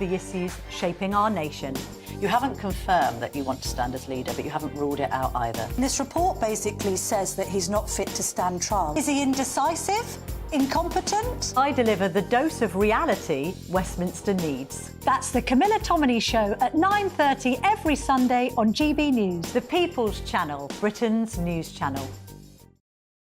the issues shaping our nation. You haven't confirmed that you want to stand as leader, but you haven't ruled it out either. This report basically says that he's not fit to stand trial. Is he indecisive? Incompetent? I deliver the dose of reality Westminster needs. That's the Camilla Tominey Show at 9:30 every Sunday on GB News. The People's Channel, Britain's news channel.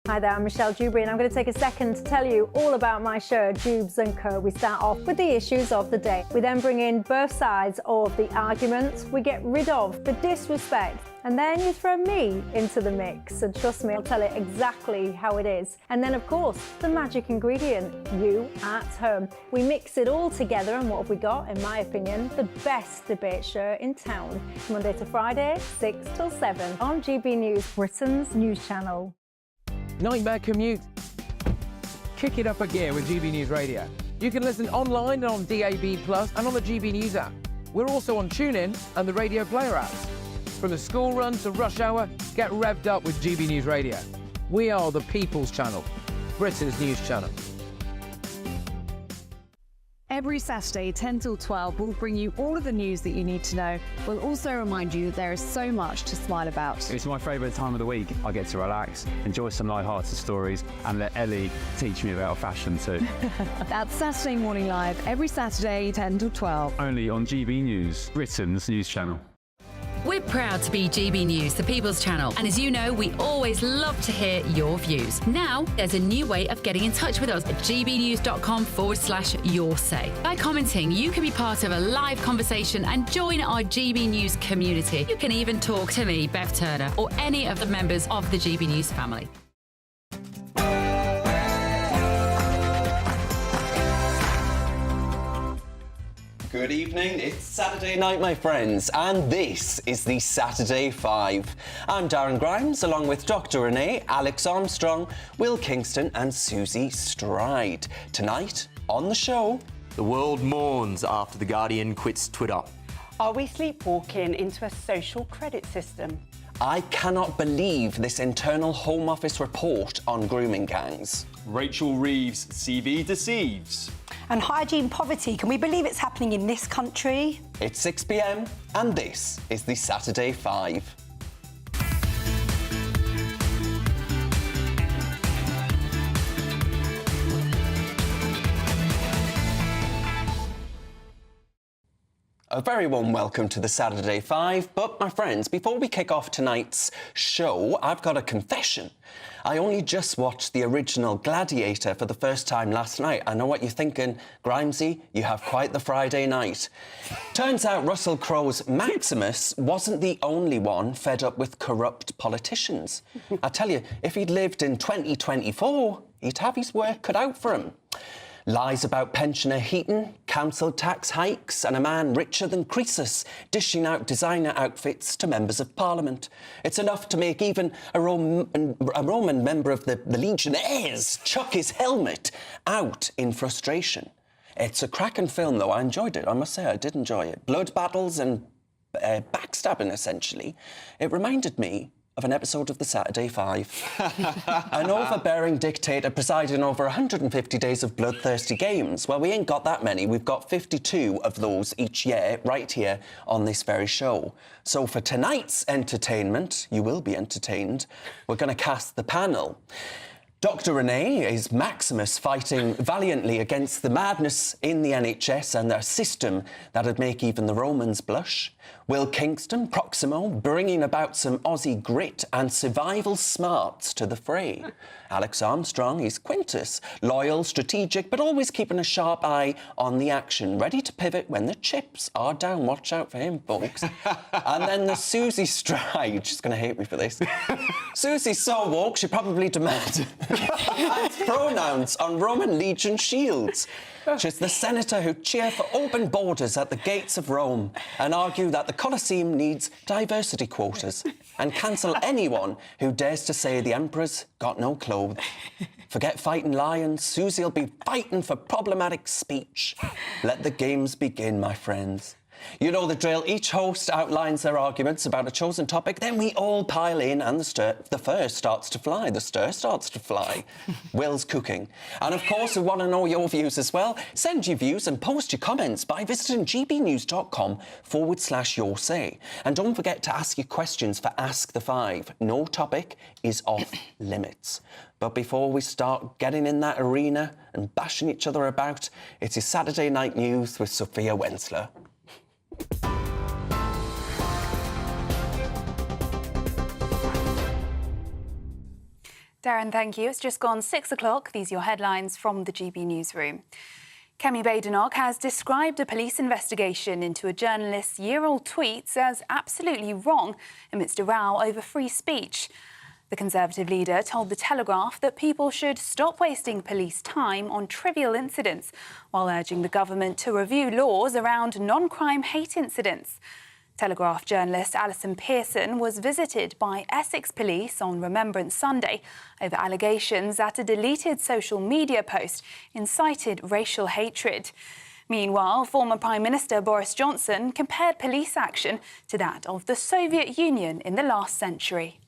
Hi there, I'm Michelle Dewberry and I'm going to take a second to tell you all about my show, Dubes & Co. We start off with the issues of the day. We then bring in both sides of the arguments. We get rid of the disrespect. And then you throw me into the mix. And trust me, I'll tell it exactly how it is. And then, of course, the magic ingredient, you at home. We mix it all together and what have we got, in my opinion, the best debate show in town. Monday to Friday, 6 till 7 on GB News, Britain's news channel. Nightmare commute? Kick it up a gear with GB News Radio. You can listen online and on DAB+ and on the GB News app. We're also on TuneIn and the Radio Player apps. From the school run to rush hour, get revved up with GB News Radio. We are the People's Channel, Britain's news channel. Every Saturday, 10 till 12, we'll bring you all of the news that you need to know. We'll also remind you that there is so much to smile about. It's my favourite time of the week. I get to relax, enjoy some light-hearted stories, and let Ellie teach me about fashion too. That's Saturday Morning Live, every Saturday, 10 till 12. Only on GB News, Britain's news channel. We're proud to be GB News, the People's Channel. And as you know, we always love to hear your views. Now, there's a new way of getting in touch with us at gbnews.com/your say. By commenting, you can be part of a live conversation and join our GB News community. You can even talk to me, Bev Turner, or any of the members of the GB News family. Good evening, it's Saturday night, my friends, and this is the Saturday 5. I'm Darren Grimes, along with Dr. Renee, Alex Armstrong, Will Kingston and Susie Stride. Tonight, on the show... The world mourns after The Guardian quits Twitter. Are we sleepwalking into a social credit system? I cannot believe this internal Home Office report on grooming gangs. Rachel Reeves' CV deceives. And hygiene poverty, can we believe it's happening in this country? It's 6 p.m. and this is the Saturday 5. A very warm welcome to the Saturday 5, but my friends, before we kick off tonight's show, I've got a confession. I only just watched the original Gladiator for the first time last night. I know what you're thinking, Grimesy, you have quite the Friday night. Turns out Russell Crowe's Maximus wasn't the only one fed up with corrupt politicians. I tell you, if he'd lived in 2024, he'd have his work cut out for him. Lies about pensioner Heaton, council tax hikes and a man richer than Croesus dishing out designer outfits to members of Parliament. It's enough to make even a Roman member of the Legionnaires chuck his helmet out in frustration. It's a cracking film, though. I enjoyed it. I must say, I did enjoy it. Blood battles and backstabbing, essentially. It reminded me of an episode of the Saturday 5. An overbearing dictator presiding over 150 days of bloodthirsty games. Well, we ain't got that many. We've got 52 of those each year, right here on this very show. So for tonight's entertainment, you will be entertained, we're going to cast the panel. Dr. Renee is Maximus fighting valiantly against the madness in the NHS and their system that'd make even the Romans blush. Will Kingston, Proximo, bringing about some Aussie grit and survival smarts to the fray. Alex Armstrong is Quintus, loyal, strategic, but always keeping a sharp eye on the action, ready to pivot when the chips are down. Watch out for him, folks. And then the Susie Stride. She's going to hate me for this. Susie's so woke, she probably demanded pronouns on Roman legion shields. She's the senator who cheer for open borders at the gates of Rome and argue that the Colosseum needs diversity quotas and cancel anyone who dares to say the emperor's got no clothes. Forget fighting lions, Susie'll be fighting for problematic speech. Let the games begin, my friends. You know the drill. Each host outlines their arguments about a chosen topic, then we all pile in and the fur starts to fly. The stir starts to fly. Will's cooking. And of course, we want to know your views as well. Send your views and post your comments by visiting gbnews.com/your say. And don't forget to ask your questions for Ask the Five. No topic is off limits. But before we start getting in that arena and bashing each other about, it's your Saturday Night News with Sophia Wensler. Darren, thank you. It's just gone 6 o'clock. These are your headlines from the GB Newsroom. Kemi Badenoch has described a police investigation into a journalist's year-old tweets as absolutely wrong amidst a row over free speech. The Conservative leader told The Telegraph that people should stop wasting police time on trivial incidents, while urging the government to review laws around non-crime hate incidents. Telegraph journalist Alison Pearson was visited by Essex Police on Remembrance Sunday over allegations that a deleted social media post incited racial hatred. Meanwhile, former Prime Minister Boris Johnson compared police action to that of the Soviet Union in the last century.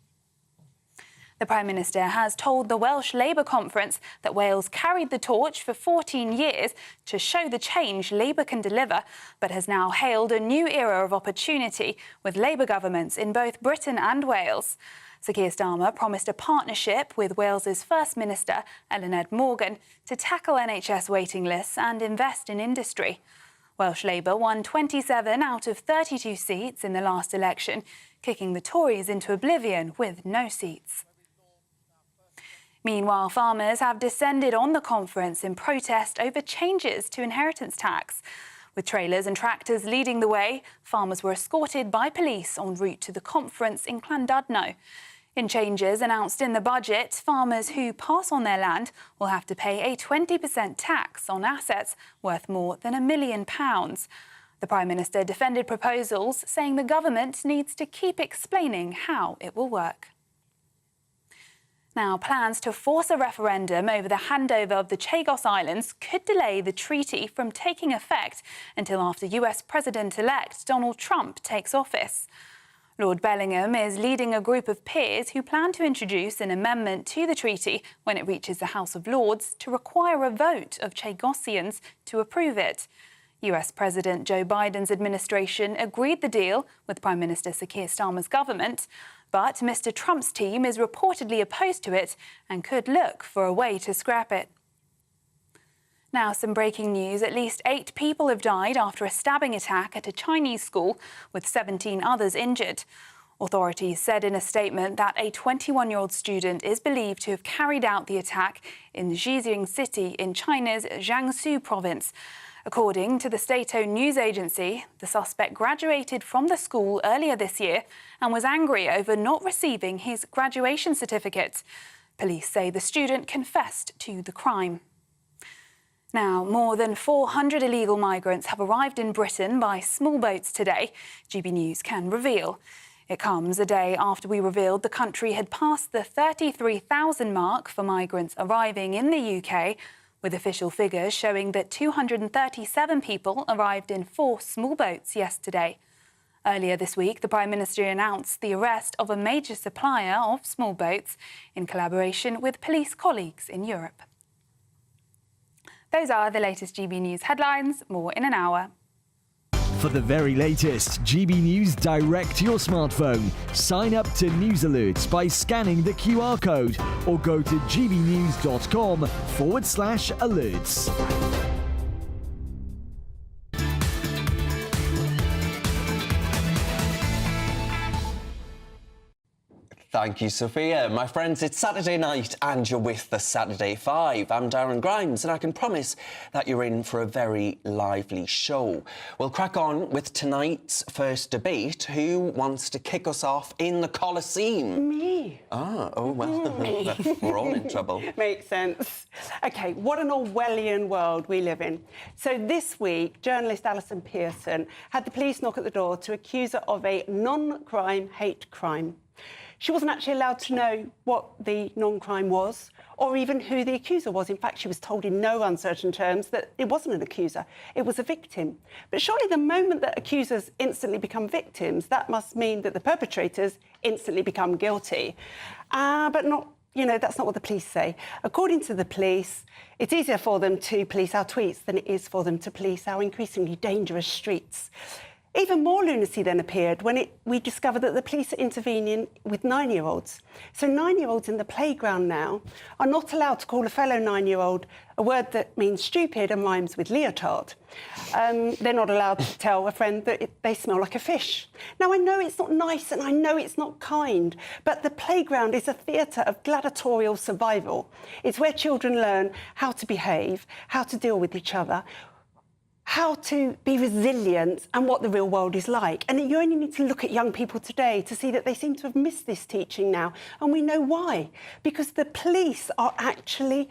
The Prime Minister has told the Welsh Labour Conference that Wales carried the torch for 14 years to show the change Labour can deliver, but has now hailed a new era of opportunity with Labour governments in both Britain and Wales. Sir Keir Starmer promised a partnership with Wales's First Minister, Ellen Ed Morgan, to tackle NHS waiting lists and invest in industry. Welsh Labour won 27 out of 32 seats in the last election, kicking the Tories into oblivion with no seats. Meanwhile, farmers have descended on the conference in protest over changes to inheritance tax. With trailers and tractors leading the way, farmers were escorted by police en route to the conference in Llandudno. In changes announced in the budget, farmers who pass on their land will have to pay a 20% tax on assets worth more than £1 million. The Prime Minister defended proposals, saying the government needs to keep explaining how it will work. Now, plans to force a referendum over the handover of the Chagos Islands could delay the treaty from taking effect until after US President-elect Donald Trump takes office. Lord Bellingham is leading a group of peers who plan to introduce an amendment to the treaty when it reaches the House of Lords to require a vote of Chagosians to approve it. US President Joe Biden's administration agreed the deal with Prime Minister Sir Keir Starmer's government, but Mr. Trump's team is reportedly opposed to it and could look for a way to scrap it. Now, some breaking news. At least 8 people have died after a stabbing attack at a Chinese school, with 17 others injured. Authorities said in a statement that a 21-year-old student is believed to have carried out the attack in Xizang City in China's Jiangsu province. According to the state-owned news agency, the suspect graduated from the school earlier this year and was angry over not receiving his graduation certificate. Police say the student confessed to the crime. Now, more than 400 illegal migrants have arrived in Britain by small boats today, GB News can reveal. It comes a day after we revealed the country had passed the 33,000 mark for migrants arriving in the UK, with official figures showing that 237 people arrived in 4 small boats yesterday. Earlier this week, the Prime Minister announced the arrest of a major supplier of small boats in collaboration with police colleagues in Europe. Those are the latest GB News headlines. More in an hour. For the very latest GB News direct to your smartphone, sign up to News Alerts by scanning the QR code or go to gbnews.com/alerts. Thank you, Sophia. My friends, it's Saturday night and you're with the Saturday Five. I'm Darren Grimes and I can promise that you're in for a very lively show. We'll crack on with tonight's first debate. Who wants to kick us off in the Colosseum? Me. Oh, well, we're all in trouble. Makes sense. OK, what an Orwellian world we live in. So this week, journalist Alison Pearson had the police knock at the door to accuse her of a non-crime hate crime. She wasn't actually allowed to know what the non-crime was or even who the accuser was. In fact, she was told in no uncertain terms that it wasn't an accuser, it was a victim. But surely the moment that accusers instantly become victims, that must mean that the perpetrators instantly become guilty. But not, that's not what the police say. According to the police, it's easier for them to police our tweets than it is for them to police our increasingly dangerous streets. Even more lunacy then appeared when we discovered that the police are intervening with 9-year-olds. So 9-year-olds in the playground now are not allowed to call a fellow 9-year-old a word that means stupid and rhymes with leotard. They're not allowed to tell a friend that they smell like a fish. Now, I know it's not nice and I know it's not kind, but the playground is a theatre of gladiatorial survival. It's where children learn how to behave, how to deal with each other, how to be resilient and what the real world is like. And you only need to look at young people today to see that they seem to have missed this teaching now. And we know why. Because the police are actually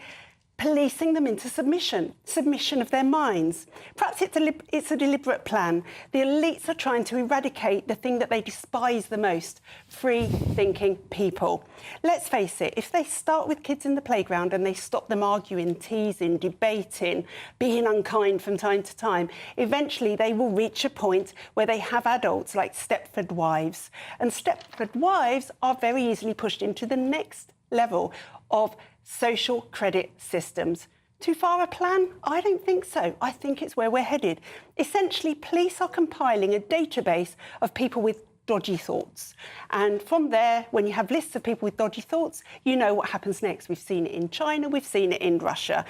policing them into submission of their minds. Perhaps it's a deliberate plan. The elites are trying to eradicate the thing that they despise the most, free-thinking people. Let's face it, if they start with kids in the playground and they stop them arguing, teasing, debating, being unkind from time to time, eventually they will reach a point where they have adults like Stepford wives. And Stepford wives are very easily pushed into the next level of social credit systems. Too far a plan? I don't think so. I think it's where we're headed. Essentially, police are compiling a database of people with dodgy thoughts. And from there, when you have lists of people with dodgy thoughts, you know what happens next. We've seen it in China, we've seen it in Russia.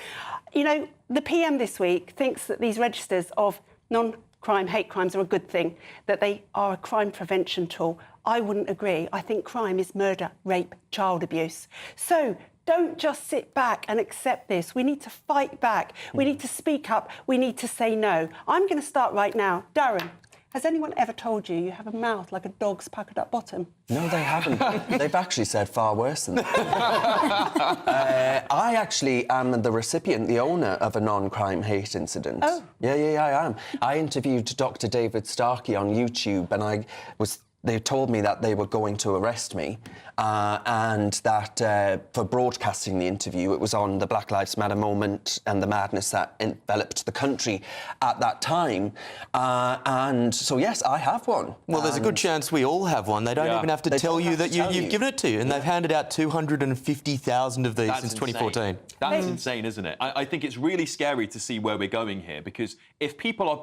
The PM this week thinks that these registers of non-crime hate crimes are a good thing, that they are a crime prevention tool. I wouldn't agree. I think crime is murder, rape, child abuse. So don't just sit back and accept this. We need to fight back. We need to speak up. We need to say no. I'm going to start right now. Darren, has anyone ever told you have a mouth like a dog's puckered up bottom? No, they haven't. They've actually said far worse than that. I actually am the recipient, the owner of a non-crime hate incident. Oh. Yeah, I am. I interviewed Dr. David Starkey on YouTube, and they told me that they were going to arrest me and that for broadcasting the interview, it was on the Black Lives Matter moment and the madness that enveloped the country at that time. And so, yes, I have one. Well, there's a good chance we all have one. They don't even have to tell you that you've given it to you. And they've handed out 250,000 of these since 2014. That's insane, isn't it? I think it's really scary to see where we're going here, because if people are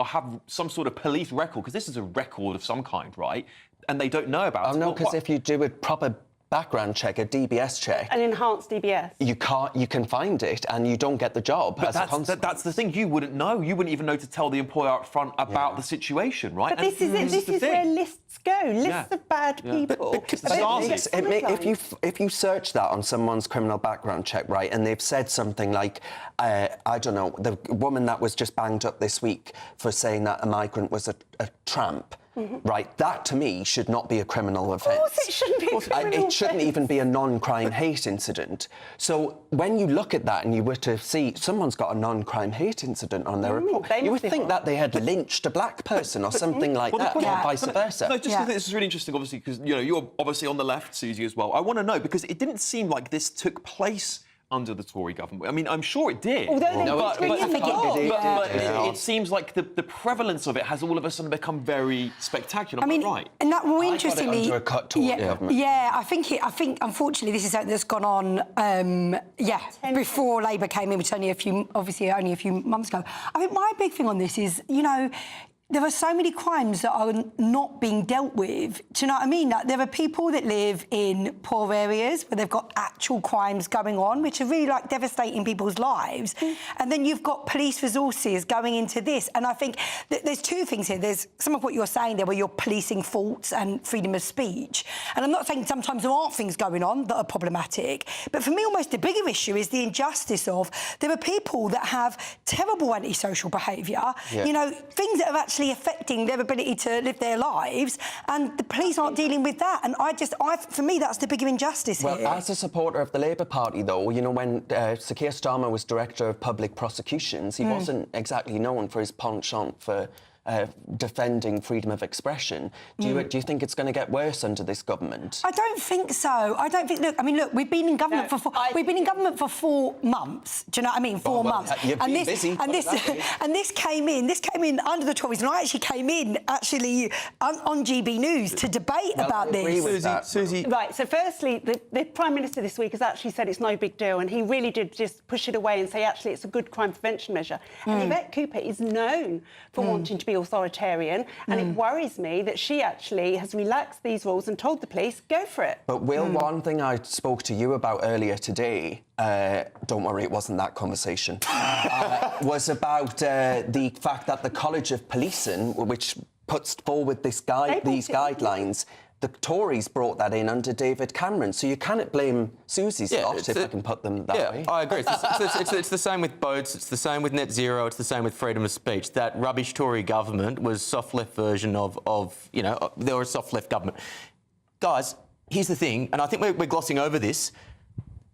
have some sort of police record, because this is a record of some kind, right? And they don't know about it. Oh, no, because if you do a proper background check, a DBS check... An enhanced DBS. You can find it and you don't get the job. But that's the thing, you wouldn't know. You wouldn't even know to tell the employer up front about the situation, right? But this is where lists go, lists of bad people. If you search that on someone's criminal background check, right, and they've said something like, I don't know, the woman that was just banged up this week for saying that a migrant was a tramp, right, that to me should not be a criminal offence. Of course it shouldn't be a criminal offence. It shouldn't even be a non-crime hate incident. So when you look at that and you were to see someone's got a non-crime hate incident on their report, you would think that they had lynched a black person or something like that, or vice versa. No, just think this is really interesting, obviously, because you're obviously on the left, Susie, as well. I want to know, because it didn't seem like this took place under the Tory government. I mean, I'm sure it did. Although it seems like the prevalence of it has all of a sudden become very spectacular. Right? And that more interestingly, undercut Tory government. Yeah, I think unfortunately this is something that's gone on. Before Labour came in, which only a few months ago. I think my big thing on this is, there are so many crimes that are not being dealt with. Do you know what I mean? Like, there are people that live in poor areas where they've got actual crimes going on, which are really, devastating people's lives. And then you've got police resources going into this. And I think that there's two things here. There's some of what you're saying there, where you're policing faults and freedom of speech. And I'm not saying sometimes there aren't things going on that are problematic. But for me, almost the bigger issue is the injustice of there are people that have terrible antisocial behaviour, things that are actually affecting their ability to live their lives, and the police aren't dealing with that. And for me, that's the bigger injustice here. Well, as a supporter of the Labour Party, though, when Sir Keir Starmer was Director of Public Prosecutions, he wasn't exactly known for his penchant for defending freedom of expression. Do you think it's going to get worse under this government? I don't think so. I don't think. Look, we've been in government we've been in government for 4 months. Do you know what I mean? 4 months. You've been busy. And this came in. This came in under the Tories, and I actually came in on GB News to debate about this. Susie. Right. So, firstly, the Prime Minister this week has actually said it's no big deal, and he really did just push it away and say actually it's a good crime prevention measure. And Yvette Cooper is known for wanting to be authoritarian, and it worries me that she actually has relaxed these rules and told the police, go for it. But Will, one thing I spoke to you about earlier today, don't worry, it wasn't that conversation, was about the fact that the College of Policing, which puts forward these guidelines, the Tories brought that in under David Cameron, so you cannot blame Susie's lot, if I can put them that way. Yeah, I agree. It's the same with boats, it's the same with net zero, it's the same with freedom of speech. That rubbish Tory government was soft-left version of they were a soft-left government. Guys, here's the thing, and I think we're glossing over this.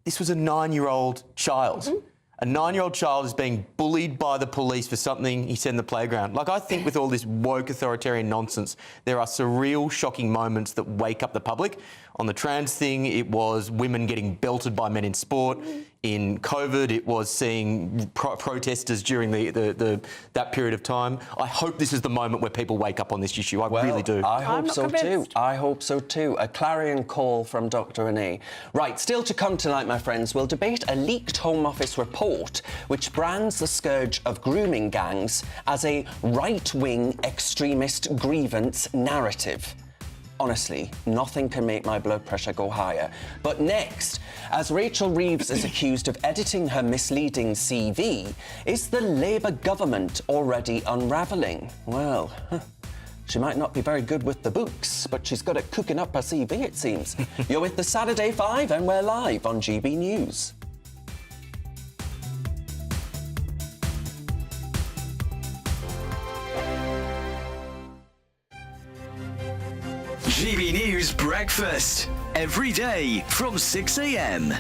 This was a 9-year-old child. A 9-year-old child is being bullied by the police for something he said in the playground. Like, I think with all this woke authoritarian nonsense, there are surreal, shocking moments that wake up the public. On the trans thing, it was women getting belted by men in sport. In COVID, it was seeing protesters during that period of time. I hope this is the moment where people wake up on this issue. I really do. I hope so too. I hope so too. A clarion call from Dr. Renee. Right, still to come tonight, my friends, we'll debate a leaked Home Office report which brands the scourge of grooming gangs as a right-wing extremist grievance narrative. Honestly, nothing can make my blood pressure go higher. But next, as Rachel Reeves is accused of editing her misleading CV, is the Labour government already unravelling? Well, she might not be very good with the books, but she's good at cooking up her CV, it seems. You're with the Saturday 5 and we're live on GB News. GB News Breakfast, every day from 6 a.m.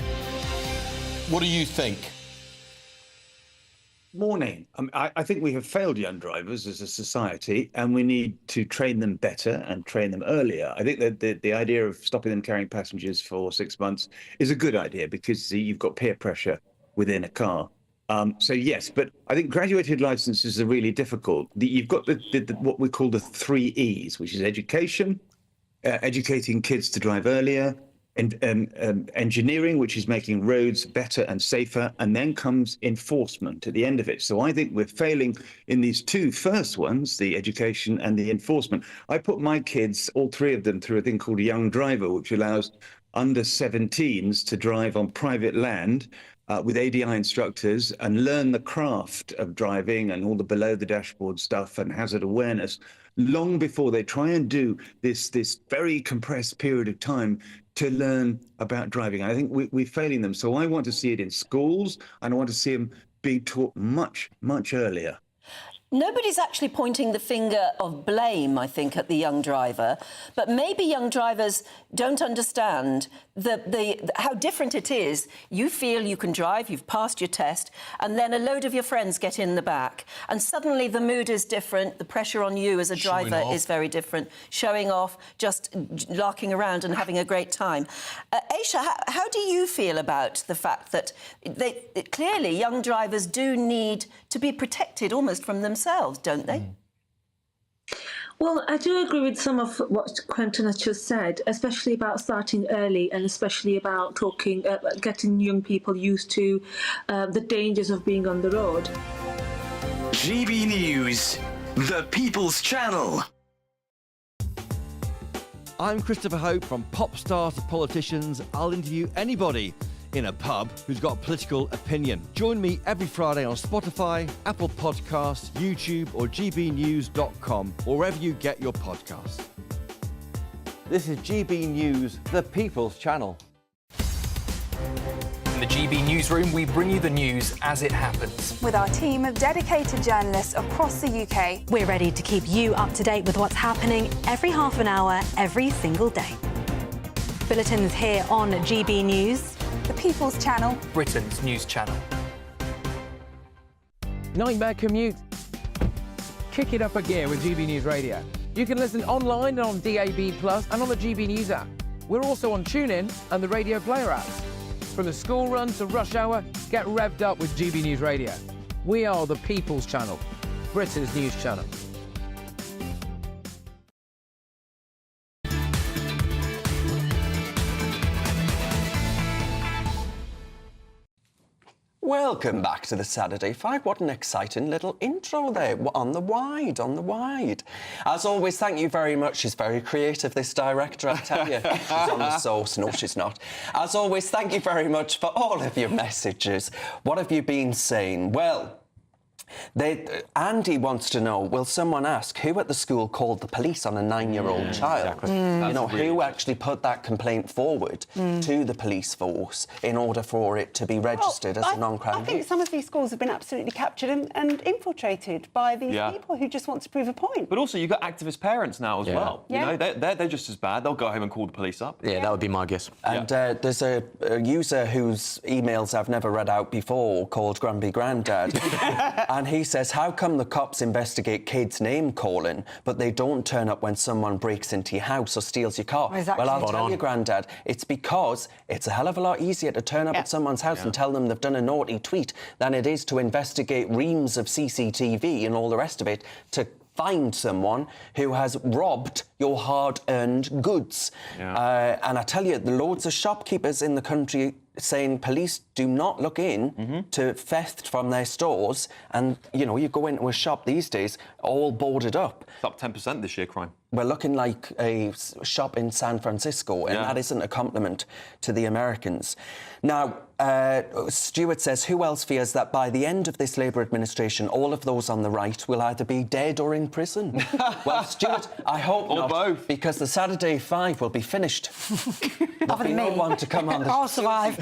What do you think? Morning. I think we have failed young drivers as a society, and we need to train them better and train them earlier. I think that the idea of stopping them carrying passengers for 6 months is a good idea because you've got peer pressure within a car. So yes, but I think graduated licenses are really difficult. You've got what we call the 3 E's, which is education, educating kids to drive earlier, and engineering, which is making roads better and safer, and then comes enforcement at the end of it. So I think we're failing in these 2 first ones, the education and the enforcement. I put my kids, all 3 of them, through a thing called Young Driver, which allows under 17s to drive on private land with ADI instructors and learn the craft of driving and all the below the dashboard stuff and hazard awareness long before they try and do this very compressed period of time to learn about driving. I think we're failing them. So I want to see it in schools, and I want to see them being taught much, much earlier. Nobody's actually pointing the finger of blame, I think, at the young driver, but maybe young drivers don't understand how different it is. You feel you can drive, you've passed your test, and then a load of your friends get in the back, and suddenly the mood is different, the pressure on you as a driver is very different, showing off, just larking around and having a great time. Aisha, how do you feel about the fact that clearly young drivers do need to be protected almost from themselves, don't they? Well, I do agree with some of what Quentin has just said, especially about starting early and especially about getting young people used to the dangers of being on the road. GB News, the People's Channel. I'm Christopher Hope. From pop stars to politicians, I'll interview anybody in a pub who's got a political opinion. Join me every Friday on Spotify, Apple Podcasts, YouTube or gbnews.com, or wherever you get your podcasts. This is GB News, the People's Channel. In the GB Newsroom, we bring you the news as it happens. With our team of dedicated journalists across the UK. We're ready to keep you up to date with what's happening every half an hour, every single day. Bulletins here on GB News. The People's Channel. Britain's news channel. Nightmare commute. Kick it up a gear with GB News Radio. You can listen online and on DAB+, and on the GB News app. We're also on TuneIn and the Radio Player apps. From the school run to rush hour, get revved up with GB News Radio. We are the People's Channel, Britain's news channel. Welcome back to the Saturday 5. What an exciting little intro there. On the wide. As always, thank you very much. She's very creative, this director, I tell you. She's on the sauce. No, she's not. As always, thank you very much for all of your messages. What have you been saying? Well, Andy wants to know, will someone ask who at the school called the police on a 9-year-old child? Exactly. You know, who actually put that complaint forward to the police force in order for it to be registered as a non-crime? I think some of these schools have been absolutely captured and infiltrated by these people who just want to prove a point. But also, you've got activist parents now as well. Yeah. You know, they're just as bad. They'll go home and call the police up. Yeah, that would be my guess. And there's a user whose emails I've never read out before called Grumpy Grandad. And he says, how come the cops investigate kids' name calling, but they don't turn up when someone breaks into your house or steals your car? Exactly. Well, I'll tell you, Grandad, it's because it's a hell of a lot easier to turn up at someone's house and tell them they've done a naughty tweet than it is to investigate reams of CCTV and all the rest of it to find someone who has robbed your hard-earned goods. And I tell you, the loads of shopkeepers in the country saying police do not look in to theft from their stores. And, you know, you go into a shop these days, all boarded up. It's up 10% this year, crime. We're looking like a shop in San Francisco, and that isn't a compliment to the Americans. Now, Stuart says, who else fears that by the end of this Labour administration, all of those on the right will either be dead or in prison? Well, Stuart, I hope not, both. because the Saturday 5 will be finished. There'll be no one to come on the... I'll survive.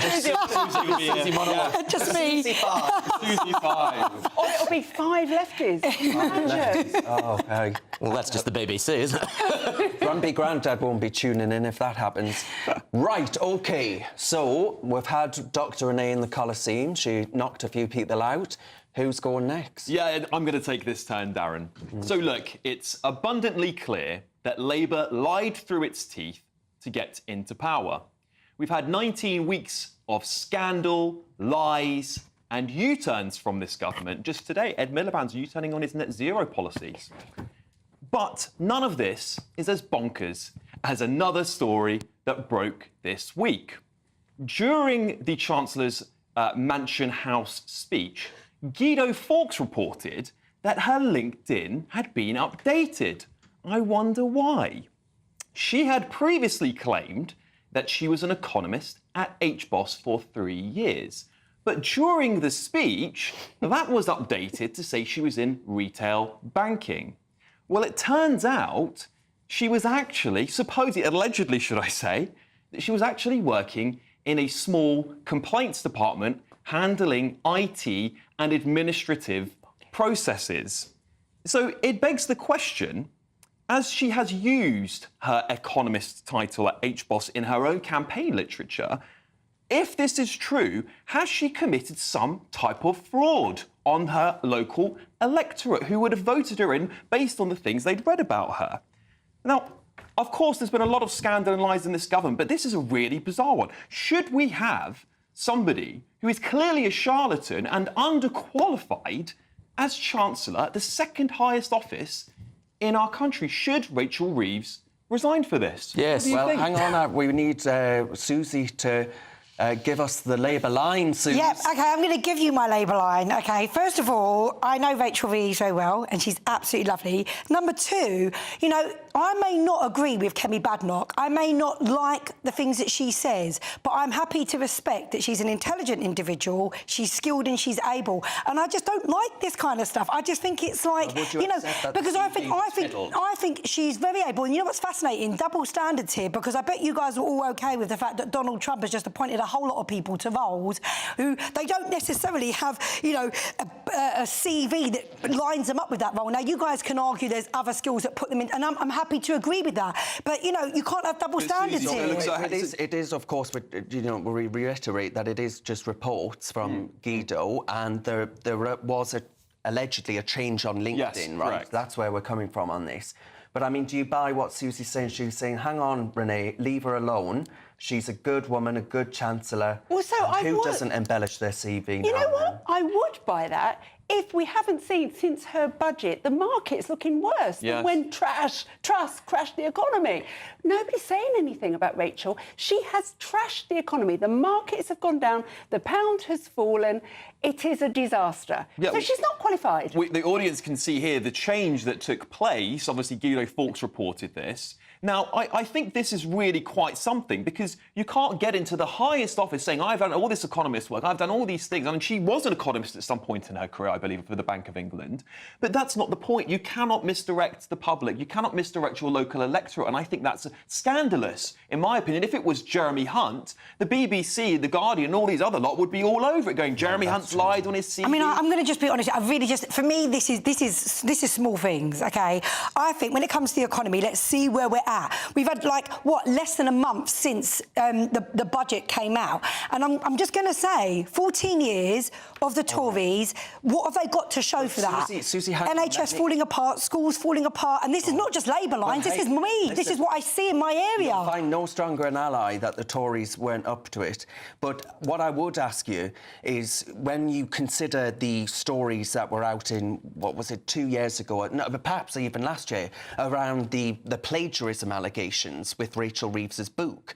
Just me. Susie 5. Or it'll be 5 lefties. Imagine. Oh, okay. Well, that's just the BBC, isn't it? Grumpy Grandad won't be tuning in if that happens. Right, OK. So, we've had Dr Renee in the Coliseum. She knocked a few people out. Who's going next? Yeah, I'm going to take this turn, Darren. So, look, it's abundantly clear that Labour lied through its teeth to get into power. We've had 19 weeks of scandal, lies and U-turns from this government. Just today, Ed Miliband's U-turning on his net zero policies. But none of this is as bonkers as another story that broke this week. During the Chancellor's Mansion House speech, Guido Fawkes reported that her LinkedIn had been updated. I wonder why. She had previously claimed that she was an economist at HBOS for 3 years. But during the speech, that was updated to say she was in retail banking. Well, it turns out she was actually, allegedly, should I say, that she was actually working in a small complaints department handling IT and administrative processes. So it begs the question, as she has used her economist title at HBOS in her own campaign literature, if this is true, has she committed some type of fraud on her local electorate who would have voted her in based on the things they'd read about her? Now, of course, there's been a lot of scandal and lies in this government, but this is a really bizarre one. Should we have somebody who is clearly a charlatan and underqualified as Chancellor, the second highest office in our country? Should Rachel Reeves resign for this? Yes. Well, hang on. We need Susie to give us the Labour line, Susie. Yep, OK, I'm going to give you my Labour line, OK? First of all, I know Rachel Reeves very well, and she's absolutely lovely. Number two, you know, I may not agree with Kemi Badenoch. I may not like the things that she says, but I'm happy to respect that she's an intelligent individual, she's skilled and she's able. And I just don't like this kind of stuff. I just think it's like, you know, because I think she's very able. And you know what's fascinating? Double standards here, because I bet you guys are all OK with the fact that Donald Trump has just appointed a whole lot of people to roles who they don't necessarily have, you know, a CV that lines them up with that role. Now, you guys can argue there's other skills that put them in, and I'm happy to agree with that. But, you know, you can't have double standards here. It is, of course, you know, we reiterate that it is just reports from Guido, and there was allegedly a change on LinkedIn, Yes, right? correct. That's where we're coming from on this. But I mean, do you buy what Susie's saying? She's saying, hang on, Renee, leave her alone. She's a good woman, a good chancellor. Also, And who doesn't embellish their CV? You now know and then? what? I would buy that if we haven't seen since her budget the market's looking worse than Yes. when Truss crashed the economy. Nobody's saying anything about Rachel. She has trashed the economy. The markets have gone down. The pound has fallen. It is a disaster. Yeah, So she's not qualified. The audience can see here the change that took place. Obviously, Guido Fawkes reported this. Now, I think this is really quite something because you can't get into the highest office saying, I've done all this economist work, I've done all these things. I mean, she was an economist at some point in her career, I believe, for the Bank of England. But that's not the point. You cannot misdirect the public. You cannot misdirect your local electorate. And I think that's scandalous, in my opinion. If it was Jeremy Hunt, the BBC, The Guardian, all these other lot would be all over it going, Jeremy Hunt's lied on his CV. I mean, I'm going to just be honest. I really just, for me, this is small things. Okay, I think when it comes to the economy, let's see where we're at. We've had less than a month since the budget came out, and I'm just going to say, 14 years of the Tories. What have they got to show for that? Susie, NHS falling apart, schools falling apart, and this is not just Labour lines. This is me. This is what I see in my area. You'll find no stronger an ally that the Tories weren't up to it. But what I would ask you is, when you consider the stories that were out in, what was it, 2 years ago, no, perhaps even last year, around the plagiarism allegations with Rachel Reeves's book,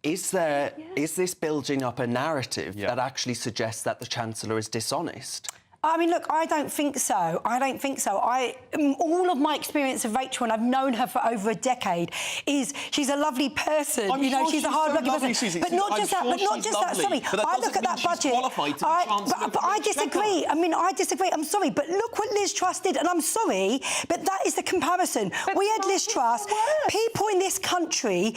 is this building up a narrative that actually suggests that the Chancellor is dishonest? I mean, look, I don't think so. All of my experience of Rachel, and I've known her for over a decade, is she's a lovely person. I'm sure she's a hard-working person. But not just that. Sorry, I look at that budget. But I disagree. I mean, I disagree. I'm sorry, but look what Liz Truss did, and I'm sorry, but that is the comparison. We had Liz Truss. People in this country,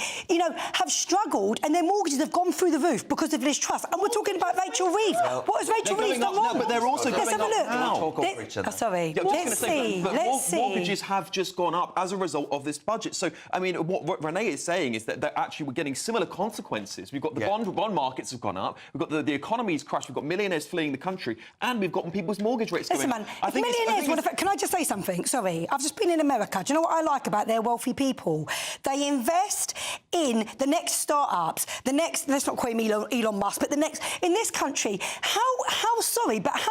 have struggled, and their mortgages have gone through the roof because of Liz Truss. And we're talking about Rachel Reeves. What has Rachel Reeves done wrong? No, but they're also going up now. Sorry. Let's see. Mortgages have just gone up as a result of this budget. So, I mean, what Renee is saying is that actually we're getting similar consequences. We've got the bond markets have gone up. We've got the economy's crashed. We've got millionaires fleeing the country, and we've got people's mortgage rates going up. Listen, man, millionaires. Can I just say something? Sorry, I've just been in America. Do you know what I like about their wealthy people? They invest in the next start-ups, let's not call him Elon Musk, but the next in this country. How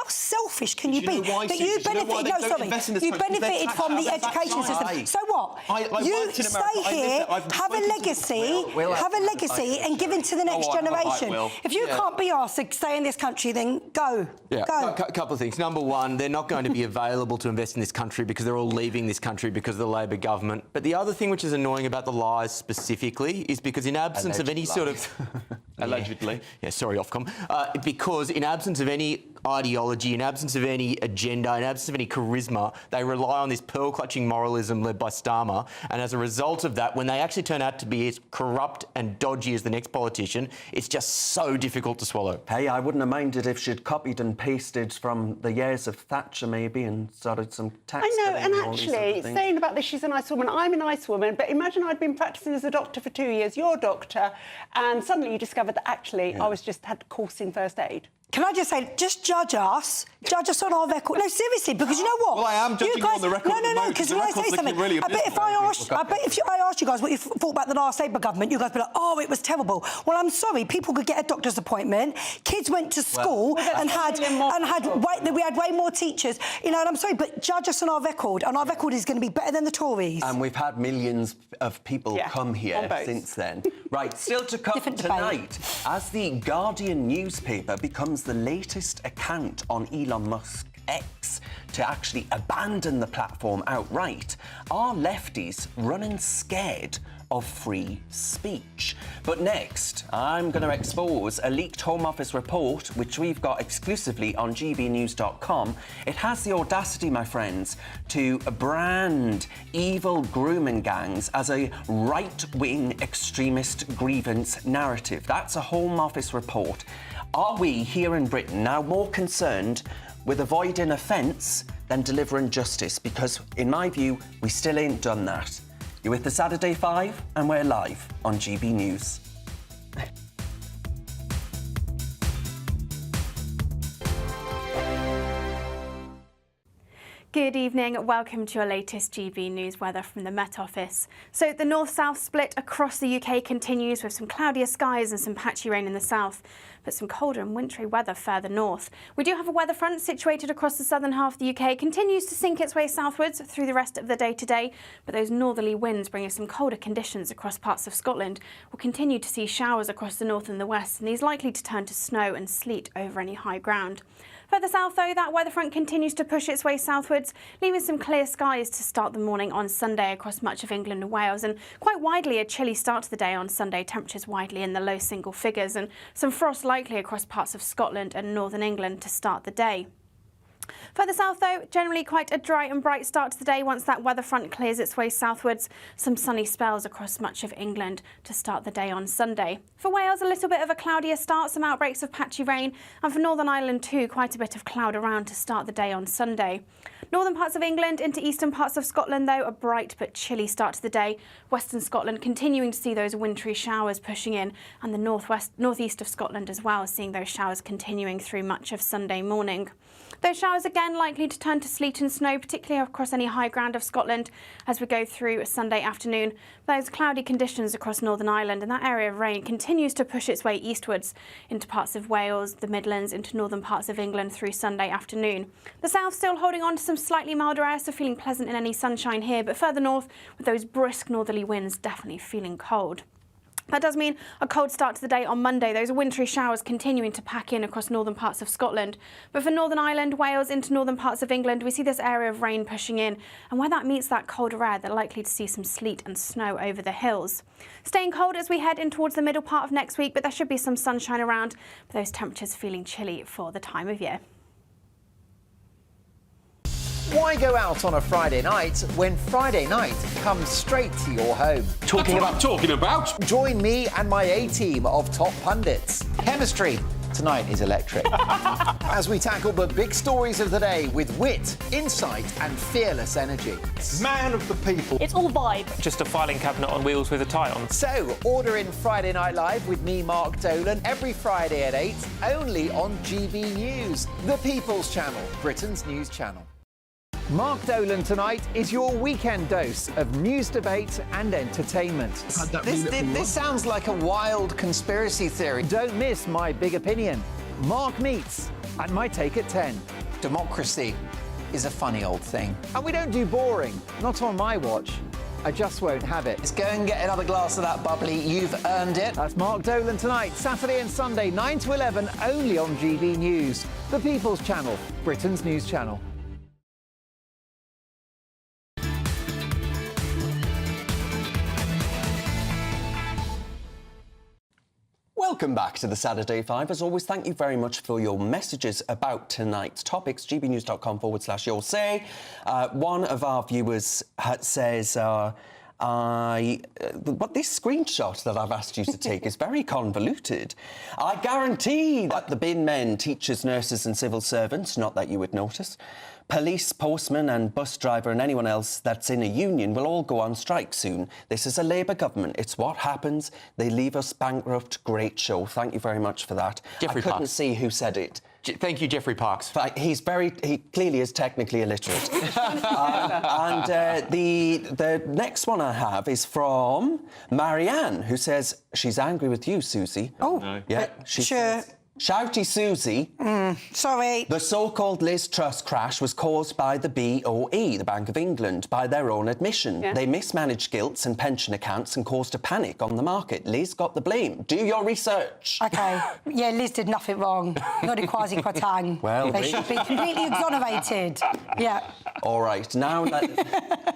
selfish can you be? That you benefit? You benefited from the education system. So what? You stay here, have a legacy, and give it to the next generation. If you can't be asked to stay in this country, then go. Yeah, a couple of things. Number one, they're not going to be available to invest in this country because they're all leaving this country because of the Labor government. But the other thing which is annoying about the lies specifically is because in absence of any sort of... Allegedly. Yeah, sorry, Ofcom. Because in absence of any ideology, in absence of any agenda, in absence of any charisma, they rely on this pearl-clutching moralism led by Starmer. And as a result of that, when they actually turn out to be as corrupt and dodgy as the next politician, it's just so difficult to swallow. Hey, I wouldn't have minded if she'd copied and pasted from the years of Thatcher, maybe, and started some tax. I know, and actually, saying about this, she's a nice woman. I'm a nice woman, but imagine I'd been practising as a doctor for 2 years, you're a doctor, and suddenly you discovered that actually I had a course in first aid. Can I just say, just judge us on our record. No, seriously, because you know what? Well, I am judging you on the record. No, because when I say something, really I bet if I asked you guys what you thought about the last Labour government, you guys would be like, oh, it was terrible. Well, I'm sorry, people could get a doctor's appointment, kids went to school we had way more teachers, and I'm sorry, but judge us on our record, and our record is going to be better than the Tories. And we've had millions of people come here since then. Right, still to come tonight, as the Guardian newspaper becomes the latest account on Elon Musk X to actually abandon the platform outright, are lefties running scared of free speech? But next, I'm going to expose a leaked Home Office report, which we've got exclusively on gbnews.com. It has the audacity, my friends, to brand evil grooming gangs as a right-wing extremist grievance narrative. That's a Home Office report. Are we here in Britain now more concerned with avoiding offence than delivering justice? Because, in my view, we still ain't done that. You're with the Saturday 5, and we're live on GB News. Good evening. Welcome to your latest GB News weather from the Met Office. So the north-south split across the UK continues with some cloudier skies and some patchy rain in the south, but some colder and wintry weather further north. We do have a weather front situated across the southern half of the UK, continues to sink its way southwards through the rest of the day today, but those northerly winds bring us some colder conditions across parts of Scotland. We'll continue to see showers across the north and the west, and these likely to turn to snow and sleet over any high ground. Further south, though, that weather front continues to push its way southwards, leaving some clear skies to start the morning on Sunday across much of England and Wales, and quite widely a chilly start to the day on Sunday, temperatures widely in the low single figures, and some frost likely across parts of Scotland and northern England to start the day. Further south, though, generally quite a dry and bright start to the day once that weather front clears its way southwards. Some sunny spells across much of England to start the day on Sunday. For Wales, a little bit of a cloudier start, some outbreaks of patchy rain, and for Northern Ireland too, quite a bit of cloud around to start the day on Sunday. Northern parts of England into eastern parts of Scotland, though, a bright but chilly start to the day. Western Scotland continuing to see those wintry showers pushing in, and the northeast of Scotland as well, seeing those showers continuing through much of Sunday morning. Those showers again likely to turn to sleet and snow, particularly across any high ground of Scotland as we go through Sunday afternoon. Those cloudy conditions across Northern Ireland, and that area of rain continues to push its way eastwards into parts of Wales, the Midlands, into northern parts of England through Sunday afternoon. The south still holding on to some slightly milder air, so feeling pleasant in any sunshine here, but further north with those brisk northerly winds definitely feeling cold. That does mean a cold start to the day on Monday, those wintry showers continuing to pack in across northern parts of Scotland. But for Northern Ireland, Wales into northern parts of England, we see this area of rain pushing in, and where that meets that colder air, they're likely to see some sleet and snow over the hills. Staying cold as we head in towards the middle part of next week, but there should be some sunshine around, but those temperatures feeling chilly for the time of year. Why go out on a Friday night when Friday night comes straight to your home? Talking about? Join me and my A-team of top pundits. Chemistry tonight is electric. As we tackle the big stories of the day with wit, insight and fearless energy. Man of the people. It's all vibe. Just a filing cabinet on wheels with a tie on. So, order in Friday Night Live with me, Mark Dolan, every Friday at 8, only on GB News, the People's Channel, Britain's news channel. Mark Dolan tonight is your weekend dose of news, debate and entertainment. This sounds like a wild conspiracy theory. Don't miss my big opinion. Mark Meets and my take at 10. Democracy is a funny old thing. And we don't do boring, not on my watch. I just won't have it. Let's go and get another glass of that bubbly. You've earned it. That's Mark Dolan tonight, Saturday and Sunday, 9 to 11, only on GB News, the People's Channel, Britain's news channel. Welcome back to the Saturday 5. As always, thank you very much for your messages about tonight's topics. gbnews.com/your say. One of our viewers says, but this screenshot that I've asked you to take is very convoluted. I guarantee that the bin men, teachers, nurses and civil servants, not that you would notice, police, postmen and bus driver and anyone else that's in a union will all go on strike soon. This is a Labour government. It's what happens. They leave us bankrupt. Great show. Thank you very much for that. Jeffrey I couldn't Parks. see who said it. Thank you, Jeffrey Parks. He clearly is technically illiterate. The next one I have is from Marianne, who says she's angry with you, Susie. Oh, no. Yeah, she sure. says, Shouty Susie. Sorry. The so-called Liz Truss crash was caused by the BOE, the Bank of England, by their own admission. Yeah. They mismanaged gilts and pension accounts and caused a panic on the market. Liz got the blame. Do your research. OK. Yeah, Liz did nothing wrong. Not in quasi quatang. Well, they should be completely exonerated. Yeah. All right, now that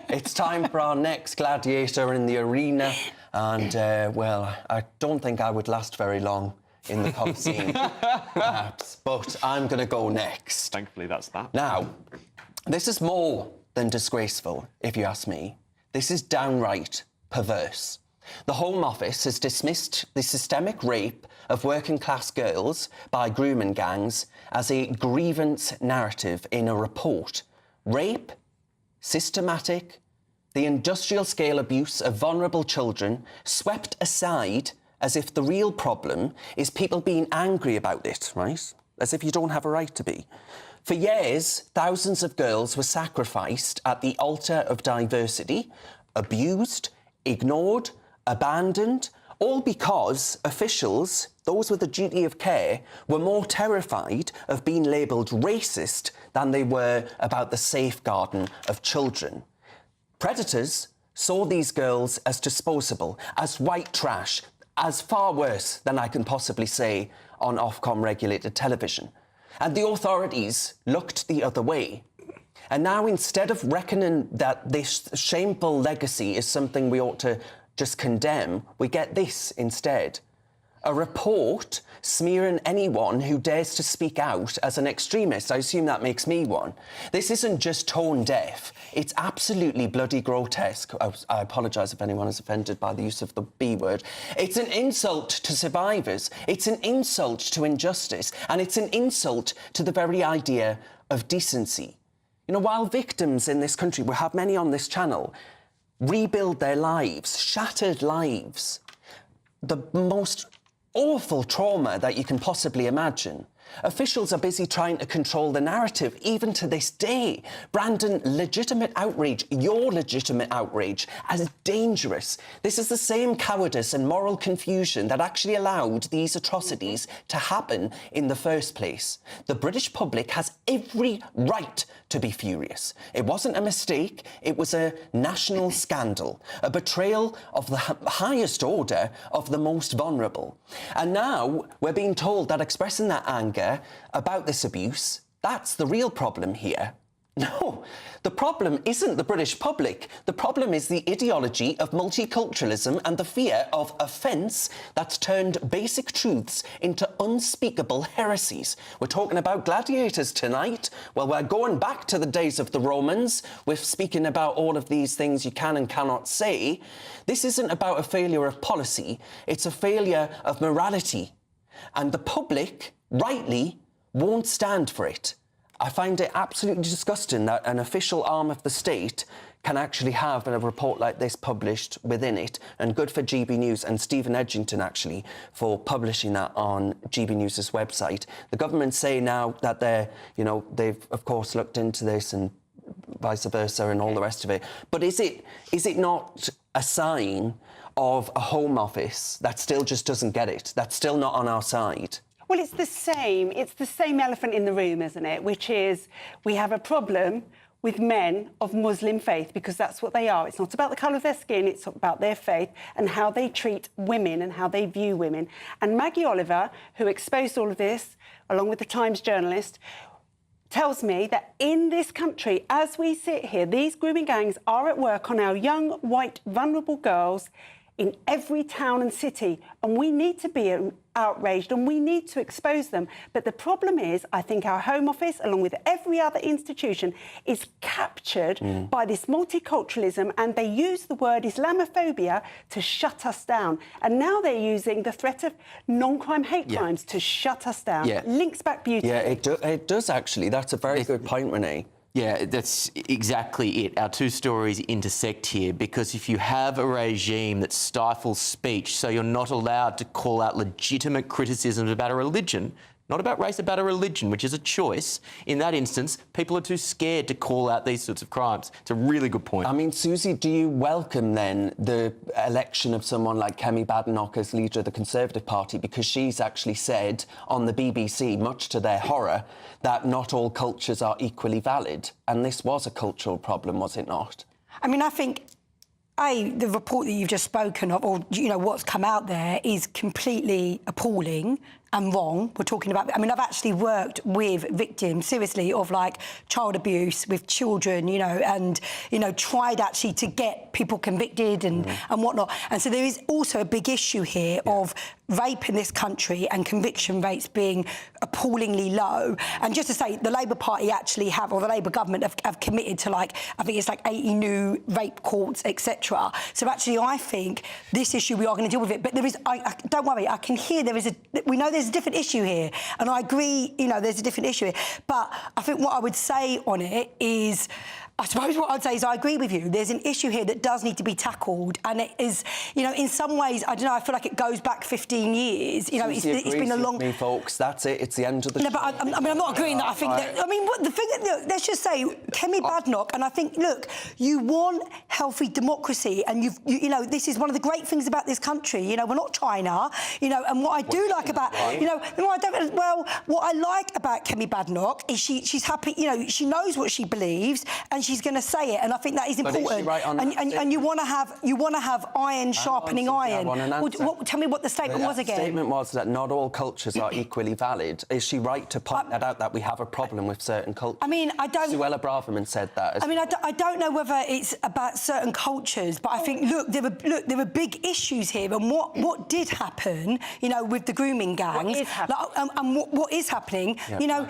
it's time for our next gladiator in the arena. And, well, I don't think I would last very long in the Coliseum, perhaps. But I'm going to go next. Thankfully, that's that. Now, this is more than disgraceful, if you ask me. This is downright perverse. The Home Office has dismissed the systemic rape of working-class girls by grooming gangs as a grievance narrative in a report. Rape, systematic, the industrial-scale abuse of vulnerable children swept aside as if the real problem is people being angry about it, right? As if you don't have a right to be. For years, thousands of girls were sacrificed at the altar of diversity, abused, ignored, abandoned, all because officials, those with a duty of care, were more terrified of being labelled racist than they were about the safeguarding of children. Predators saw these girls as disposable, as white trash, as far worse than I can possibly say on Ofcom regulated television. And the authorities looked the other way. And now, instead of reckoning that this shameful legacy is something we ought to just condemn, we get this instead. A report smearing anyone who dares to speak out as an extremist. I assume that makes me one. This isn't just tone deaf. It's absolutely bloody grotesque. I apologise if anyone is offended by the use of the B word. It's an insult to survivors. It's an insult to injustice. And it's an insult to the very idea of decency. You know, while victims in this country, we have many on this channel, rebuild their lives, shattered lives, the most awful trauma that you can possibly imagine. Officials are busy trying to control the narrative, even to this day, branding legitimate outrage, your legitimate outrage, as dangerous. This is the same cowardice and moral confusion that actually allowed these atrocities to happen in the first place. The British public has every right to be furious. It wasn't a mistake, it was a national scandal, a betrayal of the highest order of the most vulnerable. And now we're being told that expressing that anger about this abuse, that's the real problem here. No, the problem isn't the British public. The problem is the ideology of multiculturalism and the fear of offence that's turned basic truths into unspeakable heresies. We're talking about gladiators tonight. Well, we're going back to the days of the Romans. We're speaking about all of these things you can and cannot say. This isn't about a failure of policy. It's a failure of morality. And the public, rightly, won't stand for it. I find it absolutely disgusting that an official arm of the state can actually have a report like this published within it, and good for GB News and Stephen Edgington, actually, for publishing that on GB News' website. The government say now that they've, of course, looked into this and vice versa and all the rest of it. But is it not a sign of a Home Office that still just doesn't get it, that's still not on our side? Well, it's the same elephant in the room, isn't it? Which is, we have a problem with men of Muslim faith, because that's what they are. It's not about the colour of their skin, it's about their faith and how they treat women and how they view women. And Maggie Oliver, who exposed all of this, along with the Times journalist, tells me that in this country, as we sit here, these grooming gangs are at work on our young, white, vulnerable girls in every town and city, and we need to be outraged and we need to expose them. But the problem is, I think our Home Office, along with every other institution, is captured by this multiculturalism, and they use the word Islamophobia to shut us down. And now they're using the threat of non-crime hate crimes to shut us down. Yeah. Links back beautifully. Yeah, it does actually. That's a very good point, Renee. Yeah, that's exactly it. Our two stories intersect here, because if you have a regime that stifles speech, so you're not allowed to call out legitimate criticisms about a religion, not about race, about a religion, which is a choice. In that instance, people are too scared to call out these sorts of crimes. It's a really good point. I mean, Susie, do you welcome then the election of someone like Kemi Badenoch as leader of the Conservative Party, because she's actually said on the BBC, much to their horror, that not all cultures are equally valid, and this was a cultural problem, was it not? I mean, I think the report that you've just spoken of, or what's come out there, is completely appalling and wrong. We're talking about, I mean, I've actually worked with victims, seriously, of child abuse with children, and, tried actually to get people convicted and whatnot. And so there is also a big issue here of rape in this country and conviction rates being appallingly low. And just to say, the Labour Party actually have, or the Labour government have committed to I think it's 80 new rape courts, etc. So actually, I think this issue, we are going to deal with it. But there is, don't worry, I can hear we know there's a different issue here. And I agree, there's a different issue here. But I think what I would say on it is, I suppose what I'd say is I agree with you. There's an issue here that does need to be tackled, and it is, you know, in some ways, I don't know, I feel like it goes back 15 years. You know, it's been a long... Me, folks, that's it. It's the end of the... No, but I mean, I'm not agreeing that. I think that... I mean, the thing that... Look, let's just say, Kemi Badenoch, and I think, look, you want healthy democracy, and you know, this is one of the great things about this country. You know, we're not China, you know, and what I do like about... You know, what I like about Kemi Badenoch is she's happy, you know, she knows what she believes, and she's going to say it, and I think that is important. But is she right on that and you want to have iron sharpening iron. Tell me what the statement was again. The statement was that not all cultures are equally valid. Is she right to point that out, that we have a problem with certain cultures? I mean, I don't... Suella Braverman said that. I mean, I don't know whether it's about certain cultures, but I think, look, there were big issues here, and what did happen, you know, with the grooming gangs... What is happening? And what is happening, you know,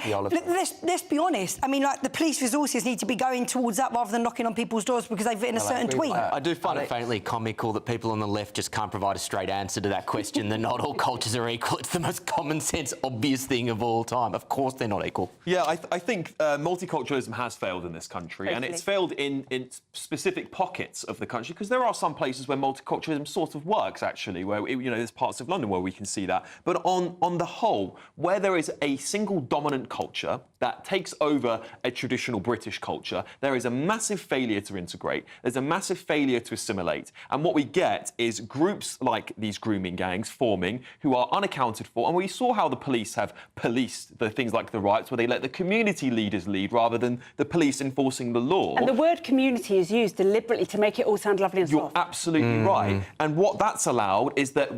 let's be honest. I mean, like, the police resources need to be going towards that rather than knocking on people's doors because they've written a certain tweet. I do find it faintly comical that people on the left just can't provide a straight answer to that question, that not all cultures are equal. It's the most common sense, obvious thing of all time. Of course they're not equal. Yeah, I think multiculturalism has failed in this country, and it's failed in specific pockets of the country, because there are some places where multiculturalism sort of works, actually, where, you know, there's parts of London where we can see that. But on the whole, where there is a single dominant culture that takes over a traditional British culture, there is a massive failure to integrate. There's a massive failure to assimilate. And what we get is groups like these grooming gangs forming who are unaccounted for. And we saw how the police have policed the things like the riots, where they let the community leaders lead rather than the police enforcing the law. And the word community is used deliberately to make it all sound lovely and soft. You're absolutely right. And what that's allowed is that,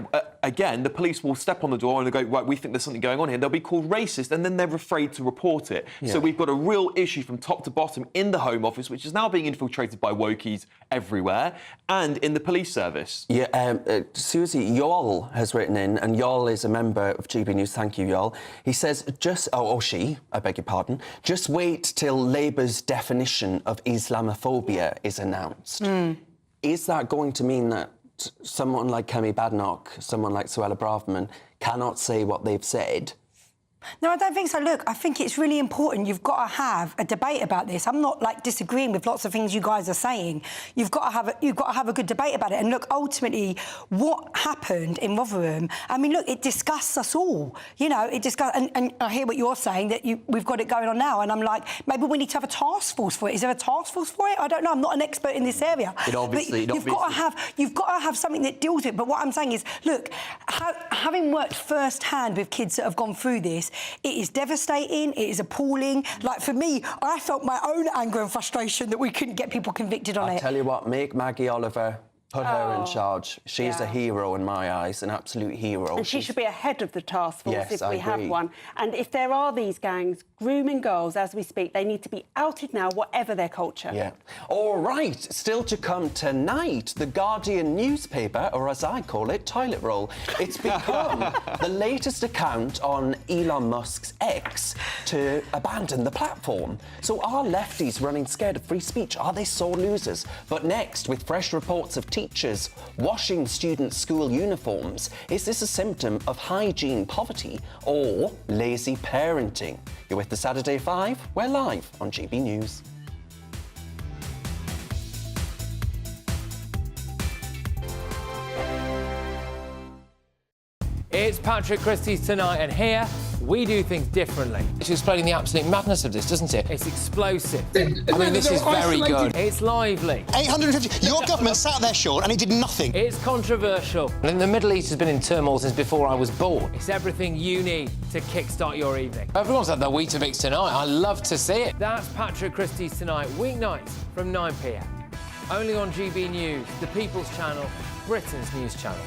again, the police will step on the door and they'll go, right, we think there's something going on here. They'll be called racist, and then they're afraid to report it. Yeah. So we've got a real issue from top to bottom in the Home Office, which is now being infiltrated by wokies everywhere, and in the police service. Yeah, Susie, Yol has written in, and Yol is a member of GB News. Thank you, Yol. He says, she, I beg your pardon, just wait till Labour's definition of Islamophobia is announced. Is that going to mean that someone like Kemi Badenoch, someone like Suella Braverman, cannot say what they've said? No, I don't think so. Look, I think it's really important. You've got to have a debate about this. I'm not, like, disagreeing with lots of things you guys are saying. You've got to have a good debate about it. And look, ultimately, what happened in Rotherham, I mean, look, it disgusts us all. You know, it disgusts... And I hear what you're saying, that we've got it going on now. And I'm like, maybe we need to have a task force for it. Is there a task force for it? I don't know. I'm not an expert in this area. You've got to have something that deals with it. But what I'm saying is, look, having worked firsthand with kids that have gone through this, it is devastating, it is appalling. Like, for me, I felt my own anger and frustration that we couldn't get people convicted on it. I tell you what, make Maggie Oliver... Put her in charge. She's a hero in my eyes, an absolute hero. And she should be ahead of the task force if we have agree. one. And if there are these gangs grooming girls as we speak, they need to be outed now, whatever their culture. Yeah. All right, still to come tonight, the Guardian newspaper, or as I call it, toilet roll. It's become the latest account on Elon Musk's X to abandon the platform. So are lefties running scared of free speech? Are they sore losers? But next, with fresh reports of teachers washing students' school uniforms, is this a symptom of hygiene poverty or lazy parenting? You're with the Saturday 5. We're live on GB News. It's Patrick Christie's Tonight, and here we do things differently. It's explaining the absolute madness of this, doesn't it? It's explosive. I mean, this is very good. It's lively. 850. Your government sat there, Sean, and it did nothing. It's controversial. And the Middle East has been in turmoil since before I was born. It's everything you need to kickstart your evening. Everyone's had their Weetabix tonight. I love to see it. That's Patrick Christie's Tonight, weeknights from 9 p.m. Only on GB News, the People's Channel, Britain's news channel.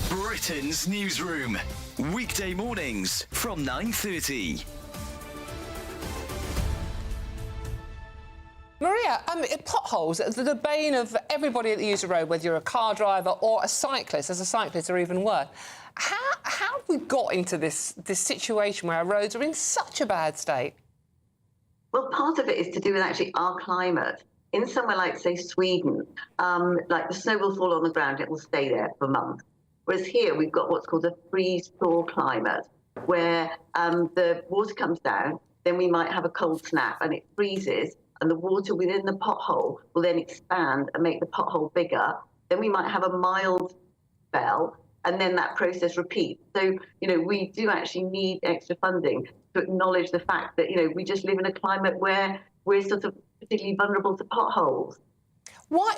Britain's newsroom, weekday mornings from 9:30. Maria, potholes are the bane of everybody that uses the road, whether you're a car driver or a cyclist. As a cyclist, are even worse. How have we got into this situation where our roads are in such a bad state? Well, part of it is to do with actually our climate. In somewhere like, say, Sweden, like the snow will fall on the ground, it will stay there for months. Whereas here we've got what's called a freeze-thaw climate, where the water comes down, then we might have a cold snap and it freezes, and the water within the pothole will then expand and make the pothole bigger. Then we might have a mild spell, and then that process repeats. So, we do actually need extra funding to acknowledge the fact that, we just live in a climate where we're sort of particularly vulnerable to potholes. Why?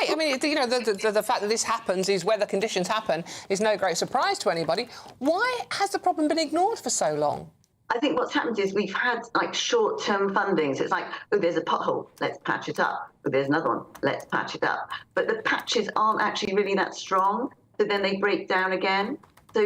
I mean, the fact that this happens, these weather conditions happen, is no great surprise to anybody. Why has the problem been ignored for so long? I think what's happened is we've had short-term funding. So it's like, oh, there's a pothole, let's patch it up. Oh, there's another one, let's patch it up. But the patches aren't actually really that strong, so then they break down again. So,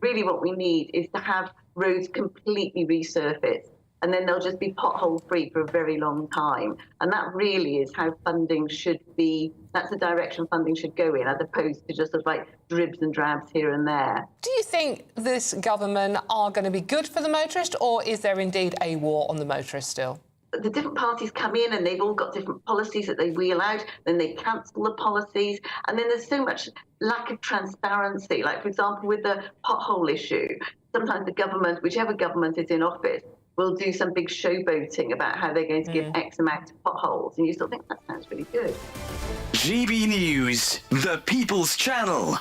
really what we need is to have roads completely resurfaced, and then they'll just be pothole-free for a very long time. And that really is how funding should be. That's the direction funding should go in, as opposed to just sort of dribs and drabs here and there. Do you think this government are going to be good for the motorist, or is there indeed a war on the motorist still? The different parties come in and they've all got different policies that they wheel out, then they cancel the policies, and then there's so much lack of transparency. Like, for example, with the pothole issue, sometimes the government, whichever government is in office, will do some big showboating about how they're going to give X amount of potholes, and you still think that sounds really good. GB News, the People's Channel.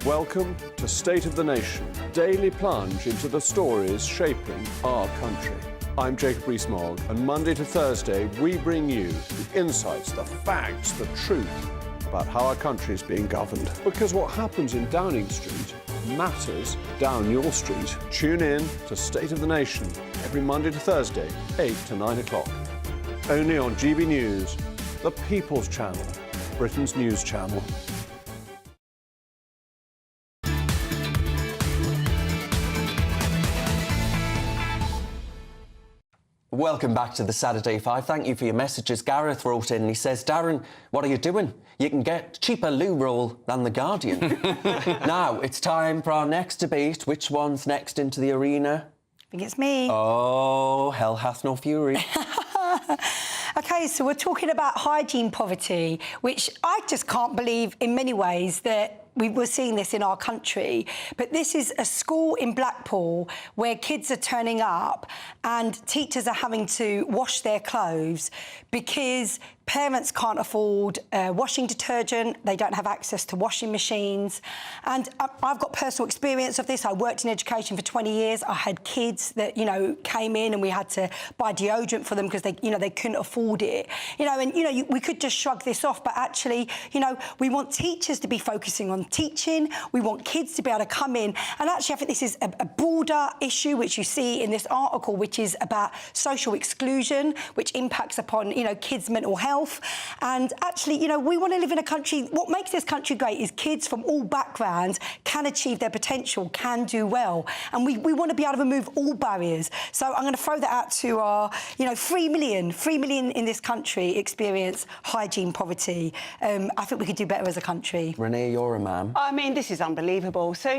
Welcome to State of the Nation, daily plunge into the stories shaping our country. I'm Jacob Rees-Mogg, and Monday to Thursday we bring you the insights, the facts, the truth about how our country is being governed. Because what happens in Downing Street matters down your street. Tune in to State of the Nation every Monday to Thursday, 8 to 9 o'clock. Only on GB News, the People's Channel, Britain's news channel. Welcome back to the Saturday 5. Thank you for your messages. Gareth wrote in and he says, Darren, what are you doing? You can get cheaper loo roll than The Guardian. Now, it's time for our next debate. Which one's next into the arena? I think it's me. Oh, hell hath no fury. OK, so we're talking about hygiene poverty, which I just can't believe in many ways that we're seeing this in our country. But this is a school in Blackpool where kids are turning up and teachers are having to wash their clothes because parents can't afford washing detergent, they don't have access to washing machines. And I've got personal experience of this. I worked in education for 20 years. I had kids that, came in and we had to buy deodorant for them because they couldn't afford it. We could just shrug this off, but actually, we want teachers to be focusing on teaching. We want kids to be able to come in. And actually, I think this is a broader issue, which you see in this article, which is about social exclusion, which impacts upon, kids' mental health. And actually, we want to live in a country. What makes this country great is kids from all backgrounds can achieve their potential, can do well. And we want to be able to remove all barriers. So I'm going to throw that out to our, 3 million in this country experience hygiene poverty. I think we could do better as a country. Renee, you're a man. I mean, this is unbelievable. So,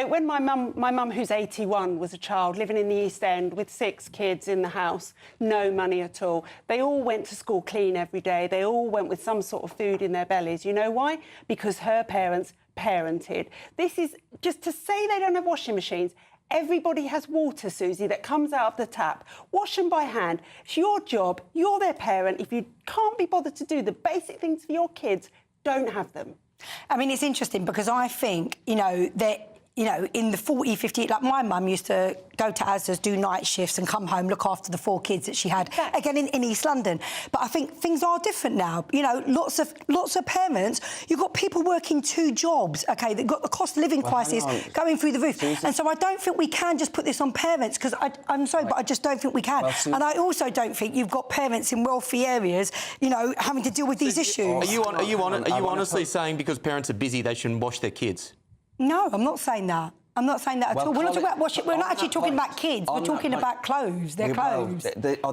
when my mum, who's 81, was a child living in the East End with 6 kids in the house, no money at all. They all went to school clean every day. They all went with some sort of food in their bellies. You know why? Because her parents parented. This is just to say they don't have washing machines. Everybody has water, Susie, that comes out of the tap. Wash them by hand. It's your job. You're their parent. If you can't be bothered to do the basic things for your kids, don't have them. I mean, it's interesting because I think, that, in the 40, 50... Like, my mum used to go to Asda's, do night shifts and come home, look after the 4 kids that she had, again, in East London. But I think things are different now. Lots of parents, you've got people working 2 jobs, OK? They've got the cost of living crisis going through the roof. And so I don't think we can just put this on parents, because I'm sorry, but I just don't think we can. And I also don't think you've got parents in wealthy areas, having to deal with these issues. Are you honestly saying because parents are busy, they shouldn't wash their kids? No, I'm not saying that. I'm not saying that at all. We're not talking about washing. We're not actually talking about kids. We're talking about clothes. Their clothes.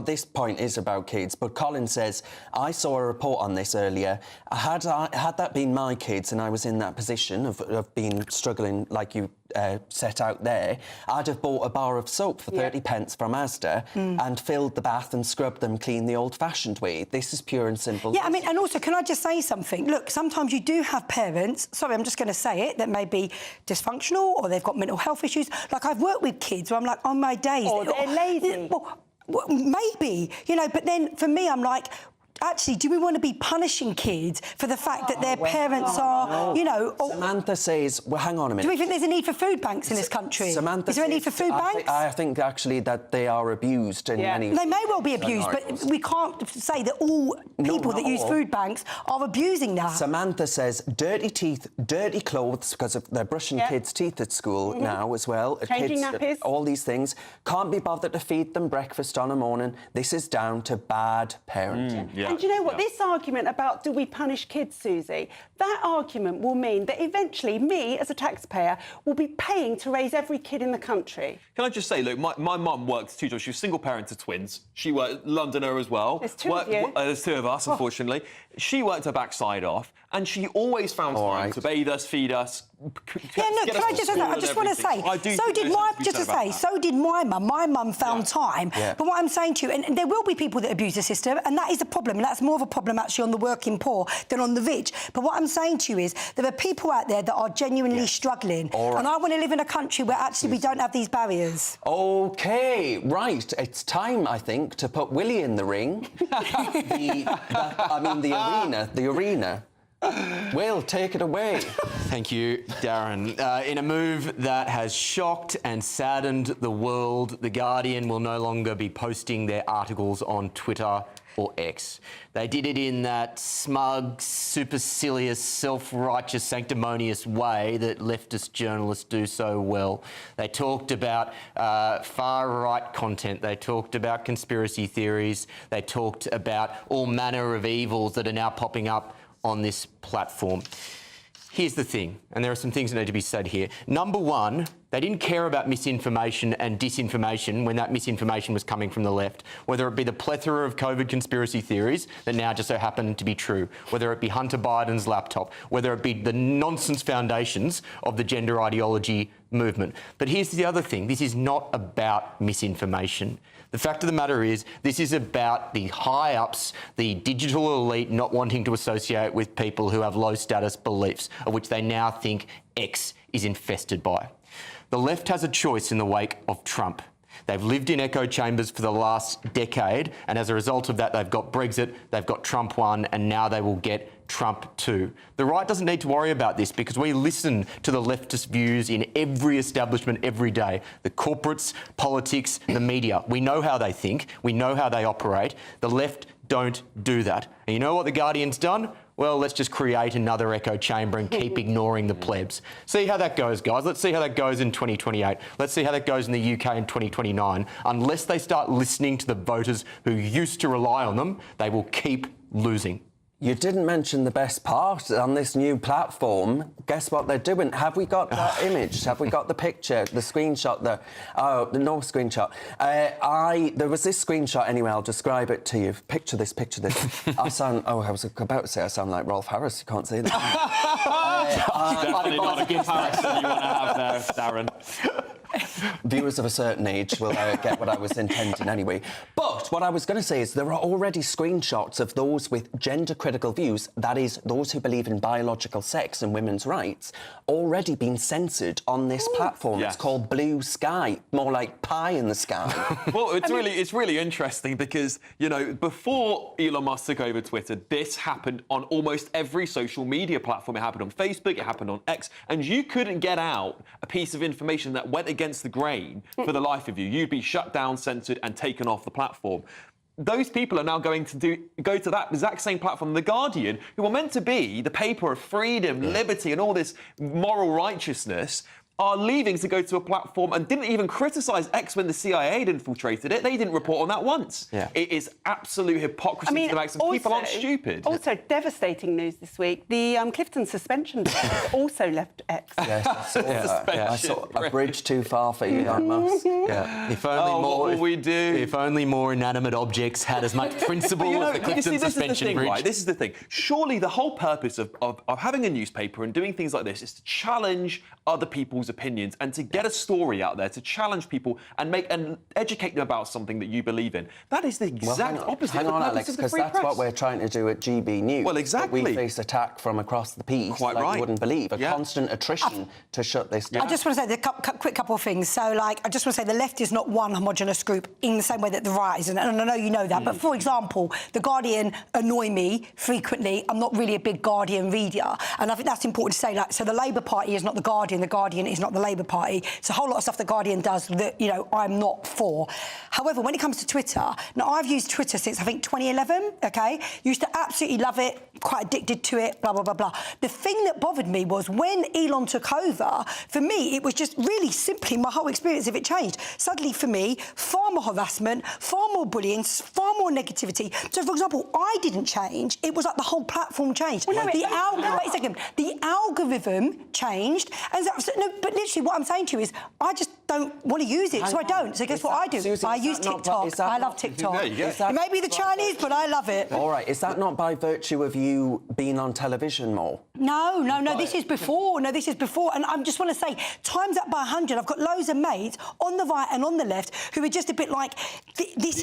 This point is about kids, but Colin says, I saw a report on this earlier. Had that been my kids and I was in that position of being struggling like you set out there, I'd have bought a bar of soap for 30 pence from Asda and filled the bath and scrubbed them clean the old-fashioned way. This is pure and simple. Yeah, I mean, and also, can I just say something? Look, sometimes you do have parents, sorry, I'm just going to say it, that may be dysfunctional or they've got mental health issues. Like, I've worked with kids where I'm like, on my days... Or they're lazy. Well, maybe, you know, but then for me, I'm like... Actually, do we want to be punishing kids for the fact that their parents are, you know... Samantha says... Well, hang on a minute. Do we think there's a need for food banks in this country? Samantha Is there a need for food banks? I think, actually, that they are abused in many... They may well be abused, but we can't say that all people that use food banks are abusing that. Samantha says dirty teeth, dirty clothes, because they're brushing kids' teeth at school now as well. Changing nappies. All these things. Can't be bothered to feed them breakfast on a morning. This is down to bad parenting. And do you know what? This argument about do we punish kids, Susie, that argument will mean that eventually me, as a taxpayer, will be paying to raise every kid in the country. Can I just say, look, my mum worked 2 jobs. She was single parent to twins. She worked Londoner as well. There's 2 of you. There's 2 of us, unfortunately. She worked her backside off, and she always found time to bathe us, feed us. Yeah, look, can I just say that? I just want to say, so did my mum. My mum found time. But what I'm saying to you, and there will be people that abuse the system, and that is a problem, and that's more of a problem actually on the working poor than on the rich. But what I'm saying to you is there are people out there that are genuinely struggling, and I want to live in a country where actually we don't have these barriers. OK, right. It's time, I think, to put Willie in the ring. The arena. Will, take it away. Thank you, Darren. In a move that has shocked and saddened the world, The Guardian will no longer be posting their articles on Twitter or X. They did it in that smug, supercilious, self-righteous, sanctimonious way that leftist journalists do so well. They talked about far-right content. They talked about conspiracy theories. They talked about all manner of evils that are now popping up on this platform. Here's the thing, and there are some things that need to be said here. Number one, they didn't care about misinformation and disinformation when that misinformation was coming from the left, whether it be the plethora of COVID conspiracy theories that now just so happen to be true, whether it be Hunter Biden's laptop, whether it be the nonsense foundations of the gender ideology movement. But here's the other thing. This is not about misinformation. The fact of the matter is, this is about the high-ups, the digital elite not wanting to associate with people who have low-status beliefs, of which they now think X is infested by. The left has a choice in the wake of Trump. They've lived in echo chambers for the last decade, and as a result of that, they've got Brexit, they've got Trump 1, and now they will get Trump 2. The right doesn't need to worry about this because we listen to the leftist views in every establishment every day. The corporates, politics, the media. We know how they think. We know how they operate. The left don't do that. And you know what The Guardian's done? Well, let's just create another echo chamber and keep ignoring the plebs. See how that goes, guys. Let's see how that goes in 2028. Let's see how that goes in the UK in 2029. Unless they start listening to the voters who used to rely on them, they will keep losing. You didn't mention the best part on this new platform. Guess what they're doing? Have we got that image? Have we got the picture, the screenshot there? Oh, no screenshot. There was this screenshot anyway, I'll describe it to you. Picture this. I was about to say I sound like Rolf Harris, you can't say that. Definitely not a comparison you want to have there, Darren. Viewers of a certain age will get what I was intending anyway. But what I was going to say is there are already screenshots of those with gender-critical views, that is, those who believe in biological sex and women's rights, already being censored on this platform. Yes. It's called Blue Sky, more like pie in the sky. Well, it's really interesting because, you know, before Elon Musk took over Twitter, this happened on almost every social media platform. It happened on Facebook, it happened on X, and you couldn't get out a piece of information that went against the grain for the life of you. You'd be shut down, censored, and taken off the platform. Those people are now going to go to that exact same platform, The Guardian, who were meant to be the paper of freedom, liberty, and all this moral righteousness, are leaving to go to a platform and didn't even criticise X when the CIA had infiltrated it. They didn't report on that once. Yeah. It is absolute hypocrisy to the max, and people aren't stupid. Also, devastating news this week. The Clifton suspension also left X. Yes, I saw a bridge too far for Elon Musk. Yeah. If only more inanimate objects had as much principle as the Clifton suspension bridge. Right? This is the thing. Surely the whole purpose of having a newspaper and doing things like this is to challenge other people's people's opinions and to get a story out there, to challenge people and educate them about something that you believe in. That is the exact opposite Hang of on, the Alex, purpose of the because free that's press. what we're trying to do at GB News. Well, exactly. But we face attack from across the piece, Quite like right. you wouldn't believe. A constant attrition to shut this down. I just want to say a quick couple of things. So, like, I just want to say the left is not one homogenous group in the same way that the right is, and I know you know that. But for example, The Guardian annoy me frequently. I'm not really a big Guardian reader, and I think that's important to say. Like, so the Labour Party is not the Guardian is not the Labour Party. It's a whole lot of stuff the Guardian does that, you know, I'm not for. However, when it comes to Twitter, now I've used Twitter since I think 2011. Okay, used to absolutely love it, quite addicted to it. Blah blah blah blah. The thing that bothered me was when Elon took over. For me, it was just really simply my whole experience of it changed. Suddenly, for me, far more harassment, far more bullying, far more negativity. So, for example, I didn't change. It was like the whole platform changed. Well, no, wait a second. The algorithm changed. And so, no, but literally what I'm saying to you is I just don't want to use it, so I don't. So guess what I do? Susie, I use TikTok. I love TikTok. It may be the Chinese, but I love it. All right, is that not by virtue of you being on television more? No, this is before. No, this is before. And I just want to say, times that by 100, I've got loads of mates on the right and on the left who are just a bit like, this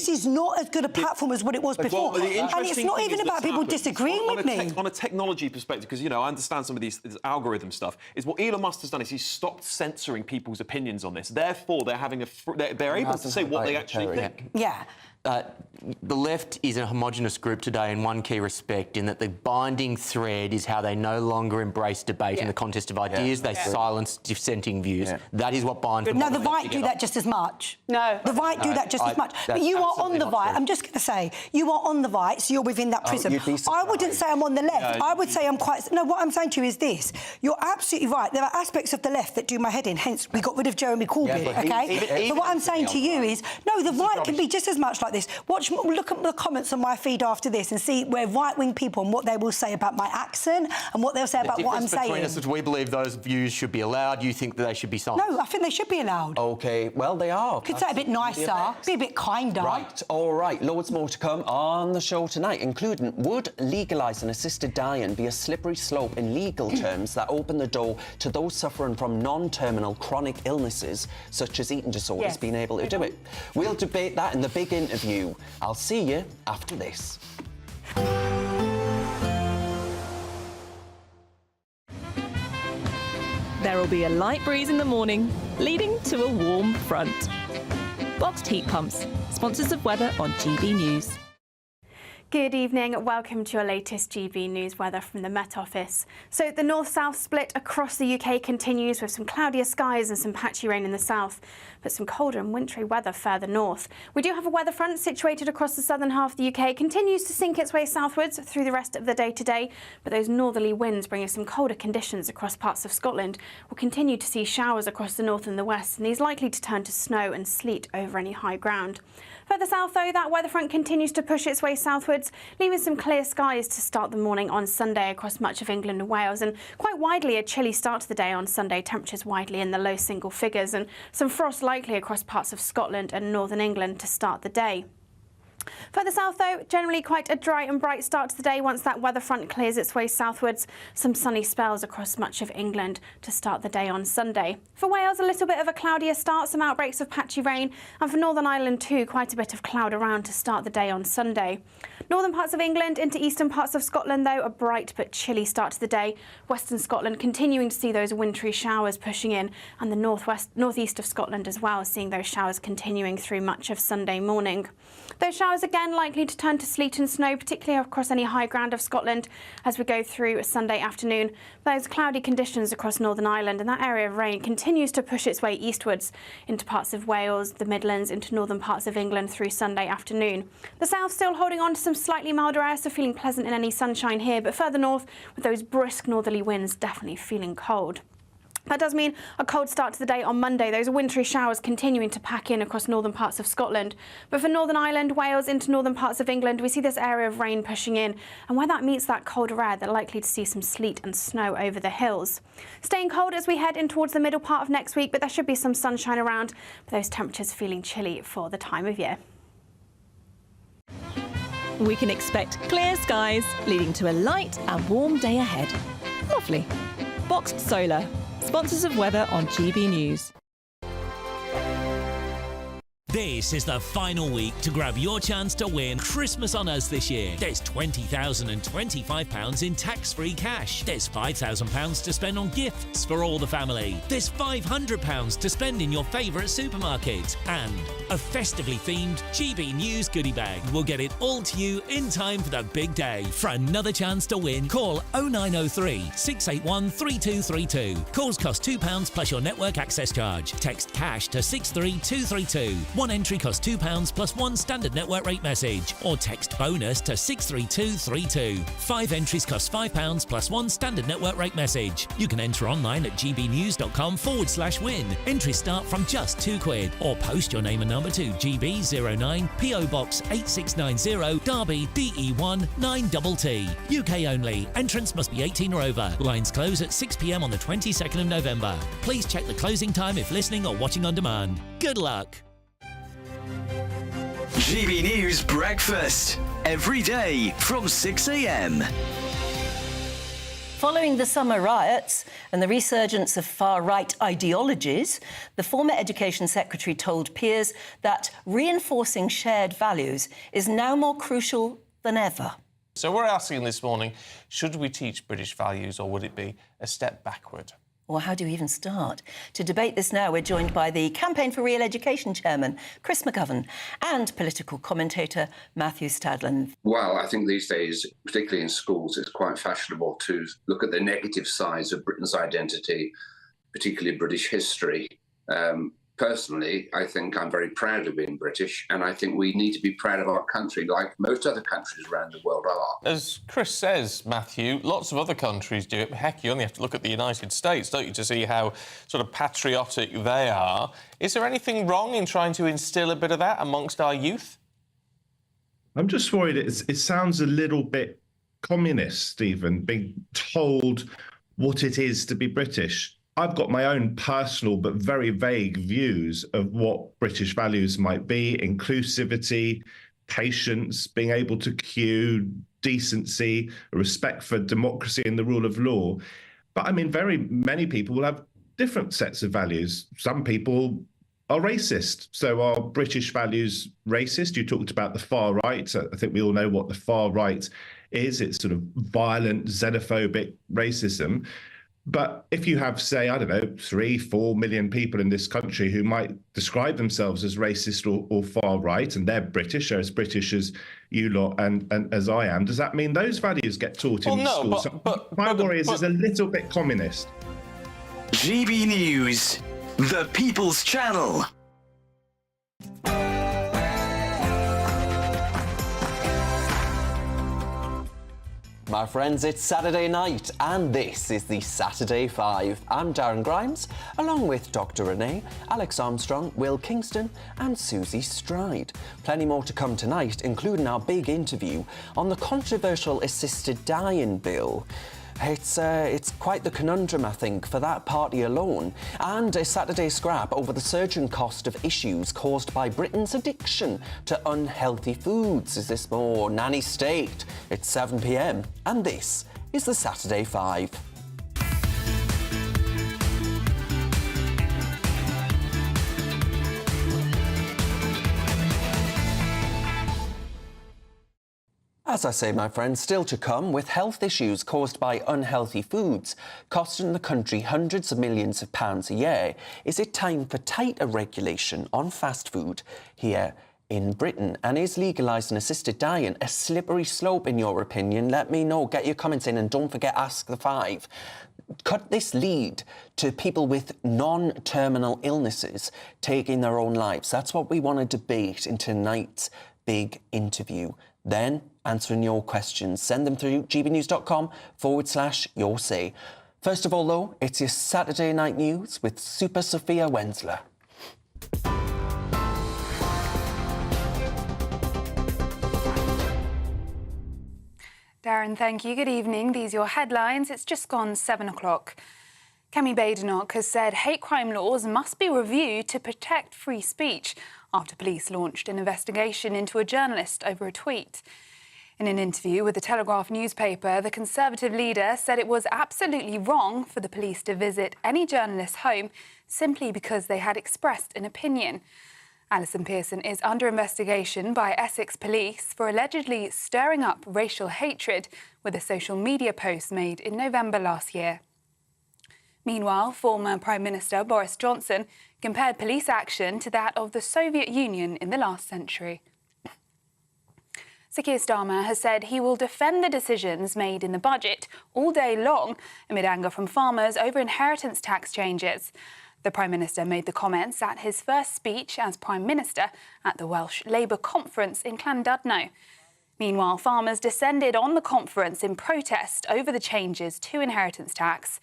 is not as good a platform as what it was before. Well, and it's not even about people disagreeing with me. On a technology perspective, because, you know, I understand some of this algorithm stuff, is what Elon Musk has done is he's stopped censoring people's opinions on this. Therefore, they're able to say what they actually think. Yeah. The left is a homogenous group today in one key respect, in that the binding thread is how they no longer embrace debate in the contest of ideas. They silence dissenting views. That is what binds them. No, the right do that just as much. No. The right do that just as much. But you are on the right. I'm just going to say, you are on the right, so you're within that prism. I wouldn't say I'm on the left. I would say I'm quite... No, what I'm saying to you is this. You're absolutely right. There are aspects of the left that do my head in. Hence, we got rid of Jeremy Corbyn, OK? But what I'm saying to you is, no, the right can be just as much like this. Look at the comments on my feed after this and see where right-wing people and what they will say about my accent and what they'll say about what I'm saying. Between us is we believe those views should be allowed. You think that they should be silenced. No, I think they should be allowed. OK, well, they are. Could say a bit nicer, be a bit kinder. Right, all right. Loads more to come on the show tonight, including would legalising assisted dying be a slippery slope in legal terms that open the door to those suffering from non-terminal chronic illnesses, such as eating disorders, being able to do it? We'll debate that in the big interview. I'll see you after this. There will be a light breeze in the morning, leading to a warm front. Boxed heat pumps, sponsors of weather on GB News. Good evening. Welcome to your latest GB News weather from the Met Office. So the north-south split across the UK continues with some cloudier skies and some patchy rain in the south, but some colder and wintry weather further north. We do have a weather front situated across the southern half of the UK. It continues to sink its way southwards through the rest of the day today, but those northerly winds bring us some colder conditions across parts of Scotland. We'll continue to see showers across the north and the west, and these likely to turn to snow and sleet over any high ground. Further south, though, that weather front continues to push its way southwards, leaving some clear skies to start the morning on Sunday across much of England and Wales, and quite widely a chilly start to the day on Sunday, temperatures widely in the low single figures, and some frost likely across parts of Scotland and northern England to start the day. Further south, though, generally quite a dry and bright start to the day once that weather front clears its way southwards. Some sunny spells across much of England to start the day on Sunday. For Wales, a little bit of a cloudier start, some outbreaks of patchy rain, and for Northern Ireland too, quite a bit of cloud around to start the day on Sunday. Northern parts of England into eastern parts of Scotland, though, a bright but chilly start to the day. Western Scotland continuing to see those wintry showers pushing in, and the northeast of Scotland as well, seeing those showers continuing through much of Sunday morning. Those showers again likely to turn to sleet and snow, particularly across any high ground of Scotland as we go through Sunday afternoon. Those cloudy conditions across Northern Ireland, and that area of rain continues to push its way eastwards into parts of Wales, the Midlands, into northern parts of England through Sunday afternoon. The south still holding on to some slightly milder air, so feeling pleasant in any sunshine here, but further north with those brisk northerly winds definitely feeling cold. That does mean a cold start to the day on Monday, those wintry showers continuing to pack in across northern parts of Scotland. But for Northern Ireland, Wales, into northern parts of England, we see this area of rain pushing in, and where that meets that colder air, they're likely to see some sleet and snow over the hills. Staying cold as we head in towards the middle part of next week, but there should be some sunshine around, but those temperatures feeling chilly for the time of year. We can expect clear skies, leading to a light and warm day ahead. Lovely. Boxed Solar. sponsors of weather on GB News. This is the final week to grab your chance to win Christmas on Us this year. There's £20,025 in tax-free cash. There's £5,000 to spend on gifts for all the family. There's £500 to spend in your favourite supermarket. And a festively themed GB News goodie bag. We'll get it all to you in time for the big day. For another chance to win, call 0903 681 3232. Calls cost £2 plus your network access charge. Text cash to 63232. One entry costs £2 plus one standard network rate message, or text bonus to 63232. 5 entries cost £5 plus one standard network rate message. You can enter online at gbnews.com/win. Entries start from just £2, or post your name and number to GB09 PO Box 8690 Derby DE1 9TT. UK only. Entrance must be 18 or over. Lines close at 6 p.m. on the 22nd of November. Please check the closing time if listening or watching on demand. Good luck. GB News Breakfast. Every day from 6 a.m. Following the summer riots and the resurgence of far-right ideologies, the former Education Secretary told peers that reinforcing shared values is now more crucial than ever. So we're asking this morning, should we teach British values or would it be a step backward? Or how do you even start? To debate this now, we're joined by the Campaign for Real Education chairman, Chris McGovern, and political commentator Matthew Stadlen. Well, I think these days, particularly in schools, it's quite fashionable to look at the negative sides of Britain's identity, particularly British history. Personally, I think I'm very proud of being British, and I think we need to be proud of our country like most other countries around the world are. As Chris says, Matthew, lots of other countries do it. Heck, you only have to look at the United States, don't you, to see how sort of patriotic they are. Is there anything wrong in trying to instil a bit of that amongst our youth? I'm just worried it sounds a little bit communist, Stephen, being told what it is to be British. I've got my own personal but very vague views of what British values might be: inclusivity, patience, being able to queue, decency, respect for democracy and the rule of law. But I mean, very many people will have different sets of values. Some people are racist. So are British values racist? You talked about the far right. I think we all know what the far right is. It's sort of violent, xenophobic racism. But if you have, say, I don't know, 3-4 million people in this country who might describe themselves as racist or far right, and they're British, or as British as you lot and as I am, does that mean those values get taught in schools? My worry is it's a little bit communist. GB News, the People's Channel. My friends, it's Saturday night, and this is the Saturday 5. I'm Darren Grimes, along with Dr. Renee, Alex Armstrong, Will Kingston, and Susie Stride. Plenty more to come tonight, including our big interview on the controversial assisted dying bill. It's quite the conundrum, I think, for that party alone. And a Saturday scrap over the surging cost of issues caused by Britain's addiction to unhealthy foods. Is this more nanny state? It's 7 p.m. and this is the Saturday 5. As I say, my friends, still to come, with health issues caused by unhealthy foods costing the country hundreds of millions of pounds a year, is it time for tighter regulation on fast food here in Britain? And is legalising assisted dying a slippery slope, in your opinion? Let me know. Get your comments in, and don't forget, Ask the 5. Could this lead to people with non-terminal illnesses taking their own lives? That's what we want to debate in tonight's big interview. Then, answering your questions. Send them through gbnews.com/your say. First of all, though, it's your Saturday night news with Super Sophia Wensler. Darren, thank you. Good evening. These are your headlines. It's just gone 7 o'clock. Kemi Badenoch has said hate crime laws must be reviewed to protect free speech after police launched an investigation into a journalist over a tweet. In an interview with the Telegraph newspaper, the Conservative leader said it was absolutely wrong for the police to visit any journalist's home simply because they had expressed an opinion. Alison Pearson is under investigation by Essex Police for allegedly stirring up racial hatred with a social media post made in November last year. Meanwhile, former Prime Minister Boris Johnson compared police action to that of the Soviet Union in the last century. Sir Keir Starmer has said he will defend the decisions made in the budget all day long amid anger from farmers over inheritance tax changes. The Prime Minister made the comments at his first speech as Prime Minister at the Welsh Labour conference in Llandudno. Meanwhile, farmers descended on the conference in protest over the changes to inheritance tax.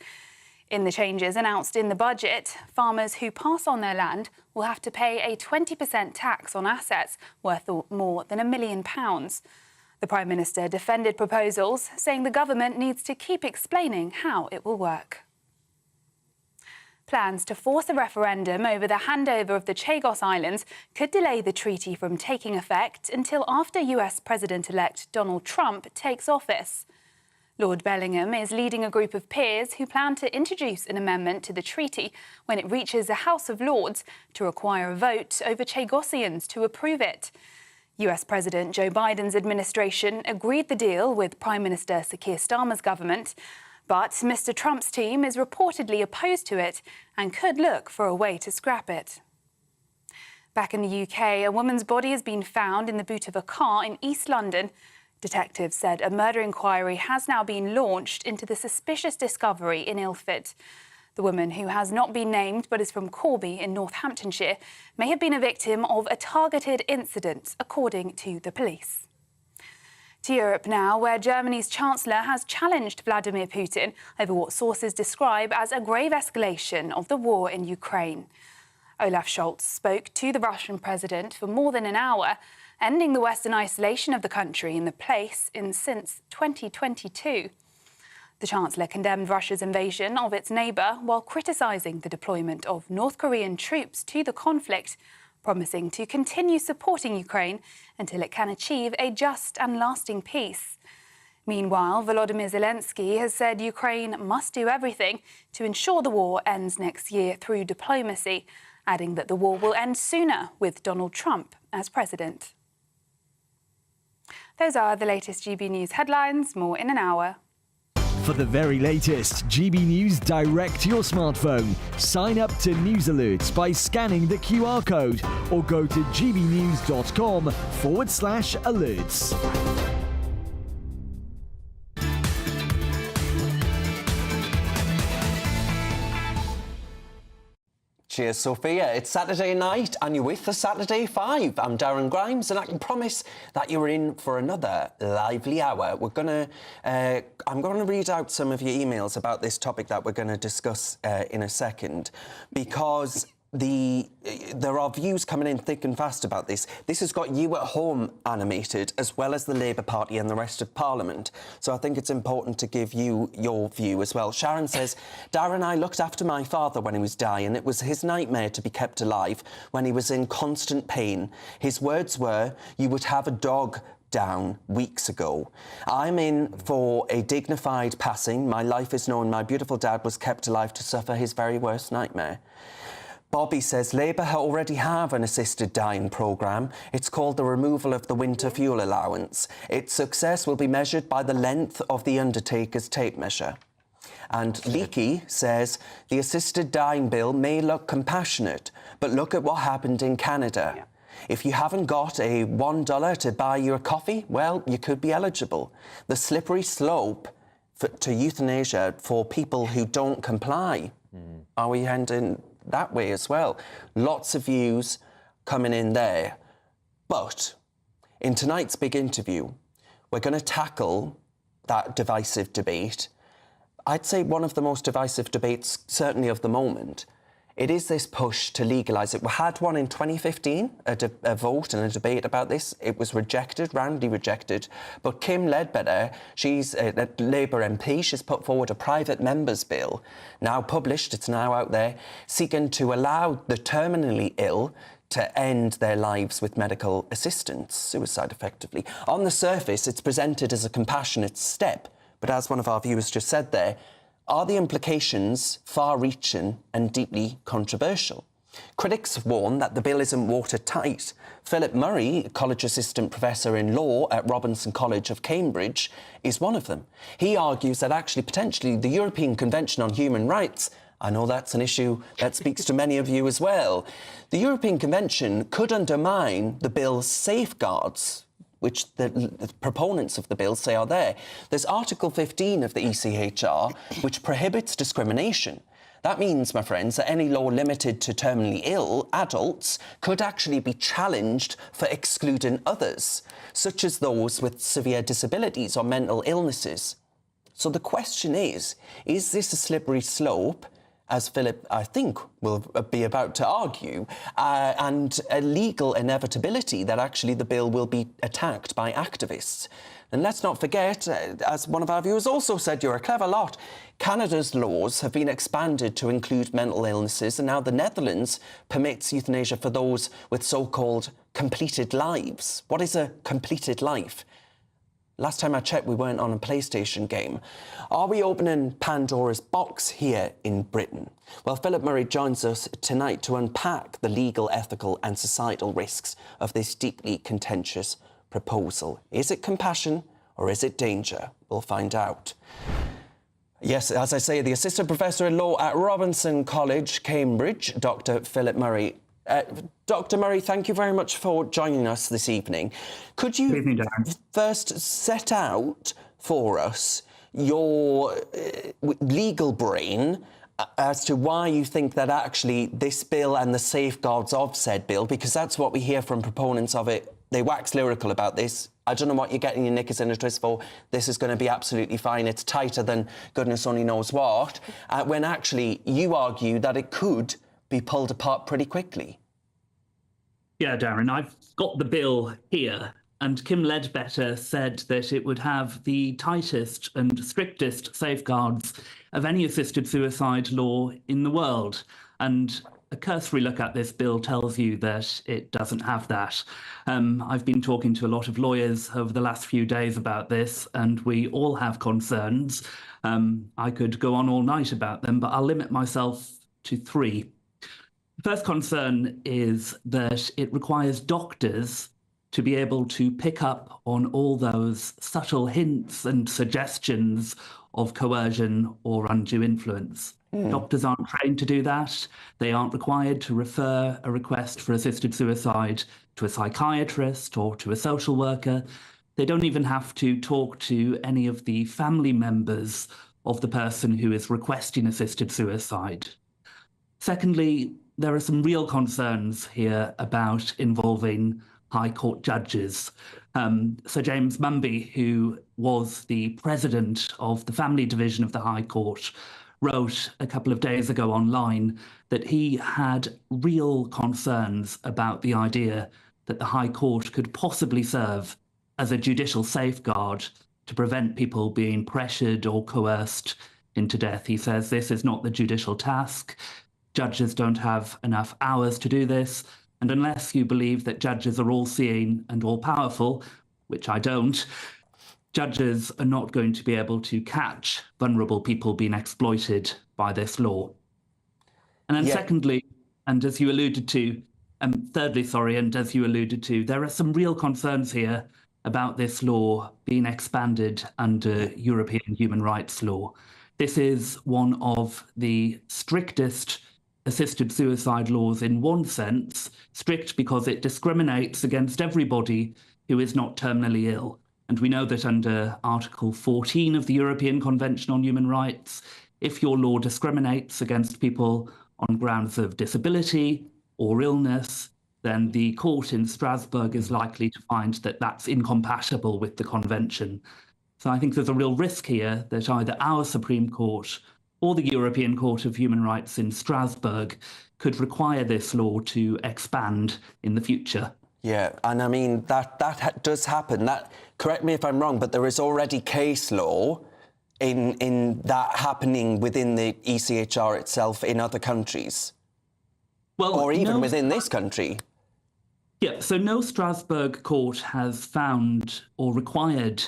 In the changes announced in the budget, farmers who pass on their land will have to pay a 20% tax on assets worth more than £1 million. The Prime Minister defended proposals, saying the government needs to keep explaining how it will work. Plans to force a referendum over the handover of the Chagos Islands could delay the treaty from taking effect until after US President-elect Donald Trump takes office. Lord Bellingham is leading a group of peers who plan to introduce an amendment to the treaty when it reaches the House of Lords to require a vote over Chagosians to approve it. US President Joe Biden's administration agreed the deal with Prime Minister Sir Keir Starmer's government, but Mr. Trump's team is reportedly opposed to it and could look for a way to scrap it. Back in the UK, a woman's body has been found in the boot of a car in East London. Detectives said a murder inquiry has now been launched into the suspicious discovery in Ilford. The woman, who has not been named but is from Corby in Northamptonshire, may have been a victim of a targeted incident, according to the police. To Europe now, where Germany's Chancellor has challenged Vladimir Putin over what sources describe as a grave escalation of the war in Ukraine. Olaf Scholz spoke to the Russian president for more than an hour, ending the Western isolation of the country in the place since 2022. The Chancellor condemned Russia's invasion of its neighbour while criticising the deployment of North Korean troops to the conflict, promising to continue supporting Ukraine until it can achieve a just and lasting peace. Meanwhile, Volodymyr Zelensky has said Ukraine must do everything to ensure the war ends next year through diplomacy, adding that the war will end sooner with Donald Trump as president. Those are the latest GB News headlines. More in an hour. For the very latest GB News direct to your smartphone, sign up to News Alerts by scanning the QR code or go to gbnews.com/alerts. Cheers, Sophia. It's Saturday night and you're with the Saturday 5. I'm Darren Grimes and I can promise that you're in for another lively hour. I'm going to read out some of your emails about this topic that we're going to discuss in a second, because there are views coming in thick and fast about this. This has got you at home animated, as well as the Labour Party and the rest of Parliament. So I think it's important to give you your view as well. Sharon says, Darren, I looked after my father when he was dying. It was his nightmare to be kept alive when he was in constant pain. His words were, you would have a dog down weeks ago. I'm in for a dignified passing. My life is known. My beautiful dad was kept alive to suffer his very worst nightmare. Bobby says Labour already have an assisted dying programme. It's called the removal of the winter fuel allowance. Its success will be measured by the length of the undertaker's tape measure. And Leaky says the assisted dying bill may look compassionate, but look at what happened in Canada. Yeah. If you haven't got a $1 to buy you a coffee, well, you could be eligible. The slippery slope to euthanasia for people who don't comply. Are we heading that way as well? Lots of views coming in there. But in tonight's big interview, we're going to tackle that divisive debate. I'd say one of the most divisive debates, certainly of the moment, It is this push to legalise it. We had one in 2015, a vote and a debate about this. It was rejected, roundly rejected. But Kim Ledbetter, she's a Labour MP, she's put forward a private member's bill, now published, it's now out there, seeking to allow the terminally ill to end their lives with medical assistance, suicide effectively. On the surface, it's presented as a compassionate step, but as one of our viewers just said there, are the implications far-reaching and deeply controversial? Critics warn that the bill isn't watertight. Philip Murray, college assistant professor in law at Robinson College of Cambridge, is one of them. He argues that actually, potentially, the European Convention on Human Rights, I know that's an issue that speaks to many of you as well, the European Convention could undermine the bill's safeguards, which the proponents of the bill say are there. There's Article 15 of the ECHR, which prohibits discrimination. That means, my friends, that any law limited to terminally ill adults could actually be challenged for excluding others, such as those with severe disabilities or mental illnesses. So the question is this a slippery slope, as Philip, I think, will be about to argue, and a legal inevitability that actually the bill will be attacked by activists? And let's not forget, as one of our viewers also said, you're a clever lot, Canada's laws have been expanded to include mental illnesses, and now the Netherlands permits euthanasia for those with so-called completed lives. What is a completed life? Last time I checked, we weren't on a PlayStation game. Are we opening Pandora's box here in Britain? Well, Philip Murray joins us tonight to unpack the legal, ethical and societal risks of this deeply contentious proposal. Is it compassion or is it danger? We'll find out. Yes, as I say, the Assistant Professor in Law at Robinson College, Cambridge, Dr. Philip Murray. Dr. Murray, thank you very much for joining us this evening. Could you first set out for us your legal brain as to why you think that actually this bill and the safeguards of said bill, because that's what we hear from proponents of it. They wax lyrical about this. I don't know what you're getting your knickers in a twist for. This is going to be absolutely fine. It's tighter than goodness only knows what. When actually you argue that it could be pulled apart pretty quickly. Yeah, Darren, I've got the bill here, and Kim Ledbetter said that it would have the tightest and strictest safeguards of any assisted suicide law in the world. And a cursory look at this bill tells you that it doesn't have that. I've been talking to a lot of lawyers over the last few days about this, and we all have concerns. I could go on all night about them, but I'll limit myself to three. The first concern is that it requires doctors to be able to pick up on all those subtle hints and suggestions of coercion or undue influence. Doctors aren't trained to do that. They aren't required to refer a request for assisted suicide to a psychiatrist or to a social worker. They don't even have to talk to any of the family members of the person who is requesting assisted suicide. Secondly, there are some real concerns here about involving High Court judges. Sir James Mumby, who was the president of the family division of the High Court, wrote a couple of days ago online that he had real concerns about the idea that the High Court could possibly serve as a judicial safeguard to prevent people being pressured or coerced into death. He says this is not the judicial task. Judges don't have enough hours to do this, and unless you believe that judges are all-seeing and all-powerful, which I don't, judges are not going to be able to catch vulnerable people being exploited by this law. And then thirdly, and as you alluded to, there are some real concerns here about this law being expanded under European human rights law. This is one of the strictest assisted suicide laws in one sense, strict because it discriminates against everybody who is not terminally ill. And we know that under Article 14 of the European Convention on Human Rights, if your law discriminates against people on grounds of disability or illness, then the court in Strasbourg is likely to find that that's incompatible with the convention. So I think there's a real risk here that either our Supreme Court or the European Court of Human Rights in Strasbourg could require this law to expand in the future. Yeah, and I mean, that does happen. Correct me if I'm wrong, but there is already case law in that happening within the ECHR itself in other countries. Well, or even within this country. Yeah, so no Strasbourg court has found or required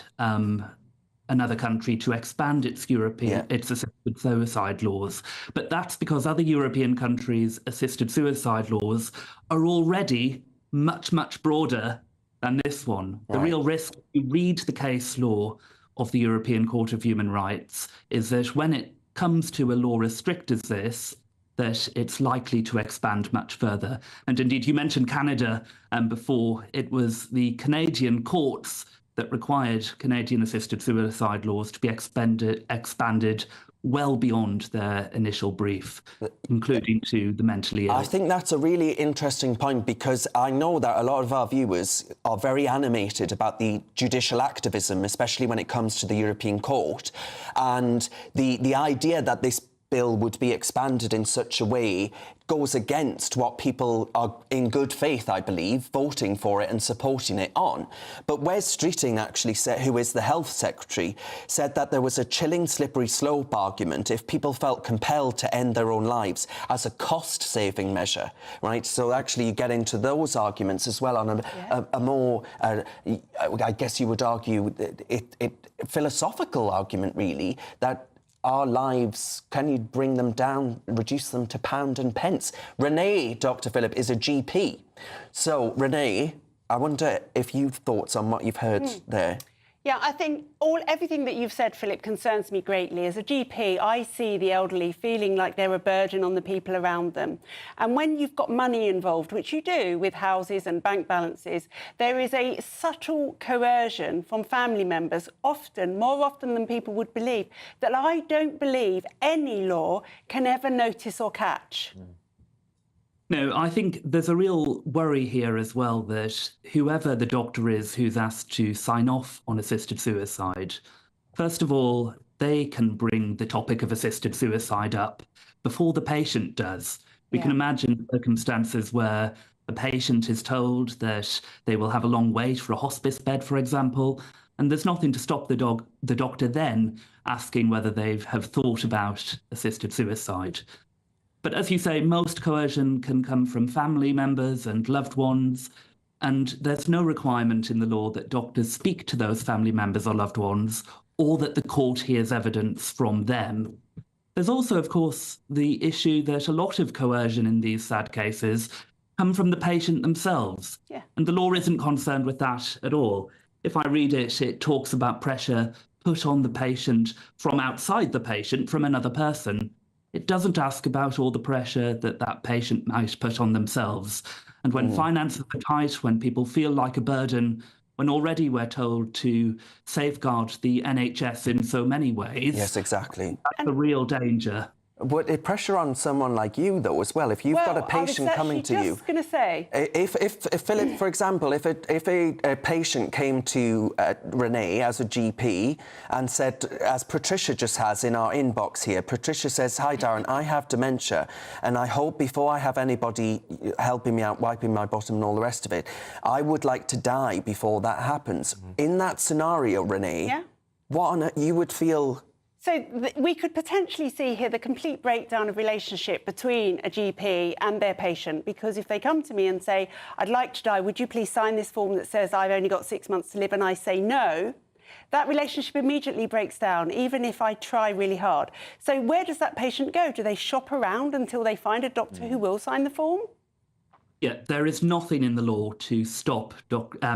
another country to expand its assisted suicide laws. But that's because other European countries' assisted suicide laws are already much, much broader than this one. The real risk, if you read the case law of the European Court of Human Rights, is that when it comes to a law as strict as this, that it's likely to expand much further. And indeed, you mentioned Canada before. It was the Canadian courts that required Canadian assisted suicide laws to be expanded well beyond their initial brief, including to the mentally ill. I think that's a really interesting point, because I know that a lot of our viewers are very animated about the judicial activism, especially when it comes to the European Court. And the idea that this bill would be expanded in such a way goes against what people are, in good faith, I believe, voting for it and supporting it on. But Wes Streeting actually said, who is the Health Secretary, said that there was a chilling slippery slope argument if people felt compelled to end their own lives as a cost-saving measure, right? So actually you get into those arguments as well on a more, I guess you would argue, philosophical argument, really, that our lives, can you bring them down, reduce them to pound and pence? Renee, Dr. Philip, is a GP. So, Renee, I wonder if you've thoughts on what you've heard there. Yeah, I think everything that you've said, Philip, concerns me greatly. As a GP, I see the elderly feeling like they're a burden on the people around them. And when you've got money involved, which you do with houses and bank balances, there is a subtle coercion from family members, more often than people would believe, that I don't believe any law can ever notice or catch. No, I think there's a real worry here as well that whoever the doctor is who's asked to sign off on assisted suicide, first of all, they can bring the topic of assisted suicide up before the patient does. We can imagine circumstances where the patient is told that they will have a long wait for a hospice bed, for example, and there's nothing to stop the doctor then asking whether they have thought about assisted suicide. But as you say, most coercion can come from family members and loved ones, and there's no requirement in the law that doctors speak to those family members or loved ones, or that the court hears evidence from them. There's also, of course, the issue that a lot of coercion in these sad cases come from the patient themselves. And the law isn't concerned with that at all. If I read it, it talks about pressure put on the patient from outside the patient, from another person. It doesn't ask about all the pressure that patient might put on themselves. And when finances are tight, when people feel like a burden, when already we're told to safeguard the NHS in so many ways. Yes, exactly. That's a real danger. But pressure on someone like you, though, as well. If you've got a patient coming to you... I was just going to say... If Philip, for example, if a patient came to Renee as a GP and said, as Patricia just has in our inbox here, Patricia says, "Hi, Darren, I have dementia, and I hope before I have anybody helping me out, wiping my bottom and all the rest of it, I would like to die before that happens." In that scenario, Renee, what on earth you would feel... So we could potentially see here the complete breakdown of relationship between a GP and their patient, because if they come to me and say, "I'd like to die, would you please sign this form that says I've only got 6 months to live," and I say no, that relationship immediately breaks down, even if I try really hard. So where does that patient go? Do they shop around until they find a doctor who will sign the form? Yeah, there is nothing in the law to stop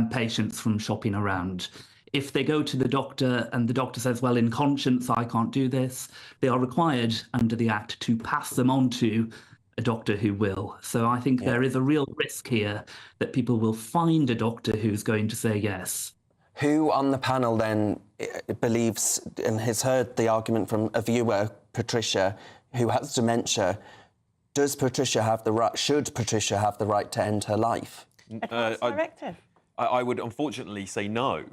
patients from shopping around. If they go to the doctor and the doctor says, "Well, in conscience, I can't do this," they are required under the Act to pass them on to a doctor who will. So I think there is a real risk here that people will find a doctor who's going to say yes. Who on the panel then believes and has heard the argument from a viewer, Patricia, who has dementia? Should Patricia have the right to end her life? Advance directive. I would unfortunately say no.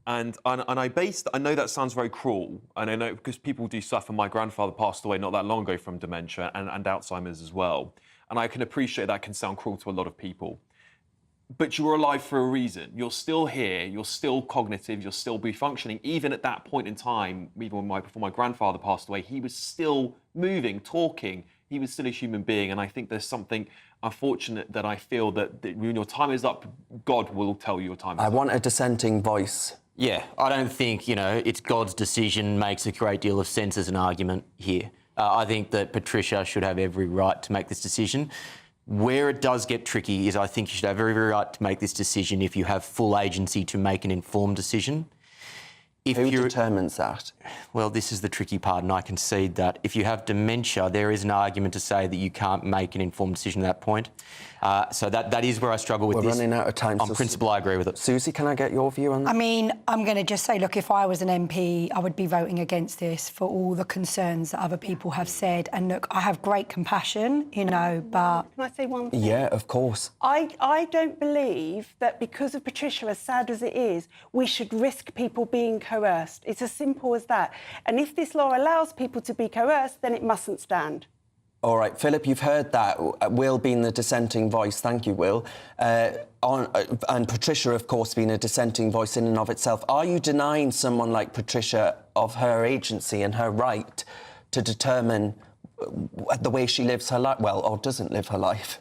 And I know that sounds very cruel, and I know because people do suffer. My grandfather passed away not that long ago from dementia and Alzheimer's as well. And I can appreciate that can sound cruel to a lot of people. But you're alive for a reason. You're still here, you're still cognitive, you'll still be functioning. Even at that point in time, even before my grandfather passed away, he was still moving, talking. He was still a human being. And I think there's something unfortunate that I feel that when your time is up, God will tell you your time is up. I want a dissenting voice. Yeah, I don't think, it's God's decision makes a great deal of sense as an argument here. I think that Patricia should have every right to make this decision. Where it does get tricky is I think you should have every right to make this decision if you have full agency to make an informed decision. Who determines that? Well, this is the tricky part, and I concede that if you have dementia, there is an argument to say that you can't make an informed decision at that point. So that is where I struggle with this. We're running out of time. On principle, I agree with it. Susie, can I get your view on that? I mean, I'm going to just say, look, if I was an MP, I would be voting against this for all the concerns that other people have said. And look, I have great compassion, but... Can I say one thing? Yeah, of course. I don't believe that because of Patricia, as sad as it is, we should risk people being coerced. It's as simple as that. And if this law allows people to be coerced, then it mustn't stand. All right, Philip, you've heard that. Will being the dissenting voice, thank you, Will. And Patricia, of course, being a dissenting voice in and of itself. Are you denying someone like Patricia of her agency and her right to determine the way she lives her life, or doesn't live her life?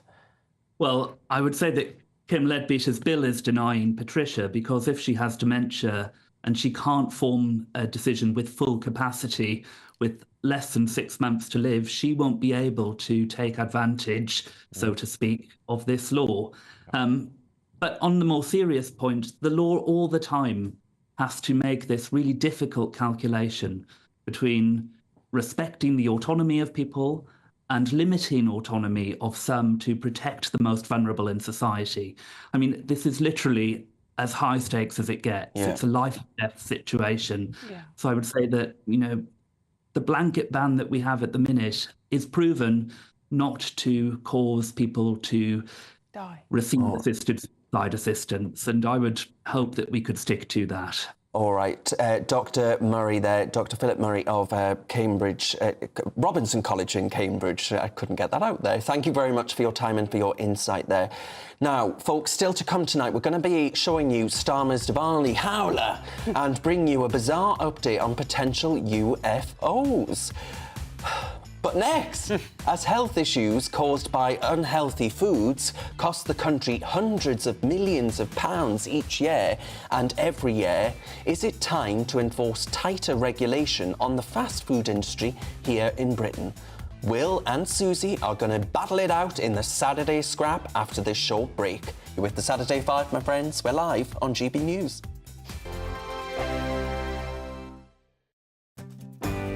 Well, I would say that Kim Leadbeater's bill is denying Patricia, because if she has dementia and she can't form a decision with full capacity, with less than 6 months to live, she won't be able to take advantage, so to speak, of this law. But on the more serious point, the law all the time has to make this really difficult calculation between respecting the autonomy of people and limiting autonomy of some to protect the most vulnerable in society. I mean, this is literally as high stakes as it gets. Yeah. It's a life and death situation. Yeah. So I would say that, the blanket ban that we have at the minute is proven not to cause people to receive assisted suicide assistance, and I would hope that we could stick to that. All right. Dr. Murray there, Dr. Philip Murray of Cambridge, Robinson College in Cambridge. I couldn't get that out there. Thank you very much for your time and for your insight there. Now, folks, still to come tonight, we're going to be showing you Starmer's Diwali Howler and bring you a bizarre update on potential UFOs. But next, as health issues caused by unhealthy foods cost the country hundreds of millions of pounds each year and every year, is it time to enforce tighter regulation on the fast food industry here in Britain? Will and Susie are going to battle it out in the Saturday Scrap after this short break. You're with the Saturday 5, my friends. We're live on GB News.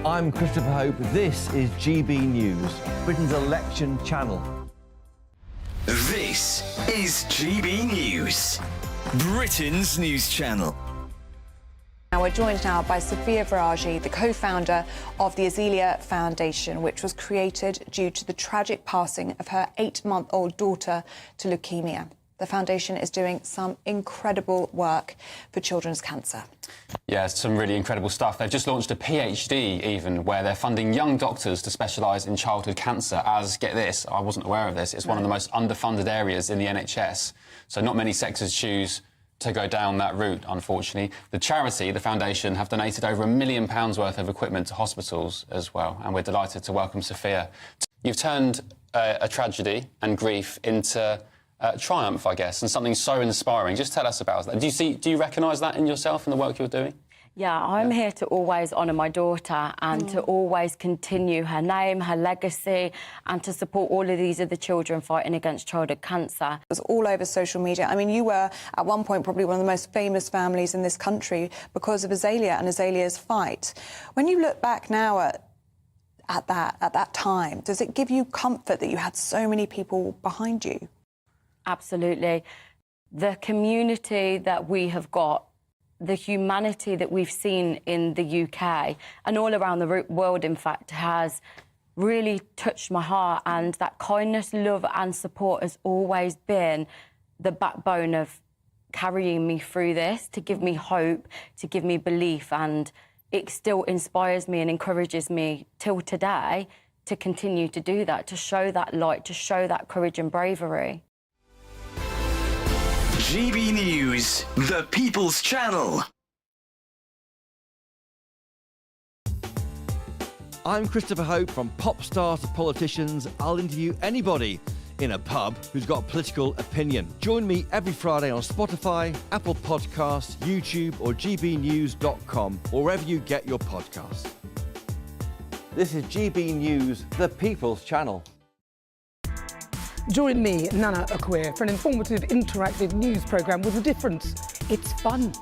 I'm Christopher Hope. This is GB News, Britain's election channel. This is GB News, Britain's news channel. Now we're joined now by Sophia Viraji, the co-founder of the Azealia Foundation, which was created due to the tragic passing of her 8-month-old daughter to leukemia. The foundation is doing some incredible work for children's cancer. Yeah, some really incredible stuff. They've just launched a PhD even, where they're funding young doctors to specialise in childhood cancer as, get this, I wasn't aware of this, it's one of the most underfunded areas in the NHS. So not many sectors choose to go down that route, unfortunately. The charity, the foundation, have donated over £1 million worth of equipment to hospitals as well, and we're delighted to welcome Sophia. You've turned a tragedy and grief into triumph, I guess, and something so inspiring. Just tell us about that. Do you recognise that in yourself and the work you're doing? Yeah, I'm here to always honour my daughter and to always continue her name, her legacy, and to support all of these other children fighting against childhood cancer. It was all over social media. I mean, you were, at one point, probably one of the most famous families in this country because of Azealia and Azalia's fight. When you look back now at that time, does it give you comfort that you had so many people behind you? Absolutely. The community that we have got, the humanity that we've seen in the UK and all around the world, in fact, has really touched my heart. And that kindness, love and support has always been the backbone of carrying me through this, to give me hope, to give me belief, and it still inspires me and encourages me till today to continue to do that, to show that light, to show that courage and bravery. GB News, the People's Channel. I'm Christopher Hope. From pop stars to politicians, I'll interview anybody in a pub who's got a political opinion. Join me every Friday on Spotify, Apple Podcasts, YouTube or gbnews.com, or wherever you get your podcasts. This is GB News, the People's Channel. Join me, Nana Akwe, for an informative, interactive news programme with a difference. It's fun.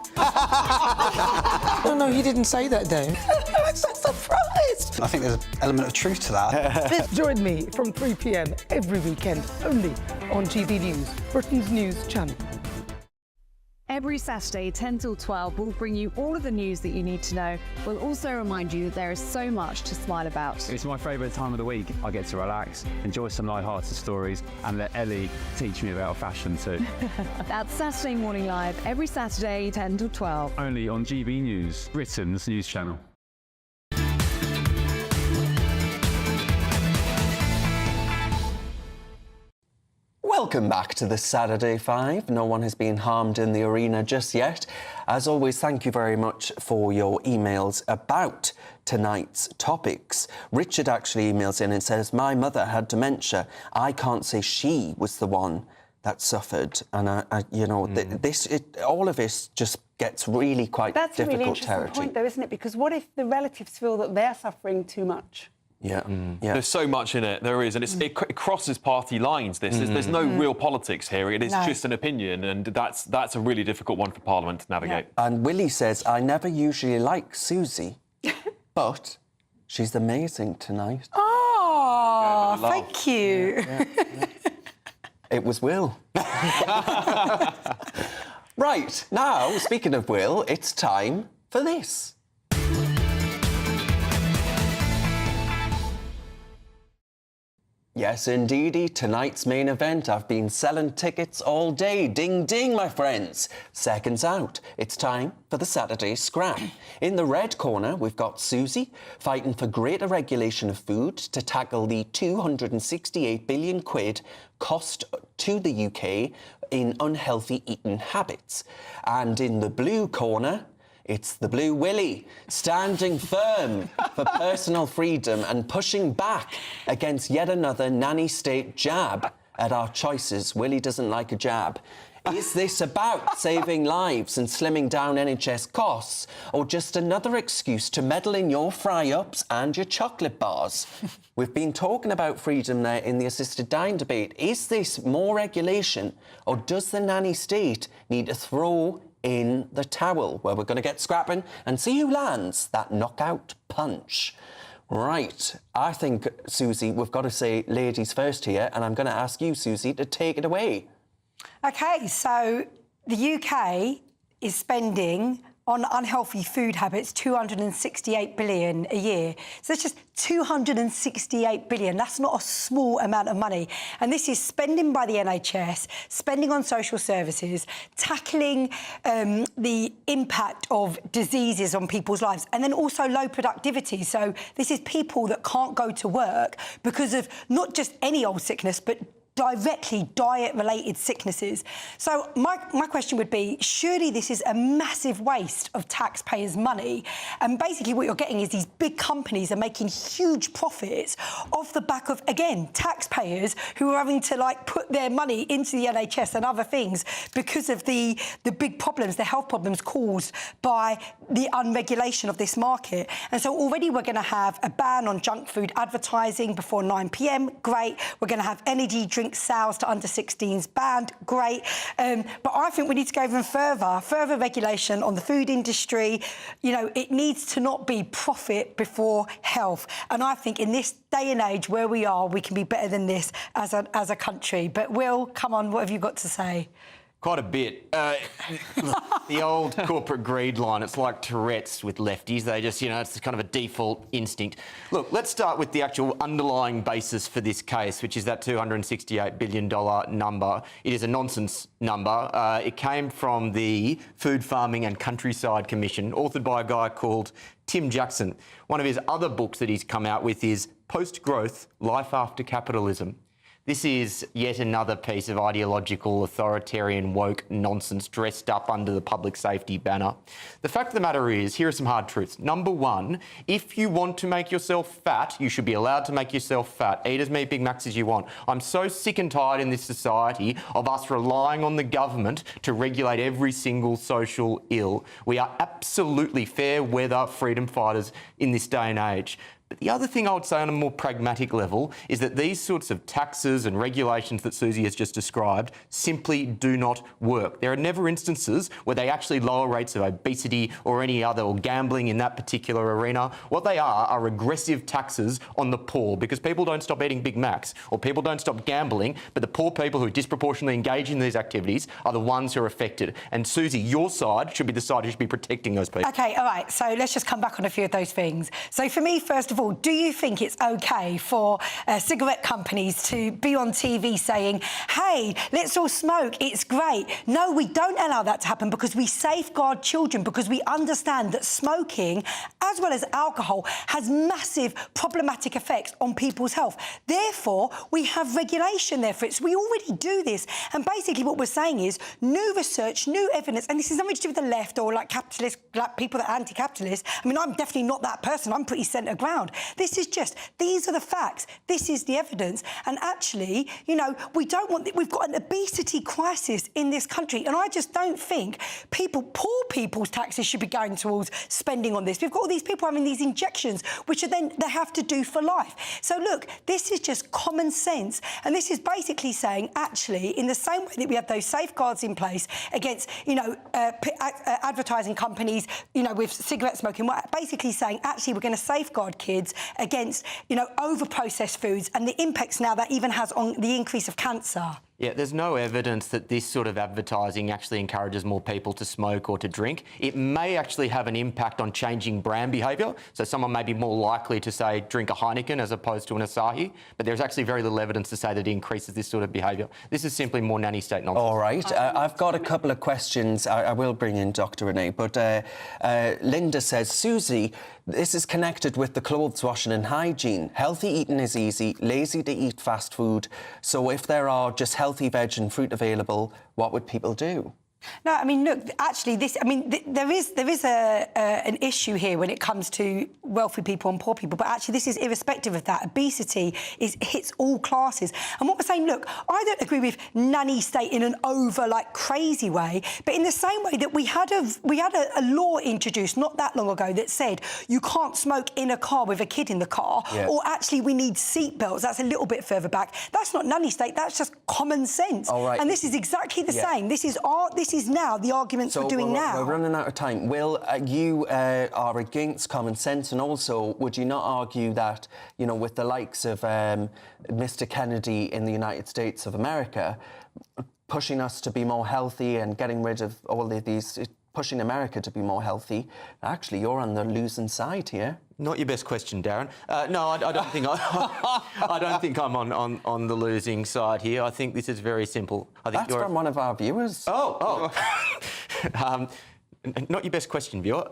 No, he didn't say that, Dave. I'm so surprised. I think there's an element of truth to that. Join me from 3 p.m. every weekend, only on GB News, Britain's news channel. Every Saturday, 10 till 12, we'll bring you all of the news that you need to know. We'll also remind you that there is so much to smile about. It's my favourite time of the week. I get to relax, enjoy some light-hearted stories, and let Ellie teach me about fashion too. That's Saturday Morning Live, every Saturday, 10 till 12. Only on GB News, Britain's news channel. Welcome back to the Saturday 5. No one has been harmed in the arena just yet. As always, thank you very much for your emails about tonight's topics. Richard actually emails in and says, my mother had dementia. I can't say she was the one that suffered. And, all of this just gets really quite That's a difficult really interesting territory. point, though, isn't it? Because what if the relatives feel that they're suffering too much? Yeah. There's so much in it. There is, and it crosses party lines. There's no real politics here. It is just an opinion, and that's a really difficult one for Parliament to navigate. And Willie says, I never usually like Susie, but she's amazing tonight. Oh, thank you. It was Will. Right, now, speaking of Will, it's time for this. Yes, indeedy, tonight's main event. I've been selling tickets all day. Ding, ding, my friends. Seconds out. It's time for the Saturday Scrap. In the red corner, we've got Susie fighting for greater regulation of food to tackle the 268 billion quid cost to the UK in unhealthy eating habits. And in the blue corner, it's the Blue Willie, standing firm for personal freedom and pushing back against yet another nanny state jab at our choices. Willie doesn't like a jab. Is this about saving lives and slimming down NHS costs, or just another excuse to meddle in your fry-ups and your chocolate bars? We've been talking about freedom there in the assisted dying debate. Is this more regulation, or does the nanny state need to throw in the towel, where we're going to get scrapping and see who lands that knockout punch? Right, I think, Susie, we've got to say ladies first here, and I'm going to ask you, Susie, to take it away. OK, so the UK is spending on unhealthy food habits 268 billion a year. So that's just 268 billion. That's not a small amount of money. And this is spending by the NHS, spending on social services, tackling the impact of diseases on people's lives, and then also low productivity. So this is people that can't go to work because of not just any old sickness, but directly diet-related sicknesses. So my question would be, surely this is a massive waste of taxpayers' money, and basically what you're getting is these big companies are making huge profits off the back of, again, taxpayers who are having to, like, put their money into the NHS and other things because of the big problems, the health problems caused by the unregulation of this market. And so already we're going to have a ban on junk food advertising before 9 p.m, great. We're going to have energy drink sales to under 16s banned, great. But I think we need to go even further regulation on the food industry. You know, it needs to not be profit before health. And I think in this day and age where we are, we can be better than this as a country. But Will, come on, what have you got to say? Quite a bit. The old corporate greed line, it's like Tourette's with lefties. They just, it's kind of a default instinct. Look, let's start with the actual underlying basis for this case, which is that $268 billion number. It is a nonsense number. It came from the Food, Farming and Countryside Commission, authored by a guy called Tim Jackson. One of his other books that he's come out with is Post-Growth, Life After Capitalism. This is yet another piece of ideological, authoritarian, woke nonsense dressed up under the public safety banner. The fact of the matter is, here are some hard truths. Number one, if you want to make yourself fat, you should be allowed to make yourself fat. Eat as many Big Macs as you want. I'm so sick and tired in this society of us relying on the government to regulate every single social ill. We are absolutely fair weather freedom fighters in this day and age. But the other thing I would say on a more pragmatic level is that these sorts of taxes and regulations that Susie has just described simply do not work. There are never instances where they actually lower rates of obesity or any other, or gambling in that particular arena. What they are regressive taxes on the poor, because people don't stop eating Big Macs or people don't stop gambling, but the poor people who disproportionately engage in these activities are the ones who are affected. And Susie, your side should be the side who should be protecting those people. OK, all right, so let's just come back on a few of those things. So for me, first of all, do you think it's OK for cigarette companies to be on TV saying, hey, let's all smoke, it's great? No, we don't allow that to happen because we safeguard children, because we understand that smoking, as well as alcohol, has massive problematic effects on people's health. Therefore, we have regulation there for it. So we already do this. And basically what we're saying is new research, new evidence, and this is nothing to do with the left or like capitalists, like people that are anti-capitalist. I mean, I'm definitely not that person. I'm pretty centre ground. This is just, these are the facts. This is the evidence. And actually, we don't want, we've got an obesity crisis in this country. And I just don't think poor people's taxes should be going towards spending on this. We've got all these people having these injections, which are then they have to do for life. So look, this is just common sense. And this is basically saying, actually, in the same way that we have those safeguards in place against, advertising companies, with cigarette smoking, we're basically saying, actually, we're going to safeguard kids against, over-processed foods and the impacts now that even has on the increase of cancer. Yeah, there's no evidence that this sort of advertising actually encourages more people to smoke or to drink. It may actually have an impact on changing brand behaviour. So someone may be more likely to, say, drink a Heineken as opposed to an Asahi. But there's actually very little evidence to say that it increases this sort of behaviour. This is simply more nanny state nonsense. All right. I've got a couple of questions. I will bring in Dr. Renee. But Linda says, Susie, this is connected with the clothes washing and hygiene. Healthy eating is easy, lazy to eat fast food. So if there are just healthy veg and fruit available, what would people do? No, I mean, look, actually, there is an issue here when it comes to wealthy people and poor people, but actually this is irrespective of that. Obesity hits all classes. And what we're saying, look, I don't agree with nanny state in an crazy way, but in the same way that we had a law introduced not that long ago that said you can't smoke in a car with a kid in the car, or actually we need seatbelts. That's a little bit further back. That's not nanny state. That's just common sense. All right. And this is exactly the same. This is now the arguments we're doing now. We're running out of time. Will, you are against common sense, and also would you not argue that, with the likes of Mr. Kennedy in the United States of America, pushing us to be more healthy and getting rid of all of these, pushing America to be more healthy, actually you're on the losing side here? Not your best question, Darren. No, I don't think I don't think I'm on the losing side here. I think this is very simple. I think That's from one of our viewers. Oh. Not your best question, viewer.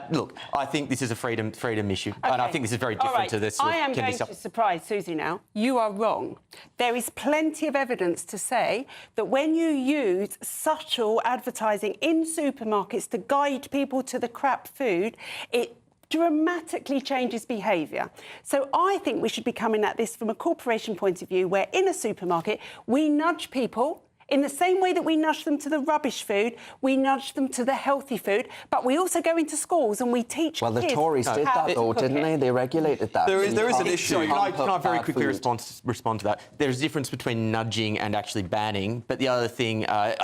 Look, I think this is a freedom issue, and I think this is very different to this. I am going to surprise Susie now. You are wrong. There is plenty of evidence to say that when you use subtle advertising in supermarkets to guide people to the crap food, it dramatically changes behaviour. So I think we should be coming at this from a corporation point of view, where in a supermarket we nudge people in the same way that we nudge them to the rubbish food, we nudge them to the healthy food, but we also go into schools and we teach kids. Well, the Tories did that, though, didn't they? They regulated that. There is an issue. Can I very quickly respond to that? There's a difference between nudging and actually banning, but the other thing I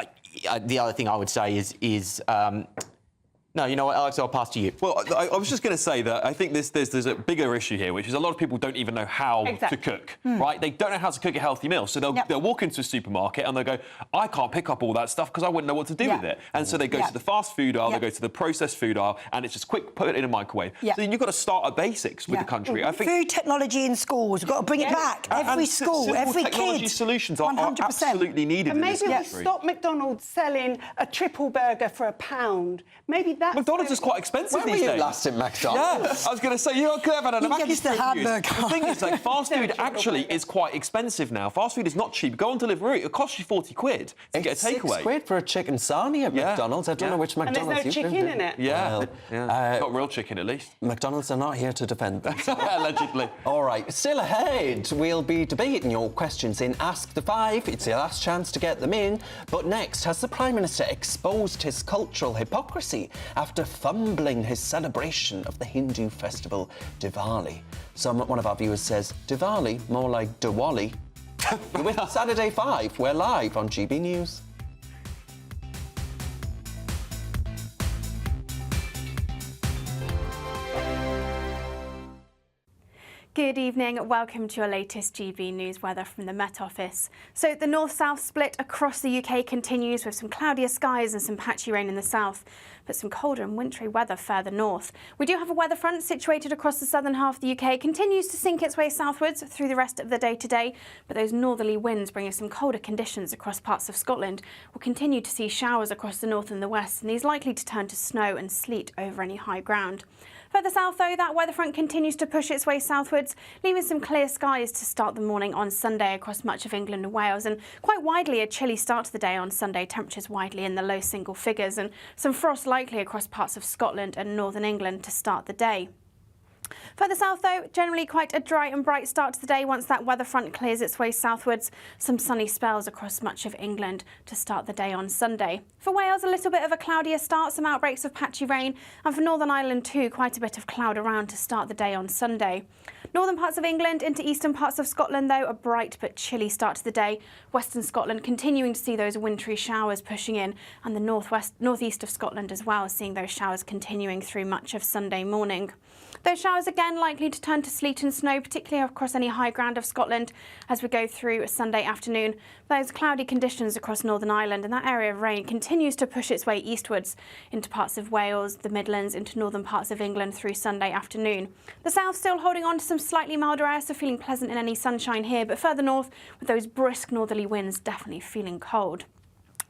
would say is No, you know what, Alex, I'll pass to you. Well, I was just going to say that I think there's a bigger issue here, which is a lot of people don't even know how to cook, right? They don't know how to cook a healthy meal. So they'll walk into a supermarket and they'll go, I can't pick up all that stuff because I wouldn't know what to do with it. And so they go to the fast food aisle, they go to the processed food aisle, and it's just quick, put it in a microwave. So you've got to start at basics with the country. I think food technology in schools, we've got to bring it back. Every school, every technology kid. solutions are absolutely needed And in this maybe we'll country. stop McDonald's selling a triple burger for £1. Maybe that's... McDonald's is quite expensive When these were days. you last at McDonald's? Yeah, I was going to say, you could have had a Mackey's for a few years. hamburger. The thing is, like, fast food actually is quite expensive now. Fast food is not cheap. Go on Deliveroo, it'll cost you 40 quid to get a takeaway. £6 for a chicken sarnie at McDonald's. I don't know which McDonald's there's no you've chicken been to. in it. Yeah, not real chicken at least. McDonald's are not here to defend them. Allegedly. All right, still ahead, we'll be debating your questions in Ask the Five. It's your last chance to get them in. But next, has the Prime Minister exposed his cultural hypocrisy after fumbling his celebration of the Hindu festival Diwali? One of our viewers says, Diwali, more like Diwali. You're with Saturday 5. We're live on GB News. Good evening, welcome to your latest GB News weather from the Met Office. So the north-south split across the UK continues with some cloudier skies and some patchy rain in the south, but some colder and wintry weather further north. We do have a weather front situated across the southern half of the UK, continues to sink its way southwards through the rest of the day today, but those northerly winds bring us some colder conditions across parts of Scotland. We'll continue to see showers across the north and the west, and these likely to turn to snow and sleet over any high ground. Further south, though, that weather front continues to push its way southwards, leaving some clear skies to start the morning on Sunday across much of England and Wales, and quite widely a chilly start to the day on Sunday, temperatures widely in the low single figures, and some frost likely across parts of Scotland and northern England to start the day. Further south, though, generally quite a dry and bright start to the day once that weather front clears its way southwards. Some sunny spells across much of England to start the day on Sunday. For Wales, a little bit of a cloudier start, some outbreaks of patchy rain, and for Northern Ireland too, quite a bit of cloud around to start the day on Sunday. Northern parts of England into eastern parts of Scotland, though, a bright but chilly start to the day. Western Scotland continuing to see those wintry showers pushing in, and the northeast of Scotland as well, seeing those showers continuing through much of Sunday morning. Those showers again likely to turn to sleet and snow, particularly across any high ground of Scotland as we go through Sunday afternoon. Those cloudy conditions across Northern Ireland, and that area of rain continues to push its way eastwards into parts of Wales, the Midlands, into northern parts of England through Sunday afternoon. The south still holding on to some slightly milder air, so feeling pleasant in any sunshine here, but further north with those brisk northerly winds definitely feeling cold.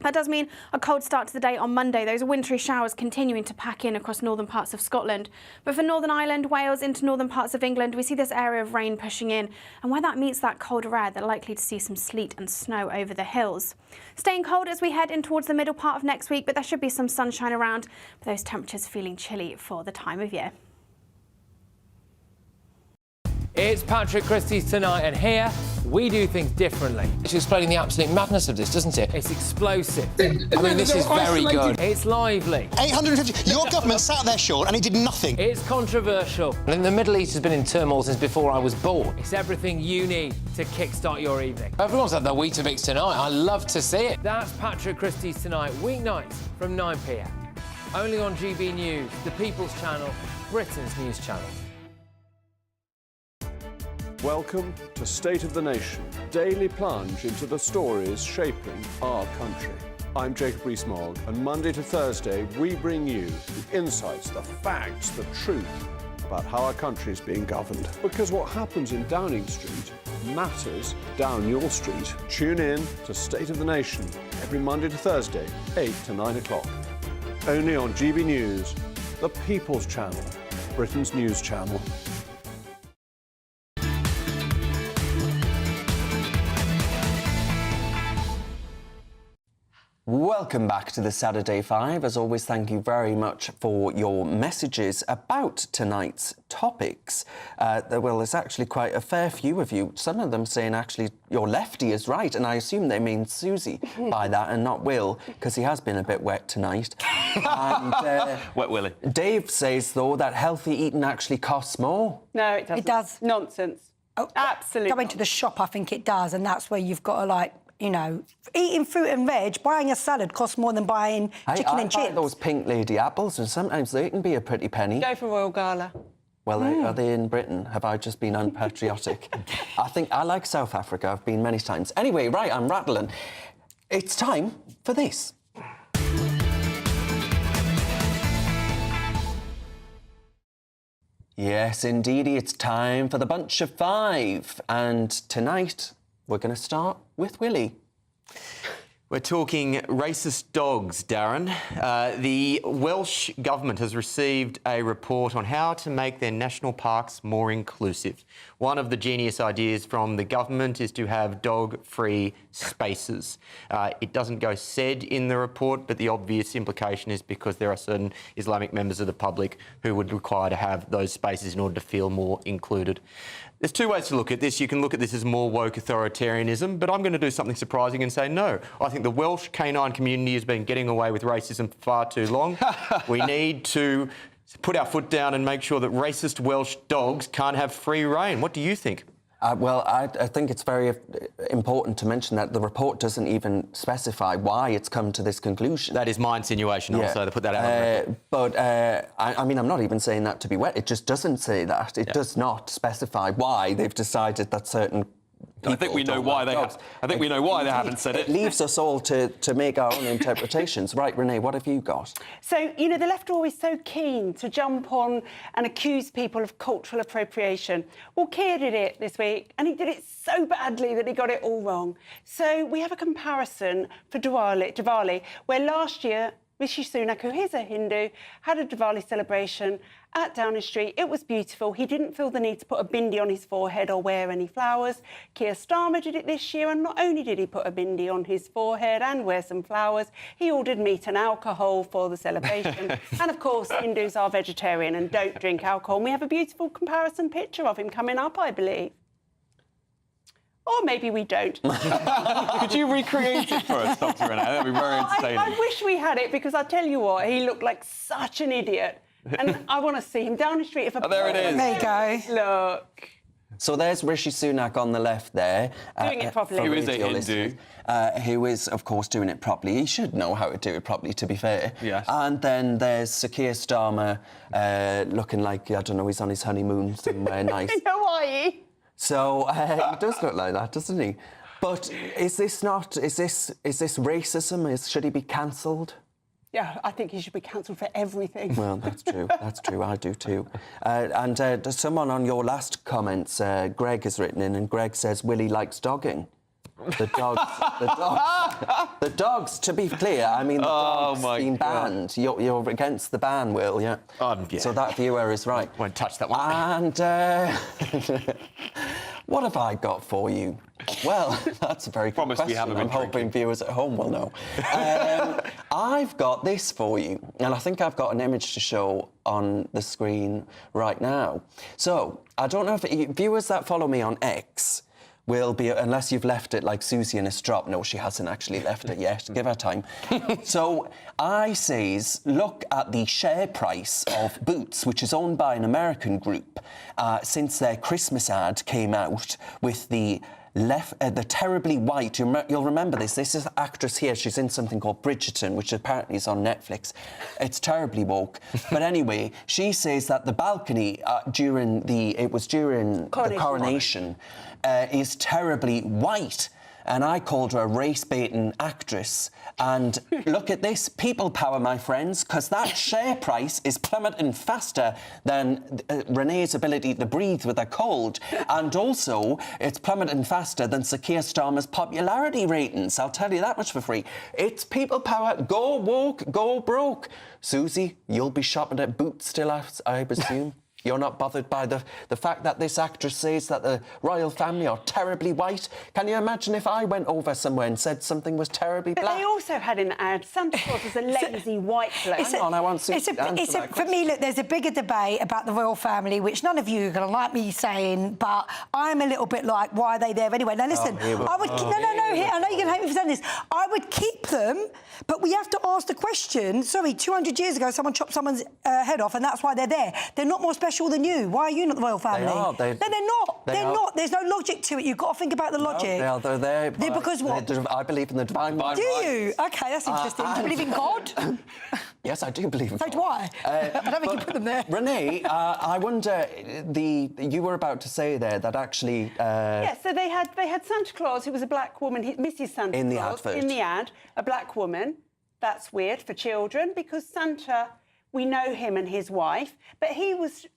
That does mean a cold start to the day on Monday. Those wintry showers continuing to pack in across northern parts of Scotland. But for Northern Ireland, Wales, into northern parts of England, we see this area of rain pushing in. And where that meets that colder air, they're likely to see some sleet and snow over the hills. Staying cold as we head in towards the middle part of next week, but there should be some sunshine around. But those temperatures feeling chilly for the time of year. It's Patrick Christie's Tonight, and here we do things differently. It's explaining the absolute madness of this, doesn't it? It's explosive. I mean, this is very good. It's lively. 850. Your government sat there, Sean, and it did nothing. It's controversial. And the Middle East has been in turmoil since before I was born. It's everything you need to kickstart your evening. Everyone's had their Weetabix tonight. I love to see it. That's Patrick Christie's Tonight, weeknights from 9 p.m. Only on GB News, the People's Channel, Britain's news channel. Welcome to State of the Nation, daily plunge into the stories shaping our country. I'm Jacob Rees-Mogg, and Monday to Thursday we bring you the insights, the facts, the truth about how our country is being governed. Because what happens in Downing Street matters down your street. Tune in to State of the Nation every Monday to Thursday, 8 to 9 o'clock. Only on GB News, the People's Channel, Britain's news channel. Welcome back to the Saturday 5. As always, thank you very much for your messages about tonight's topics. There's actually quite a fair few of you. Some of them saying, actually, your lefty is right, and I assume they mean Susie by that and not Will, because he has been a bit wet tonight. And, Wet Willie. Dave says, though, that healthy eating actually costs more. No, it doesn't. It does. Nonsense. Oh, absolutely. Going to the shop, I think it does, and that's where you've got to, like, you know, eating fruit and veg, buying a salad costs more than buying chicken and I buy chips. those pink lady apples, and sometimes they can be a pretty penny. Go for Royal Gala. Well, are they in Britain? Have I just been unpatriotic? I think I like South Africa. I've been many times. Anyway, right, I'm rattling. It's time for this. Yes, indeedy, it's time for the bunch of five. And tonight, we're going to start with Willie. We're talking racist dogs, Darren. The Welsh Government has received a report on how to make their national parks more inclusive. One of the genius ideas from the government is to have dog-free spaces. It doesn't go said in the report, but the obvious implication is because there are certain Islamic members of the public who would require to have those spaces in order to feel more included. There's two ways to look at this. You can look at this as more woke authoritarianism, but I'm going to do something surprising and say no. I think the Welsh canine community has been getting away with racism for far too long. We need to put our foot down and make sure that racist Welsh dogs can't have free rein. What do you think? Well, I think it's very important to mention that the report doesn't even specify why it's come to this conclusion. That is my insinuation also, to put that out on the record. But, I mean, I'm not even saying that to be wet. It just doesn't say that. It does not specify why they've decided that certain people I think we know why they have. I think we know why they haven't said it. It leaves us all to make our own interpretations. Right, Renee, what have you got? So, you know, the left are always so keen to jump on and accuse people of cultural appropriation. Well, Keir did it this week, and he did it so badly that he got it all wrong. So we have a comparison for Diwali, where last year Rishi Sunak, who is a Hindu, had a Diwali celebration at Downing Street. It was beautiful. He didn't feel the need to put a bindi on his forehead or wear any flowers. Keir Starmer did it this year, and not only did he put a bindi on his forehead and wear some flowers, he ordered meat and alcohol for the celebration. And, of course, Hindus are vegetarian and don't drink alcohol. And we have a beautiful comparison picture of him coming up, I believe. Or maybe we don't. Could you recreate it for us, Dr. Renee? That'd be very entertaining. I wish we had it, because I'll tell you what, he looked like such an idiot. And I want to see him down the street. There it is. There you go. Look. So there's Rishi Sunak on the left there. Doing it properly. Who is a Hindu. Who is, of course, doing it properly. He should know how to do it properly, to be fair. Yes. And then there's Sir Keir Starmer looking like, I don't know, he's on his honeymoon somewhere nice. In Hawaii. So he does look like that, doesn't he? But is this racism? Should he be cancelled? Yeah, I think he should be cancelled for everything. Well, that's true. That's true. I do too. And there's someone on your last comments, Greg has written in, and Greg says Willie likes dogging. The dogs, to be clear, I mean, the dog's been banned. You're against the ban, Will, yeah? Yeah. So that viewer is right. Won't touch that one. And what have I got for you? Well, that's a very good question. I'm hoping viewers at home will know. I've got this for you, and I think I've got an image to show on the screen right now. So, I don't know if viewers that follow me on X will be, unless you've left it like Susie in a strop. No, she hasn't actually left it yet. Give her time. So I says, look at the share price of Boots, which is owned by an American group, since their Christmas ad came out with the terribly white, you'll remember this. This is an actress here. She's in something called Bridgerton, which apparently is on Netflix. It's terribly woke. But anyway, she says that the balcony during the coronation is terribly white. And I called her a race-baiting actress. And look at this, people power, my friends, because that share price is plummeting faster than Renee's ability to breathe with a cold. And also, it's plummeting faster than Sir Keir Starmer's popularity ratings. I'll tell you that much for free. It's people power. Go woke, go broke. Susie, you'll be shopping at Boots still, I presume? You're not bothered by the fact that this actress says that the royal family are terribly white? Can you imagine if I went over somewhere and said something was terribly black? But they also had an ad, Santa Claus is a lazy white bloke. Hang on, I want to answer for me, look, there's a bigger debate about the royal family, which none of you are going to like me saying, but I'm a little bit like, why are they there anyway? Now, listen, I know you're going to hate me for saying this. I would keep them, but we have to ask the question, sorry, 200 years ago, someone chopped someone's head off, and that's why they're there. They're not more special special than you? Why are you not the royal family? They are. No, they're not. They're not. There's no logic to it. You've got to think about the logic. No, they're there. Because what? I believe in the divine right. Do you? Okay, that's interesting. Do you believe in God? Yes, I do believe in God. So do I. I don't think you put them there. Renee, I wonder, you were about to say there that actually... Yeah, so they had Santa Claus, who was a black woman, Mrs. Santa Claus. In the advert. In the ad, a black woman. That's weird for children because Santa, we know him and his wife, but he was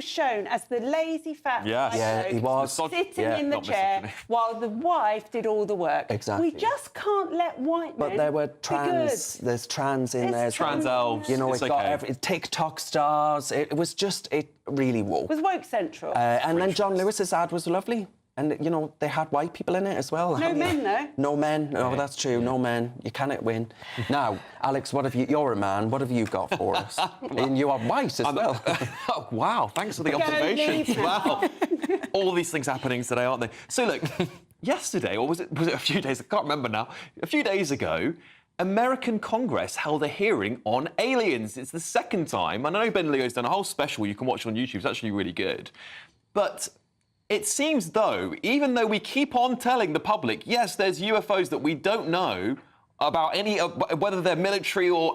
shown as the lazy fat he was sitting in the chair while the wife did all the work. Exactly. We just can't let white men. But there were trans. There's trans in there. Trans elves. You know, it's it got TikTok stars. It was just really woke. It was woke central. And then John Lewis's ad was lovely. And, you know, they had white people in it as well. No men, though. No men. Oh, that's true. No men. You cannot win. Now, Alex, you're a man. What have you got for us? And you are white as well. Oh, wow. Thanks for the observation. Wow. All these things happening today, aren't they? So, look, yesterday, or was it a few days? I can't remember now. A few days ago, American Congress held a hearing on aliens. It's the second time. And I know Ben Leo's done a whole special you can watch on YouTube. It's actually really good. But... it seems, though, even though we keep on telling the public, yes, there's UFOs that we don't know about whether they're military or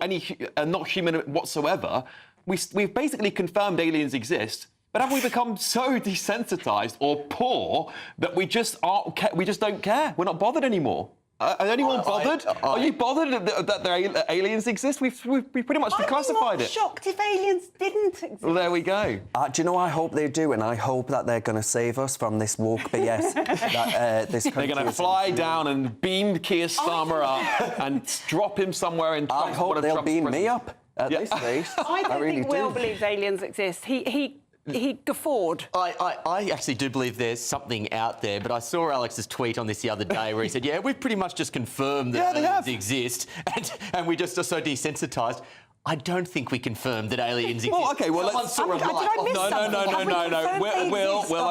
not human whatsoever, we've basically confirmed aliens exist. But have we become so desensitised or poor that we just don't care? We're not bothered anymore. Are anyone bothered? Are you bothered that aliens exist? We've pretty much declassified it. I'm shocked if aliens didn't exist. Well, there we go. Do you know, I hope they do, and I hope that they're going to save us from this woke BS. They're going to fly down and beam Keir Starmer up and drop him somewhere in Trump's... I hope they'll beam me up at this rate. I don't think Will believes aliens exist. He guffawed. I actually do believe there's something out there, but I saw Alex's tweet on this the other day where he said, yeah, we've pretty much just confirmed that aliens exist, and we just are so desensitised. I don't think we confirmed that aliens exist. Well, OK, well, let's... No,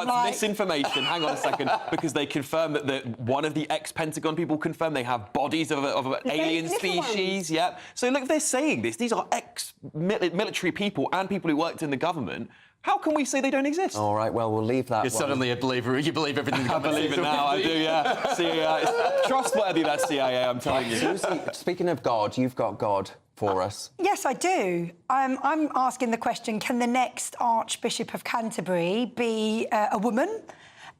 that's misinformation. Hang on a second. Because they confirmed that one of the ex-Pentagon people confirmed they have bodies of an alien species. Yep. So, look, they're saying this. These are ex-military people and people who worked in the government. How can we say they don't exist? All right, well, we'll leave that. You're suddenly a believer. You believe everything. I believe it now. I do, yeah. See, it's trustworthy, that CIA, I'm telling you. Susie, speaking of God, you've got God for us. Yes, I do. I'm asking the question, can the next Archbishop of Canterbury be a woman?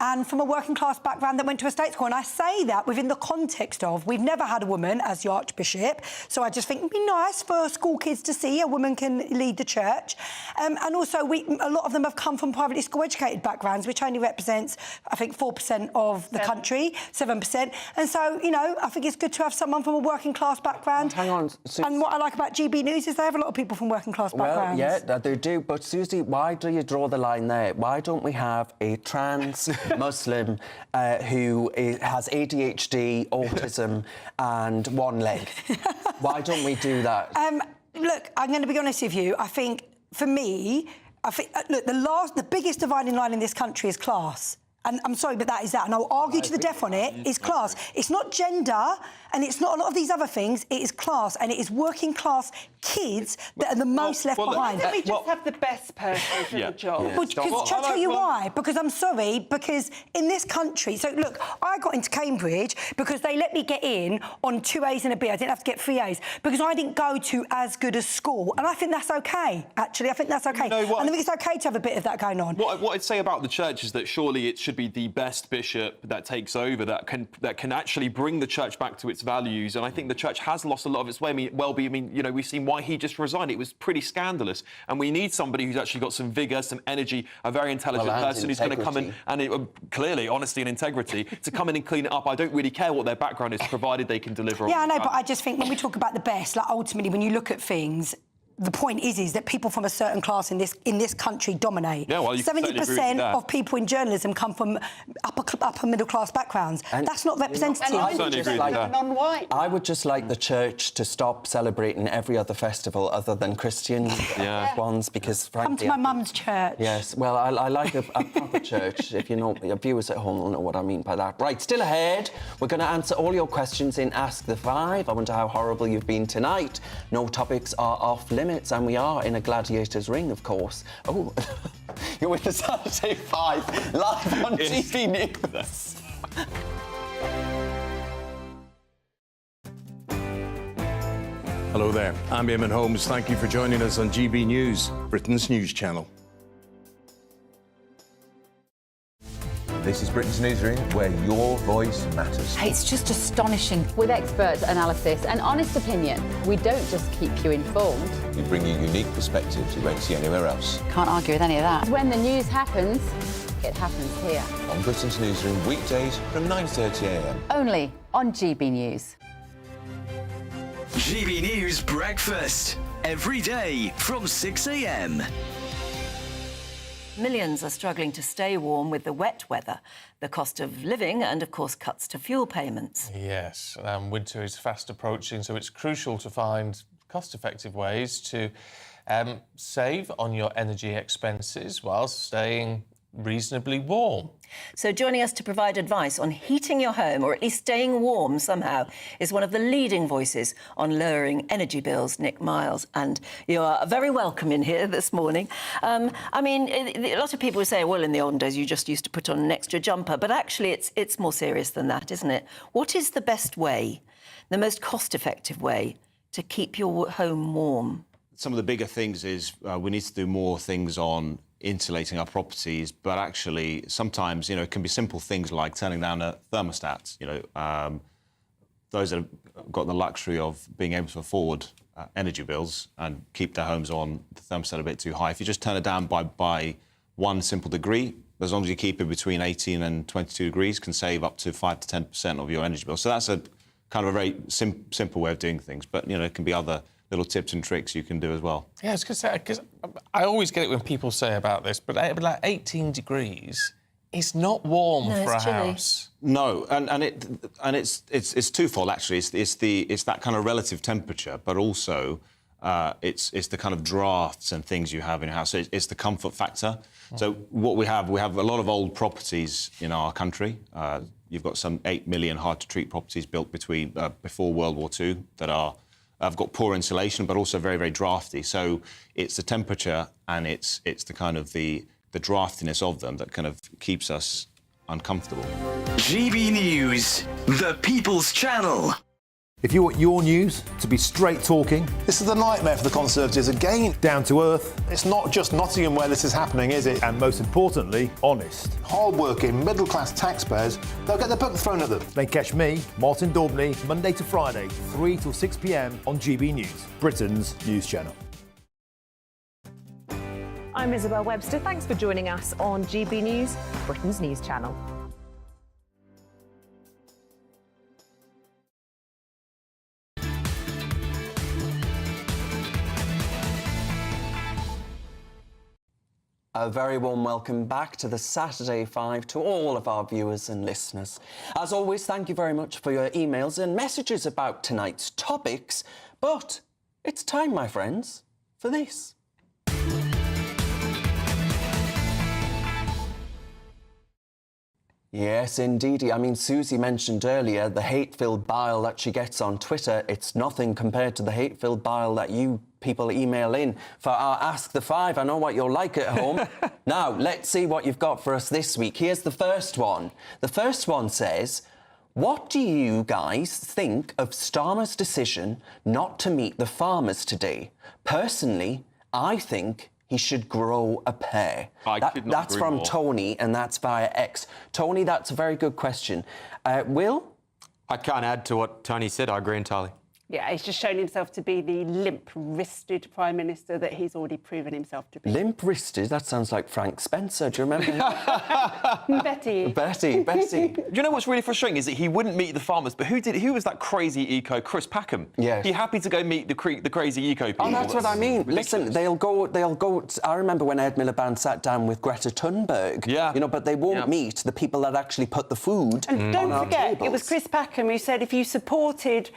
And from a working-class background that went to a state school. And I say that within the context of we've never had a woman as the Archbishop, so I just think it'd be nice for school kids to see a woman can lead the church. And also, a lot of them have come from privately school-educated backgrounds, which only represents, I think, 4% of the country, 7%. And so, you know, I think it's good to have someone from a working-class background. Hang on. And what I like about GB News is they have a lot of people from working-class backgrounds. Well, yeah, they do. But, Susie, why do you draw the line there? Why don't we have a trans... Muslim who has ADHD, autism and one leg. Why don't we do that? Look, I'm going to be honest with you. I think, for me, look, the biggest dividing line in this country is class. And I'm sorry, but that is that. And I'll argue to the death on it, is class. It's not gender, and it's not a lot of these other things. It is class, and it is working-class kids that are the most left behind. Why don't we just have the best person for the job? Because I'll tell you why. Because I'm sorry, because in this country... So, look, I got into Cambridge because they let me get in on 2 A's and a B. I didn't have to get 3 A's because I didn't go to as good a school. And I think that's OK, actually. I think that's OK. And I think it's OK to have a bit of that going on. What I'd say about the church is that surely it should be the best bishop that takes over, that can actually bring the church back to its values. And I think the church has lost a lot of its way. You know, we've seen why he just resigned. It was pretty scandalous. And we need somebody who's actually got some vigour, some energy, a very intelligent person who's going to come in and clearly honesty and integrity to come in and clean it up. I don't really care what their background is, provided they can deliver. Yeah, I know, but I just think when we talk about the best, like ultimately when you look at things, the point is that people from a certain class in this country dominate. Yeah, well, 70% of people in journalism come from upper middle class backgrounds. And that's not representative. Non-white. I would just like the church to stop celebrating every other festival other than Christian ones, because frankly, come to my mum's church. Yes, well, I like a proper church. If you know, your viewers at home will know what I mean by that. Right, still ahead, we're going to answer all your questions in Ask the Five. I wonder how horrible you've been tonight. No topics are off limits. limits, and we are in a gladiator's ring, of course. Oh, you're with the Saturday 5 live on GB News. Hello there, I'm Eamon Holmes. Thank you for joining us on GB News, Britain's news channel. This is Britain's Newsroom, where your voice matters. It's just astonishing. With expert analysis and honest opinion, we don't just keep you informed. We bring you unique perspectives you won't see anywhere else. Can't argue with any of that. When the news happens, it happens here. On Britain's Newsroom, weekdays from 9:30 a.m. Only on GB News. GB News Breakfast, every day from 6 a.m. Millions are struggling to stay warm with the wet weather, the cost of living and, of course, cuts to fuel payments. Yes, winter is fast approaching, so it's crucial to find cost-effective ways to save on your energy expenses while staying reasonably warm. So joining us to provide advice on heating your home, or at least staying warm somehow, is one of the leading voices on lowering energy bills, Nick Miles. And you are very welcome in here this morning. I mean, a lot of people say, well, in the olden days, you just used to put on an extra jumper. But actually, it's more serious than that, isn't it? What is the best way, the most cost-effective way to keep your home warm? Some of the bigger things is we need to do more things on insulating our properties, but actually sometimes, it can be simple things like turning down a thermostat. Those that have got the luxury of being able to afford energy bills and keep their homes on the thermostat a bit too high. If you just turn it down by 1 simple degree, as long as you keep it between 18 and 22 degrees, can save up to 5 to 10% of your energy bill. So that's a kind of a very simple way of doing things, but it can be other little tips and tricks you can do as well. Yeah, I was going to say, because I always get it when people say about this, but like 18 degrees is not warm for a house. No, and it's twofold actually. It's that kind of relative temperature, but also it's the kind of drafts and things you have in your house. So it's the comfort factor. So what we have a lot of old properties in our country. You've got some 8 million hard-to-treat properties built before World War II that have got poor insulation, but also very, very drafty. So it's the temperature and it's the kind of the draftiness of them that kind of keeps us uncomfortable. GB News, the People's Channel. If you want your news to be straight talking... This is the nightmare for the Conservatives again. Down to earth. It's not just Nottingham where this is happening, is it? And most importantly, honest. Hard-working, middle-class taxpayers, they'll get their book thrown at them. Then catch me, Martin Daubney, Monday to Friday, 3 till 6 p.m. on GB News, Britain's news channel. I'm Isabel Webster. Thanks for joining us on GB News, Britain's news channel. A very warm welcome back to the Saturday 5 to all of our viewers and listeners. As always, thank you very much for your emails and messages about tonight's topics. But it's time, my friends, for this. Yes, indeedy. I mean, Susie mentioned earlier the hate-filled bile that she gets on Twitter. It's nothing compared to the hate-filled bile that you people email in for our Ask the Five. I know what you're like at home. Now, let's see what you've got for us this week. Here's the first one. The first one says, what do you guys think of Starmer's decision not to meet the farmers today? Personally, I think he should grow a pair. That's from Tony, and that's via X. Tony, that's a very good question. Will? I can't add to what Tony said. I agree entirely. Yeah, he's just shown himself to be the limp-wristed Prime Minister that he's already proven himself to be. Limp-wristed? That sounds like Frank Spencer. Do you remember him? Betty. Betty. Do you know what's really frustrating is that he wouldn't meet the farmers, but who was that crazy eco? Chris Packham. Yes. He's happy to go meet the crazy eco people. Oh, that's what I mean. Listen, they'll go. I remember when Ed Miliband sat down with Greta Thunberg. Yeah. But they won't meet the people that actually put the food And don't on forget, our tables. it was Chris Packham who said if you supported,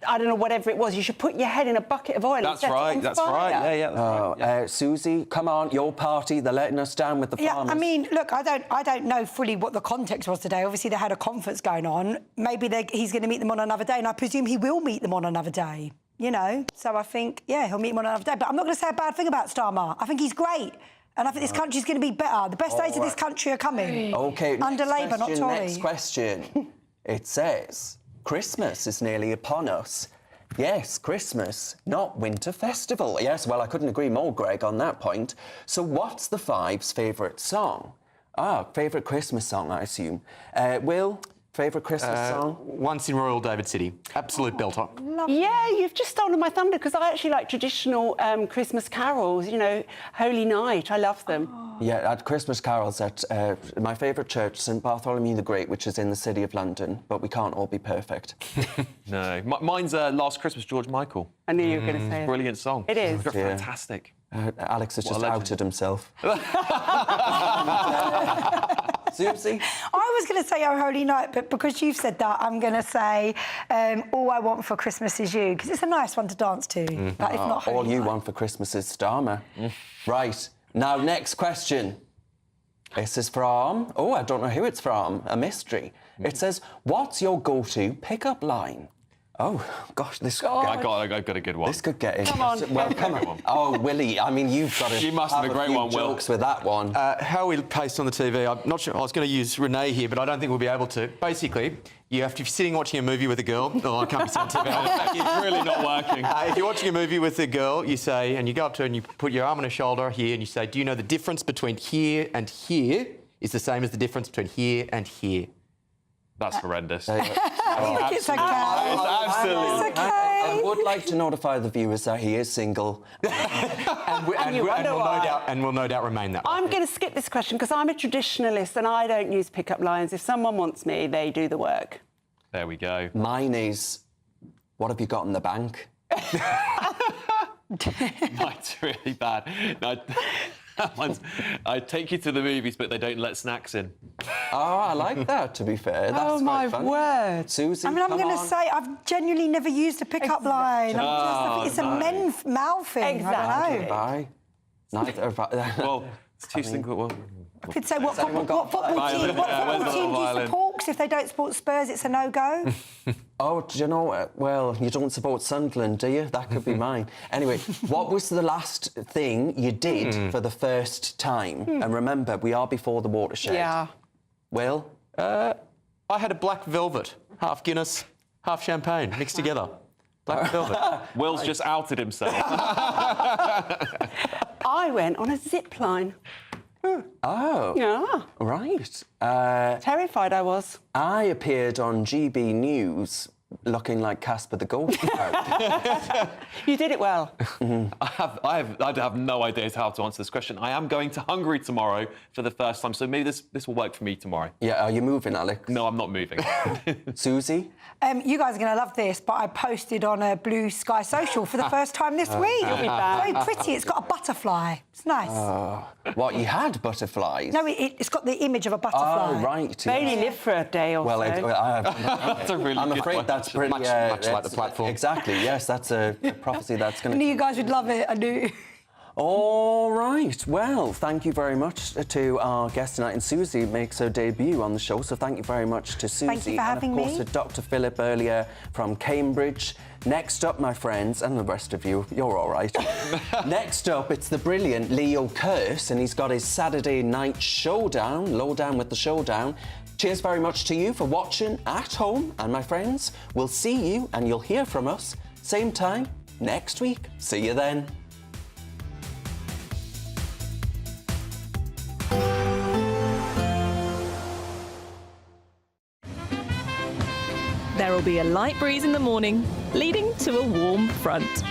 I don't know, whatever it was, you should put your head in a bucket of oil. That's and set right, it on that's fire. right. Yeah, that's right. Susie, come on, your party, they're letting us down with the farmers. I mean, look, I don't know fully what the context was today. Obviously, they had a conference going on. Maybe he's going to meet them on another day, and I presume he will meet them on another day. you know. So I think, yeah, he'll meet him on another day. But I'm not going to say a bad thing about Starmer. I think he's great. And I think this country's going to be better. The best days of this country are coming. OK, under Labour, not Tory. Next question. It says, Christmas is nearly upon us. Yes, Christmas, not winter festival. Yes, well, I couldn't agree more, Greg, on that point. So what's the Five's favourite song? Favourite Christmas song, I assume. Will, favourite Christmas song? Once in Royal David City. Absolute belter. Yeah, you've just stolen my thunder because I actually like traditional Christmas carols, you know, Holy Night. I love them. Yeah, at Christmas carols at my favourite church, St Bartholomew the Great, which is in the City of London, but we can't all be perfect. No. Mine's Last Christmas, George Michael. I knew you were going to say it. Brilliant song. It is. Fantastic. Alex has just outed himself. Susie? I was going to say Oh Holy Night, but because you've said that, I'm going to say All I Want for Christmas Is You, because it's a nice one to dance to. But if not Holy All You Night. Want for Christmas is Starmer. Right. Now, next question. This is from... Oh, I don't know who it's from. A mystery. It says, what's your go-to pickup line? Oh, gosh, this... I got a good one. This could get in. Come on. Well, come on. Oh, Willie, I mean, you've got to You must have a great few one, Will. jokes with that one. How we paced on the TV, I'm not sure. I was going to use Renee here, but I don't think we'll be able to. Basically, you have to be sitting watching a movie with a girl. Oh, I can't be on TV. It's really not working. If you're watching a movie with a girl, you say, and you go up to her and you put your arm on her shoulder here, and you say, do you know the difference between here and here is the same as the difference between here and here? That's horrendous. It's okay. Absolutely. It's okay. I would like to notify the viewers that he is single. and will no doubt remain that way. I'm going to skip this question because I'm a traditionalist and I don't use pickup lines. If someone wants me, they do the work. There we go. Mine is, what have you got in the bank? Mine's really bad. I take you to the movies, but they don't let snacks in. Oh, I like that, to be fair. That's Oh, my quite funny. word. Susie, I mean, I'm come going to on. say I've genuinely never used a pickup line. I think it's a male thing. Exactly. I don't know. Bye. Neither of us. Well, it's too single. Well, I could say what football violin? team Yeah, where's the do you violin? support? 'Cause if they don't support Spurs, it's a no-go. Oh, do you know what? Well, you don't support Sunderland, do you? That could be mine. Anyway, what was the last thing you did for the first time? And remember, we are before the watershed. Yeah. Will? I had a black velvet, half Guinness, half champagne, mixed together. Black velvet. Will's just outed himself. I went on a zip line. Oh. Yeah. Right. Terrified I was. I appeared on GB News looking like Casper the Ghost. You did it well. I have no idea how to answer this question. I am going to Hungary tomorrow for the first time, so maybe this will work for me tomorrow. Yeah, are you moving, Alex? No, I'm not moving. Susie? You guys are going to love this, but I posted on a Blue Sky Social for the first time this week. You'll be back. Very pretty. It's got a butterfly. It's nice. What, you had butterflies? No, it's got the image of a butterfly. Oh, right. They only live for a day or so. That's a really I'm good afraid one. that's pretty... Much like the platform. Exactly, yes, that's a prophecy that's going I knew you guys would love it. I knew. All right. Well, thank you very much to our guest tonight. And Susie makes her debut on the show, so thank you very much to Susie. Thank you for having me. And, of course, to Dr. Philip earlier from Cambridge. Next up, my friends, and the rest of you, you're all right. Next up, it's the brilliant Leo Curse, and he's got his Saturday night showdown, Lowdown with the Showdown. Cheers very much to you for watching at home. And, my friends, we'll see you and you'll hear from us same time next week. See you then. There will be a light breeze in the morning, leading to a warm front.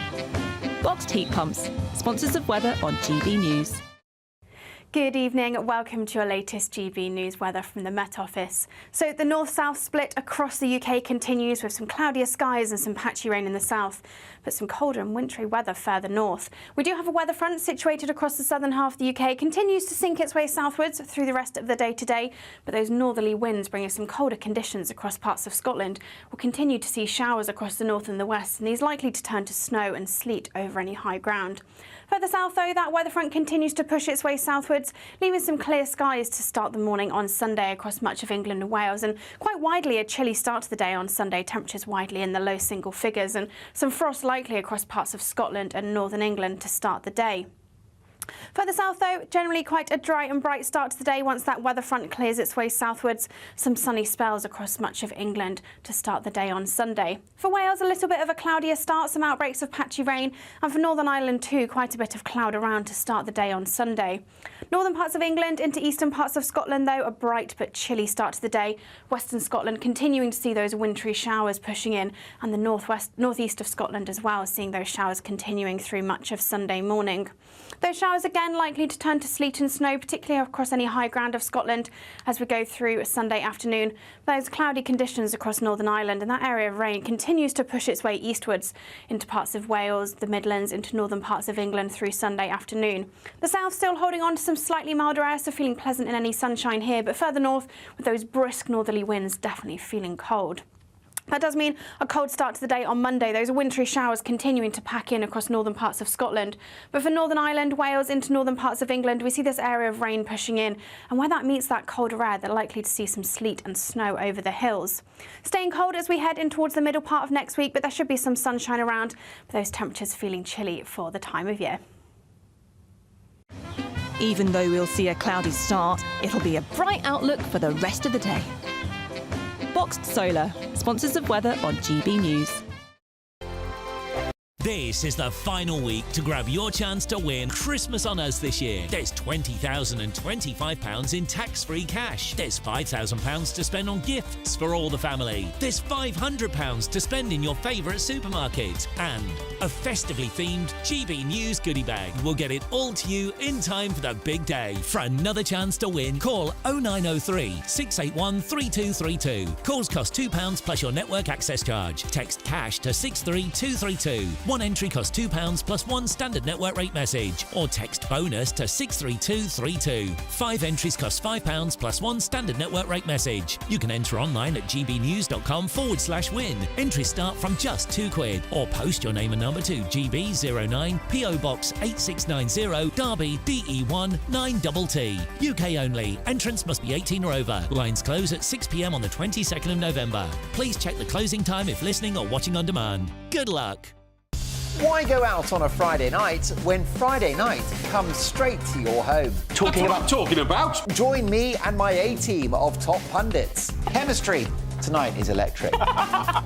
Boxed heat pumps, sponsors of weather on GB News. Good evening. Welcome to your latest GB News weather from the Met Office. So the north-south split across the UK continues with some cloudier skies and some patchy rain in the south, but some colder and wintry weather further north. We do have a weather front situated across the southern half of the UK. It continues to sink its way southwards through the rest of the day today, but those northerly winds bring us some colder conditions across parts of Scotland. We'll continue to see showers across the north and the west, and these likely to turn to snow and sleet over any high ground. Further south, though, that weather front continues to push its way southward. eastwards, leaving some clear skies to start the morning on Sunday across much of England and Wales, and quite widely a chilly start to the day on Sunday, temperatures widely in the low single figures, and some frost likely across parts of Scotland and northern England to start the day. Further south, though, generally quite a dry and bright start to the day once that weather front clears its way southwards. Some sunny spells across much of England to start the day on Sunday. For Wales, a little bit of a cloudier start, some outbreaks of patchy rain, and for Northern Ireland too, quite a bit of cloud around to start the day on Sunday. Northern parts of England into eastern parts of Scotland, though, a bright but chilly start to the day. Western Scotland continuing to see those wintry showers pushing in, and the northeast of Scotland as well, seeing those showers continuing through much of Sunday morning. Those showers again likely to turn to sleet and snow, particularly across any high ground of Scotland as we go through Sunday afternoon. Those cloudy conditions across Northern Ireland, and that area of rain continues to push its way eastwards into parts of Wales, the Midlands, into northern parts of England through Sunday afternoon. The south still holding on to some slightly milder air, so feeling pleasant in any sunshine here, but further north with those brisk northerly winds definitely feeling cold. That does mean a cold start to the day on Monday, those wintry showers continuing to pack in across northern parts of Scotland. But for Northern Ireland, Wales, into northern parts of England, we see this area of rain pushing in, and where that meets that colder air, they're likely to see some sleet and snow over the hills. Staying cold as we head in towards the middle part of next week, but there should be some sunshine around, but those temperatures feeling chilly for the time of year. Even though we'll see a cloudy start, it'll be a bright outlook for the rest of the day. Boxed Solar, sponsors of weather on GB News. This is the final week to grab your chance to win Christmas on Us this year. There's £20,025 in tax-free cash. There's £5,000 to spend on gifts for all the family. There's £500 to spend in your favourite supermarket. And a festively themed GB News goodie bag. We'll get it all to you in time for the big day. For another chance to win, call 0903 681 3232. Calls cost £2 plus your network access charge. Text cash to 63232. One entry costs £2 plus one standard network rate message, or text bonus to 63232. 5 entries cost £5 plus one standard network rate message. You can enter online at gbnews.com/win. Entries start from just £2, or post your name and number to GB09 PO Box 8690 Derby DE1 9TT. UK only. Entrance must be 18 or over. Lines close at 6 p.m. on the 22nd of November. Please check the closing time if listening or watching on demand. Good luck. Why go out on a Friday night when Friday night comes straight to your home? Talking about? Join me and my A-team of top pundits. Chemistry tonight is electric.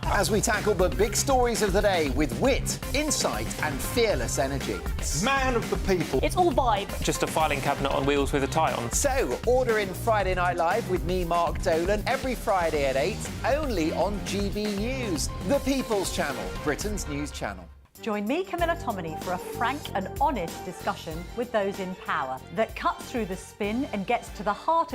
As we tackle the big stories of the day with wit, insight and fearless energy. Man of the people. It's all vibe. Just a filing cabinet on wheels with a tie on. So, order in Friday Night Live with me, Mark Dolan, every Friday at 8, only on GB News, the People's Channel, Britain's news channel. Join me, Camilla Tominey, for a frank and honest discussion with those in power that cuts through the spin and gets to the heart of